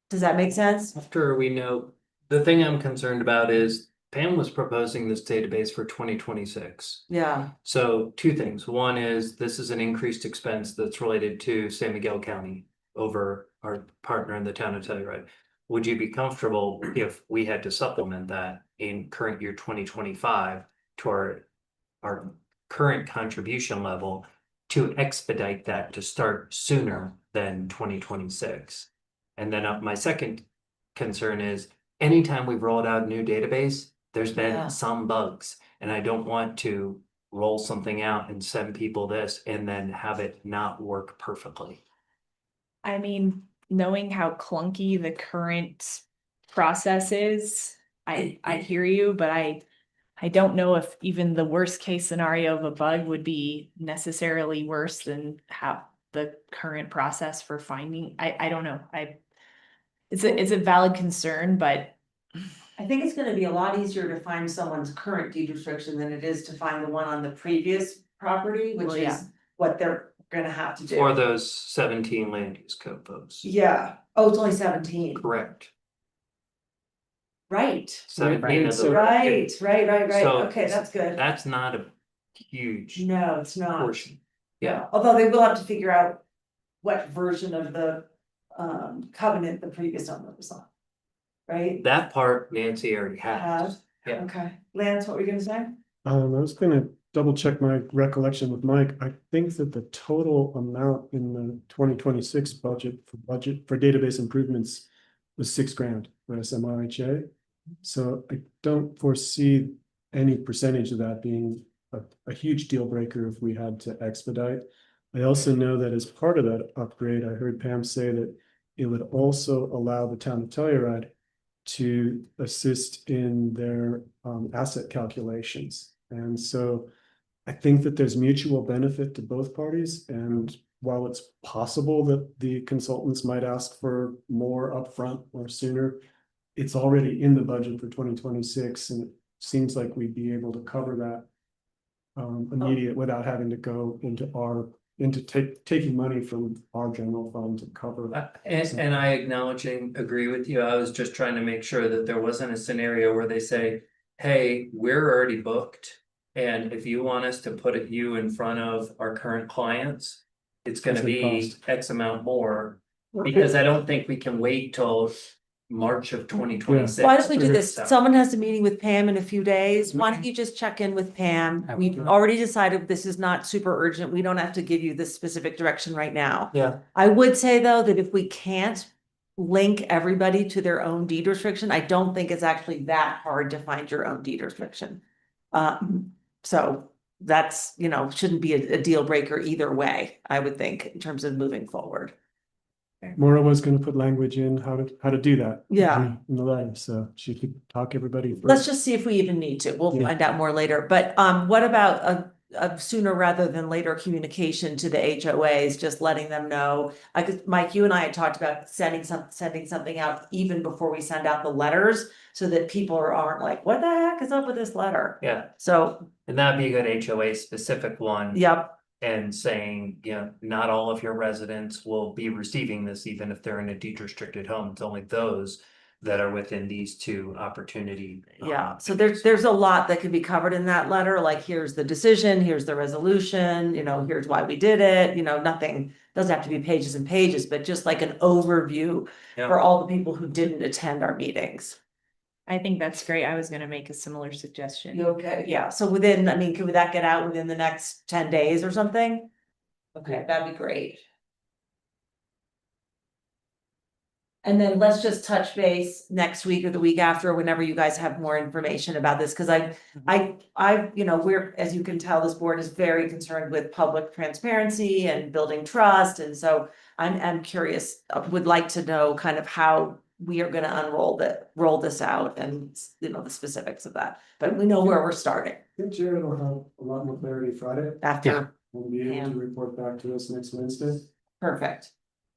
Does that make sense? After we know, the thing I'm concerned about is Pam was proposing this database for 2026. Yeah, So 2 things. One is this is an increased expense that's related to San Miguel County over our partner in the town of Telluride. Would you be comfortable if we had to supplement that in current year 2025 to our current contribution level to expedite that to start sooner than 2026? And then my second concern is anytime we've rolled out a new database, there's been some bugs, and I don't want to roll something out and send people this and then have it not work perfectly. I mean, knowing how clunky the current process is, I hear you, but I don't know if even the worst case scenario of a bug would be necessarily worse than how the current process for finding, I don't know, it's a valid concern, but I think it's gonna be a lot easier to find someone's current deed restriction than it is to find the one on the previous property, which Well, yeah. is what they're gonna have to do. For those 17 land use code folks. Yeah, oh, it's only 17. Correct. Right. 17 of the. Right, right, So okay, that's good. That's not a huge No, it's not. portion. Yeah. Although they will have to figure out what version of the covenant the previous owner was on. Right? That part Nancy already has. Has? Yeah. Okay, Lance, what were you gonna say? I was gonna double check my recollection with Mike. I think that the total amount in the 2026 budget for database improvements was $6,000 for SMRHA. So I don't foresee any percentage of that being a huge deal breaker if we had to expedite. I also know that as part of that upgrade, I heard Pam say that it would also allow the town of Telluride to assist in their asset calculations. And so I think that there's mutual benefit to both parties. And while it's possible that the consultants might ask for more upfront or sooner, it's already in the budget for 2026. And it seems like we'd be able to cover that immediate without having to go into taking money from our general fund to cover. And I agree with you. I was just trying to make sure that there wasn't a scenario where they say, hey, we're already booked. And if you want us to put you in front of our current clients, it's gonna be X amount more. Because I don't think we can wait till March of 2026. Why don't we do this? Someone has a meeting with Pam in a few days. Why don't you just check in with Pam? We've already decided this is not super urgent. We don't have to give you this specific direction right now. Yeah. I would say though, that if we can't link everybody to their own deed restriction, I don't think it's actually that hard to find your own deed restriction. So that's, shouldn't be a deal breaker either way, I would think, in terms of moving forward. Maura was gonna put language in how to do that. Yeah. In the letter, so she could talk everybody. Let's just see if we even need to. We'll find out more later. But what about a sooner rather than later communication to the HOAs, just letting them know? Mike, you and I had talked about sending something out even before we send out the letters, so that people aren't like, what the heck is up with this letter? Yeah. So. And that'd be a good HOA specific one. Yep. And saying, not all of your residents will be receiving this, even if they're in a deed restricted home. It's only those that are within these two opportunity. Yeah, so there's a lot that could be covered in that letter, like here's the decision, here's the resolution, here's why we did it, nothing, doesn't have to be pages and pages, but just like an overview for all the people who didn't attend our meetings. I think that's great. I was gonna make a similar suggestion. You okay? Yeah, so could that get out within the next 10 days or something? Okay, that'd be great. And then let's just touch base next week or the week after, whenever you guys have more information about this, because we're, as you can tell, this board is very concerned with public transparency and building trust, and so I'm curious, would like to know kind of how we are gonna roll this out and, the specifics of that, but we know where we're starting. I think Jared will have a lot more clarity Friday. After. We'll be able to report back to us next Wednesday. Perfect.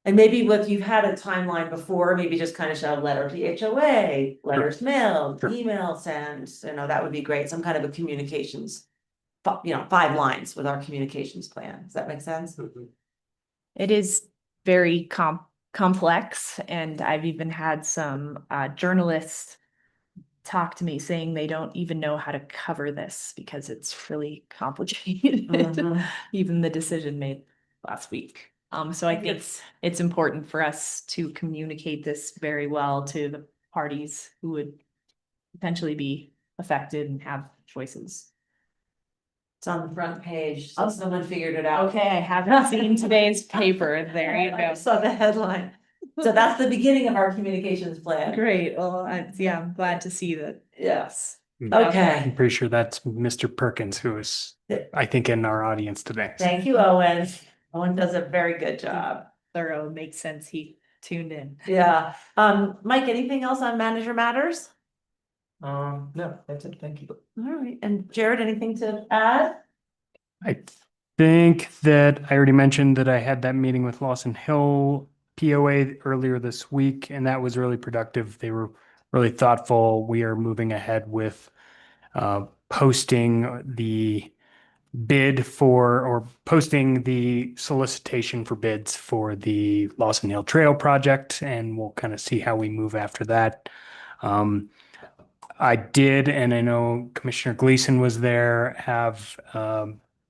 And maybe what you've had a timeline before, maybe just kind of show letter to HOA, letters mailed, email sent, that would be great. Some kind of a communications, 5 lines with our communications plan. Does that make sense? It is very complex, and I've even had some journalists talk to me saying they don't even know how to cover this because it's really complicated. Even the decision made last week. So I think it's important for us to communicate this very well to the parties who would potentially be affected and have choices. It's on the front page, so someone figured it out. Okay, I haven't seen today's paper. There you I go. saw the headline. So that's the beginning of our communications plan. Great. Well, I'm glad to see that. Yes. I'm Okay. pretty sure that's Mr. Perkins, who is, I think, in our audience today. Thank you, Owen. Owen does a very good job. thorough, makes sense. He tuned in. Yeah. Mike, anything else on manager matters? No, that's it. Thank you. All right. And Jared, anything to add? I think that I already mentioned that I had that meeting with Lawson Hill POA earlier this week, and that was really productive. They were really thoughtful. We are moving ahead with posting the bid for, or posting the solicitation for bids for the Lawson Hill Trail project, and we'll kind of see how we move after that. I did, and I know Commissioner Gleason was there, have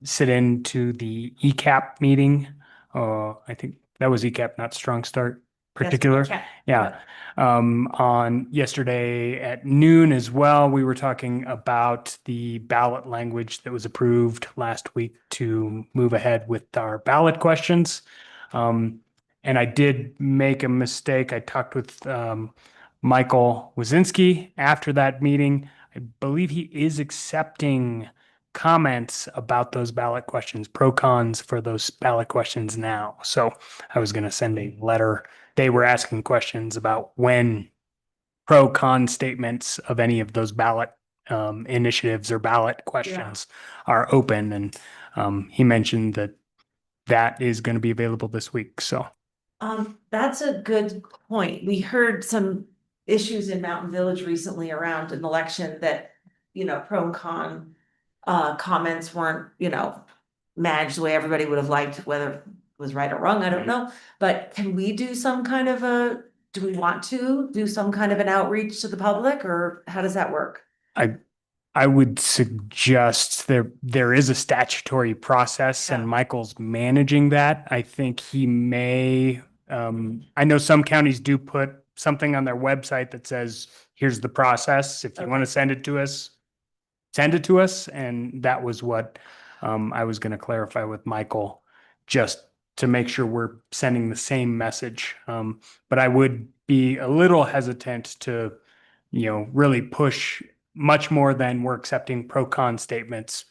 sit into the ECAP meeting. I think that was ECAP, not Strong Start particular. ECAP. Yeah. On yesterday at noon as well, we were talking about the ballot language that was approved last week to move ahead with our ballot questions. And I did make a mistake. I talked with Michael Wazinski after that meeting. I believe he is accepting comments about those ballot questions, pro cons for those ballot questions now. So I was going to send a letter. They were asking questions about when pro con statements of any of those ballot initiatives or ballot questions are open. And he mentioned that that is going to be available this week. So That's a good point. We heard some issues in Mountain Village recently around an election that, pro and con comments weren't, managed the way everybody would have liked, whether it was right or wrong, I don't know. But can we do some kind of do we want to do some kind of an outreach to the public, or how does that work? I would suggest there is a statutory process and Michael's managing that. I think he may, I know some counties do put something on their website that says, here's the process. If you want to send it to us, send it to us. And that was what I was going to clarify with Michael, just to make sure we're sending the same message. But I would be a little hesitant to, really push much more than we're accepting pro con statements,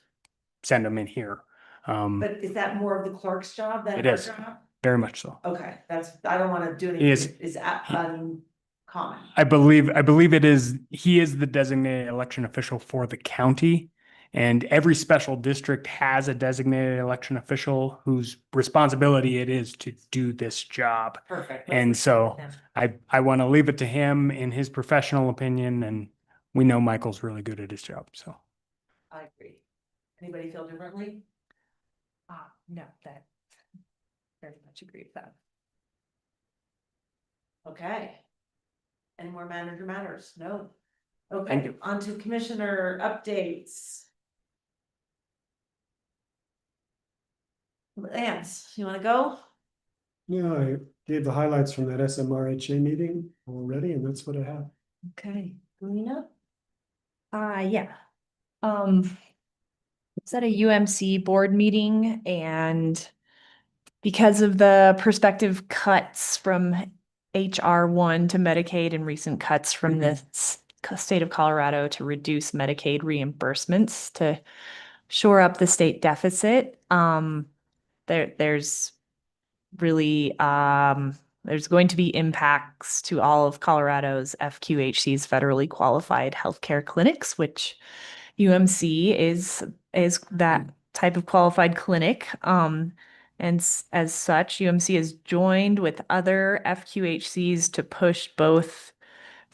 send them in here. But is that more of the clerk's job than It our is. job? Very much so. Okay, I don't want to do He is- anything, is uncommon. I believe it is, he is the designated election official for the county. And every special district has a designated election official whose responsibility it is to do this job. Perfect. And so I want to leave it to him in his professional opinion, and we know Michael's really good at his job, so. I agree. Anybody feel differently? No, that very much agree with that. Okay. Any more manager matters? No. Thank Okay, you. on to commissioner updates. Lance, you want to go? Yeah, I gave the highlights from that SMRHA meeting already, and that's what I have. Okay, Lena? Yeah. It's at a UMC board meeting, and because of the prospective cuts from HR1 to Medicaid and recent cuts from the state of Colorado to reduce Medicaid reimbursements to shore up the state deficit, there's really there's going to be impacts to all of Colorado's FQHC's federally qualified healthcare clinics, which UMC is that type of qualified clinic. And as such, UMC has joined with other FQHCs to push both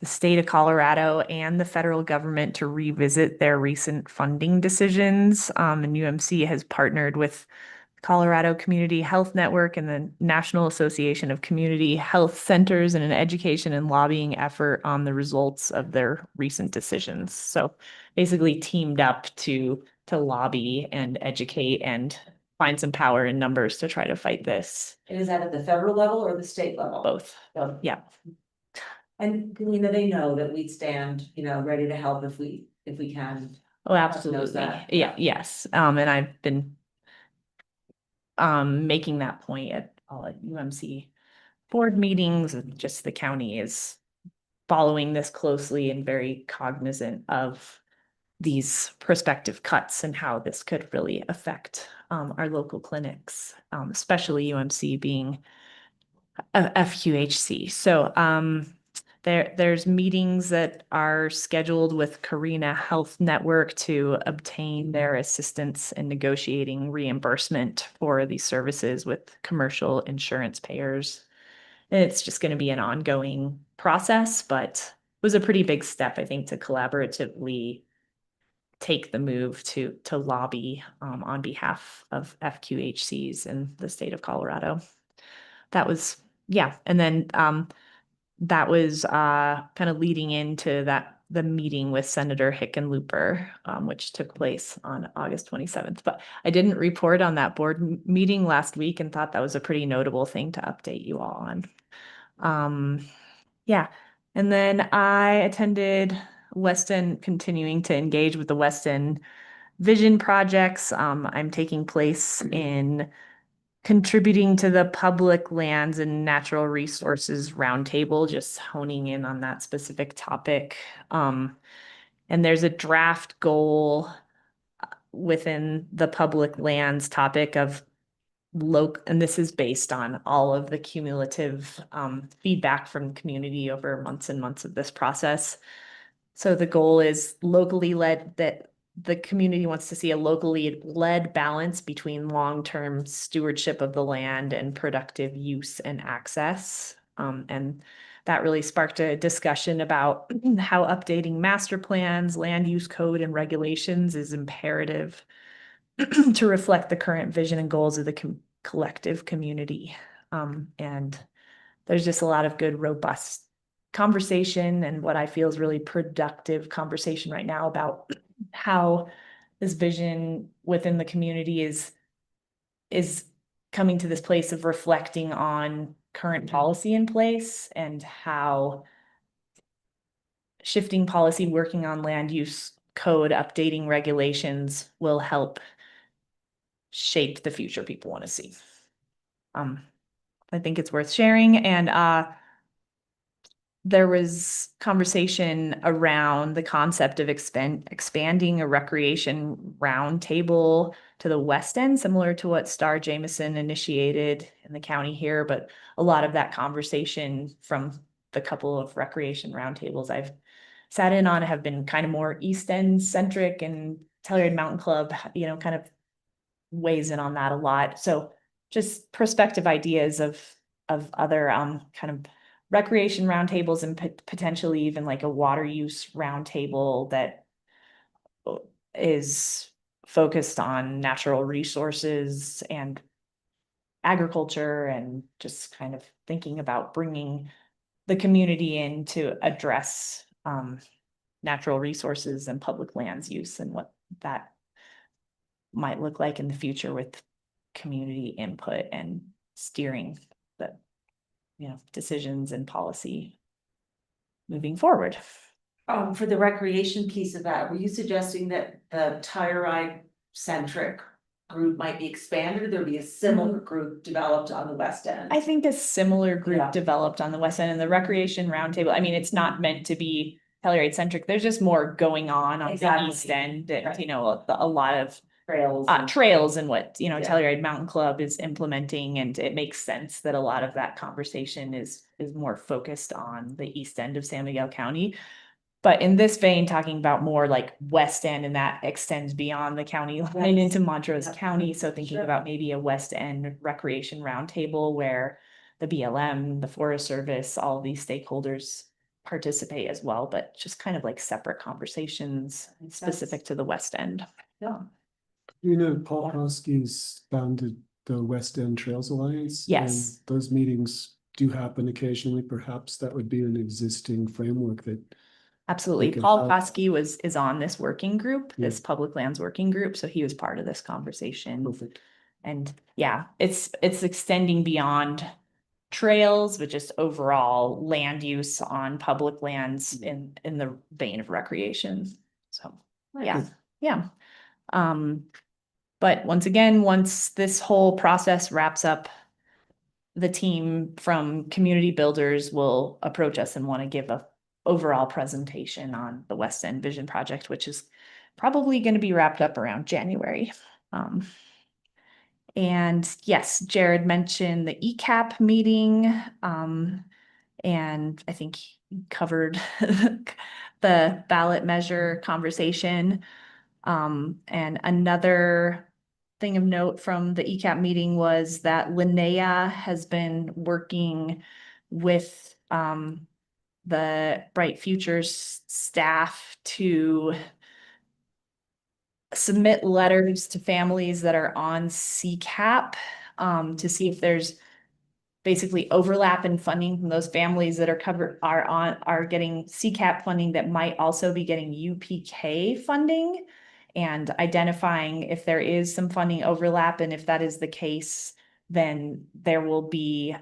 the state of Colorado and the federal government to revisit their recent funding decisions. And UMC has partnered with Colorado Community Health Network and the National Association of Community Health Centers in an education and lobbying effort on the results of their recent decisions. So basically teamed up to lobby and educate and find some power in numbers to try to fight this. And is that at the federal level or the state level? Both. Yeah. And Lena, they know that we stand, ready to help if we can. Oh, absolutely. Yeah. Yes. And I've been making that point at all at UMC board meetings, and just the county is following this closely and very cognizant of these prospective cuts and how this could really affect our local clinics, especially UMC being FQHC. So there's meetings that are scheduled with Carina Health Network to obtain their assistance in negotiating reimbursement for these services with commercial insurance payers. And it's just going to be an ongoing process, but it was a pretty big step, I think, to collaboratively take the move to lobby on behalf of FQHCs in the state of Colorado. That was, yeah. And then that was kind of leading into the meeting with Senator Hickenlooper, which took place on August 27th. But I didn't report on that board meeting last week and thought that was a pretty notable thing to update you all on. Yeah. And then I attended West End, continuing to engage with the West End vision projects. I'm taking place in contributing to the public lands and natural resources roundtable, just honing in on that specific topic. And there's a draft goal within the public lands topic of and this is based on all of the cumulative feedback from the community over months and months of this process. So the goal is locally led, that the community wants to see a locally led balance between long-term stewardship of the land and productive use and access. And that really sparked a discussion about how updating master plans, land use code, and regulations is imperative to reflect the current vision and goals of the collective community. And there's just a lot of good, robust conversation and what I feel is really productive conversation right now about how this vision within the community is coming to this place of reflecting on current policy in place and how shifting policy, working on land use code, updating regulations will help shape the future people want to see. I think it's worth sharing. And there was conversation around the concept of expanding a recreation roundtable to the West End, similar to what Star Jameson initiated in the county here. But a lot of that conversation from the couple of recreation roundtables I've sat in on have been kind of more East End centric, and Telluride Mountain Club, kind of weighs in on that a lot. So just prospective ideas of other kind of recreation roundtables and potentially even like a water use roundtable that is focused on natural resources and agriculture, and just kind of thinking about bringing the community in to address natural resources and public lands use and what that might look like in the future with community input and steering the decisions and policy moving forward. For the recreation piece of that, were you suggesting that the Telluride centric group might be expanded, or there'd be a similar group developed on the West End? I think a similar group developed on the West End, and the recreation roundtable, I mean, it's not meant to be Telluride centric. There's just more going on the East End, and a lot of trails and what Telluride Mountain Club is implementing, and it makes sense that a lot of that conversation is more focused on the East End of San Miguel County. But in this vein, talking about more like West End, and that extends beyond the county line into Montrose County. So thinking about maybe a West End recreation roundtable where the BLM, the Forest Service, all these stakeholders participate as well, but just kind of like separate conversations specific to the West End. Yeah. Paul Koski's founded the West End Trails Alliance. Yes. And those meetings do happen occasionally. Perhaps that would be an existing framework that. Absolutely. Paul Koski is on this working group, this public lands working group. So he was part of this conversation. Perfect. And yeah, it's extending beyond trails, but just overall land use on public lands in the vein of recreation. So yeah. But once again, once this whole process wraps up, the team from Community Builders will approach us and want to give a overall presentation on the West End Vision Project, which is probably going to be wrapped up around January. And yes, Jared mentioned the ECAP meeting. And I think he covered the ballot measure conversation. And another thing of note from the ECAP meeting was that Linnea has been working with the Bright Futures staff to submit letters to families that are on CCAP to see if there's basically overlap in funding from those families that are getting CCAP funding that might also be getting UPK funding, and identifying if there is some funding overlap, and if that is the case, then there will be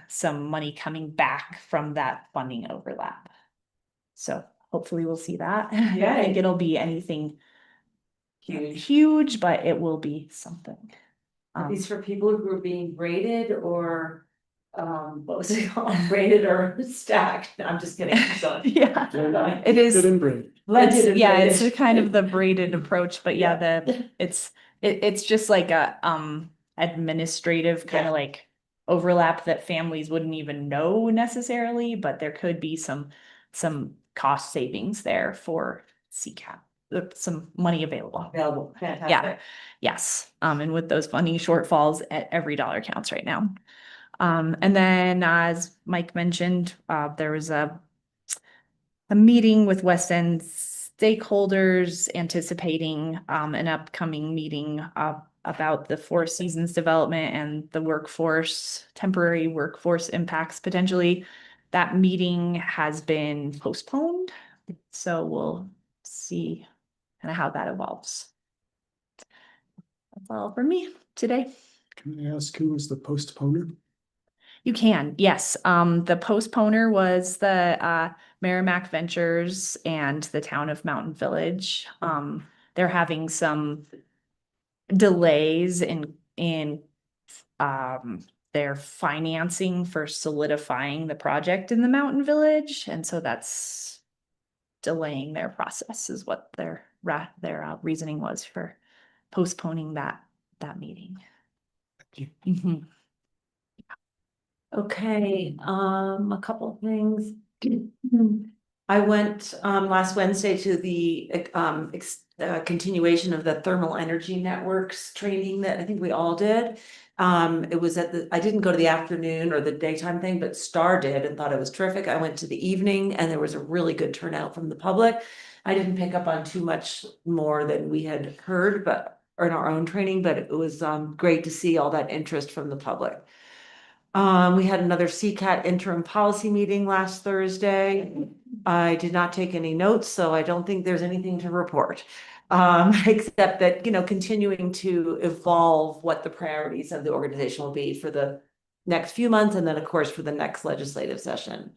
some money coming back from that funding overlap. So hopefully we'll see that. I don't think it'll be anything huge, but it will be something. Are these for people who are being graded or what was it called? Graded or stacked? I'm just kidding. So, Yeah, it is. It's a kind of the braided approach, but it's just like a administrative kind of like overlap that families wouldn't even know necessarily, but there could be some cost savings there for CCAP. Some money available. Fantastic. Yeah. Yes. And with those funding shortfalls, every dollar counts right now. And then as Mike mentioned, there was a meeting with West End stakeholders anticipating an upcoming meeting about the Four Seasons development and the temporary workforce impacts potentially. That meeting has been postponed, so we'll see kind of how that evolves. That's all for me today. Can I ask who was the postponer? You can, yes. The postponer was the Merrimack Ventures and the town of Mountain Village. They're having some delays in their financing for solidifying the project in the Mountain Village, and so that's delaying their process, is what their reasoning was for postponing that meeting. Thank you. Mhm. Okay, a couple of things. I went last Wednesday to the continuation of the thermal energy networks training that I think we all did. It was I didn't go to the afternoon or the daytime thing, but Star did and thought it was terrific. I went to the evening and there was a really good turnout from the public. I didn't pick up on too much more than we had heard, or in our own training, but it was great to see all that interest from the public. We had another CCAT interim policy meeting last Thursday. I did not take any notes, so I don't think there's anything to report. Except that, continuing to evolve what the priorities of the organization will be for the next few months, and then of course for the next legislative session.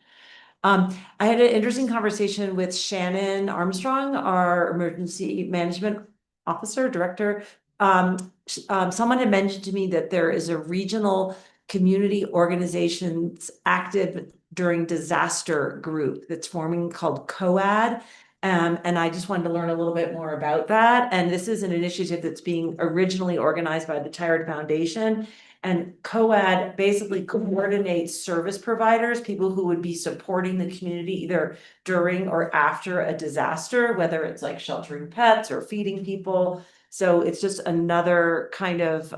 I had an interesting conversation with Shannon Armstrong, our emergency management director. Someone had mentioned to me that there is a regional community organizations active during disaster group that's forming called COAD. And I just wanted to learn a little bit more about that. And this is an initiative that's being originally organized by the Tired Foundation. And COAD basically coordinates service providers, people who would be supporting the community either during or after a disaster, whether it's like sheltering pets or feeding people. So it's just another kind of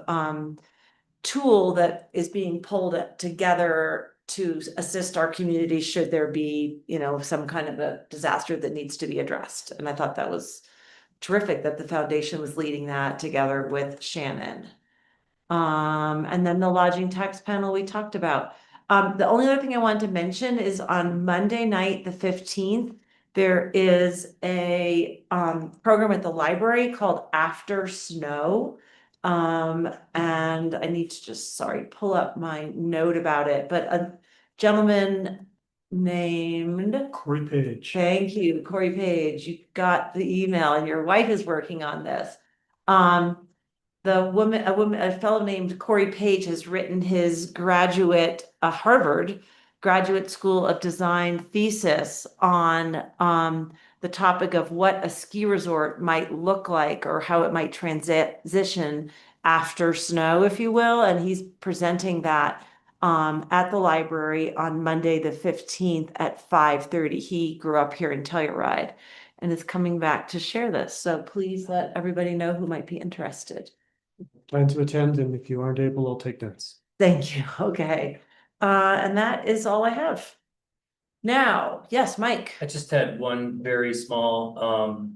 tool that is being pulled together to assist our community should there be, some kind of a disaster that needs to be addressed. And I thought that was terrific that the foundation was leading that together with Shannon. And then the lodging tax panel we talked about. The only other thing I wanted to mention is on Monday night, the 15th, there is a program at the library called After Snow. And I need to just, pull up my note about it, but a gentleman named Corey Page. Thank you, Corey Page. You got the email and your wife is working on this. A fellow named Corey Page has written his Harvard Graduate School of Design thesis on the topic of what a ski resort might look like or how it might transition after snow, if you will, and he's presenting that at the library on Monday, the 15th at 5:30. He grew up here in Telluride and is coming back to share this. So please let everybody know who might be interested. Plan to attend, and if you aren't able, I'll take notes. Thank you. Okay. And that is all I have. Now, yes, Mike. I just had one very small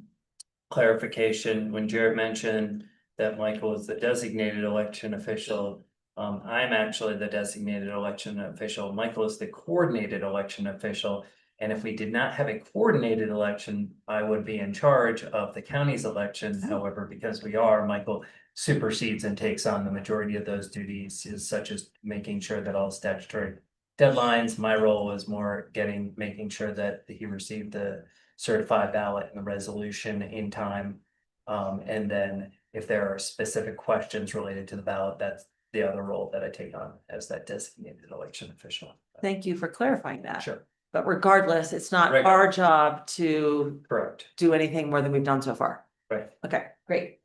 clarification when Jared mentioned that Michael is the designated election official. I'm actually the designated election official. Michael is the coordinated election official. And if we did not have a coordinated election, I would be in charge of the county's election. However, because we are, Michael supersedes and takes on the majority of those duties, such as making sure that all statutory deadlines. My role was more making sure that he received the certified ballot and the resolution in time. And then if there are specific questions related to the ballot, that's the other role that I take on as that designated election official. Thank you for clarifying that. Sure. But regardless, it's not Right. our job to Correct. do anything more than we've done so far. Right. Okay, great.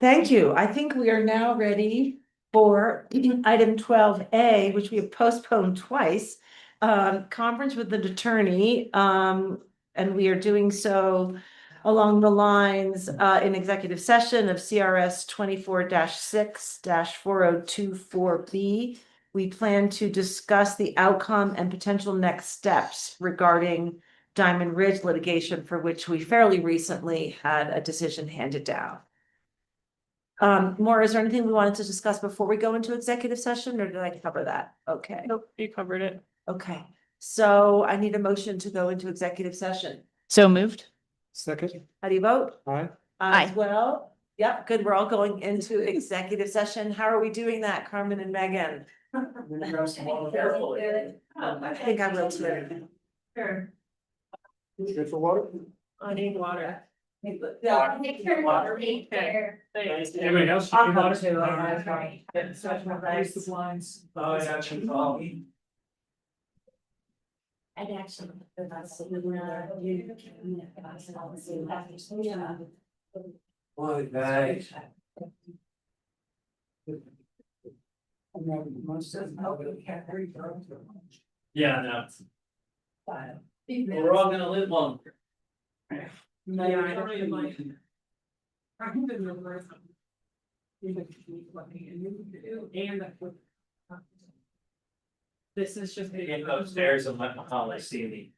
Thank you. I think we are now ready for item 12A, which we have postponed twice. Conference with the attorney, and we are doing so along the lines in executive session of CRS 24-6-4024B. We plan to discuss the outcome and potential next steps regarding Diamond Ridge litigation, for which we fairly recently had a decision handed down. Maura, is there anything we wanted to discuss before we go into executive session, or did I cover that? Okay. Nope, you covered it. Okay, so I need a motion to go into executive session. So moved. Second. How do you vote? Aye. As well? Yep, good. We're all going into executive session. How are we doing that, Carmen and Megan? I think I will too. Sure. Good for water? I need water. Yeah, make sure water be there. Anybody else? I'll come too. I'm sorry. Stretch my legs. The blinds. Oh, yeah, should call me. And actually, that's. Well, guys. Yeah, no. We're all gonna live longer. This is just. Get upstairs and let Holly see me.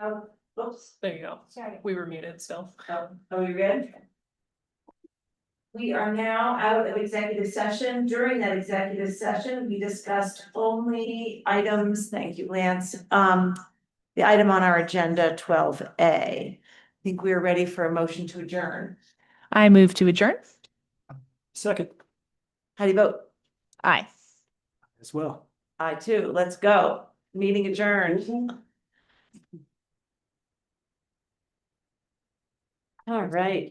Oh, oops, There you go. sorry. We were muted still. Oh, are we good? We are now out of executive session. During that executive session, we discussed only items, thank you, Lance. The item on our agenda 12A. I think we're ready for a motion to adjourn. I move to adjourn. Second, How do you vote? Aye. as well. I too. Let's go. Meeting adjourned. All right.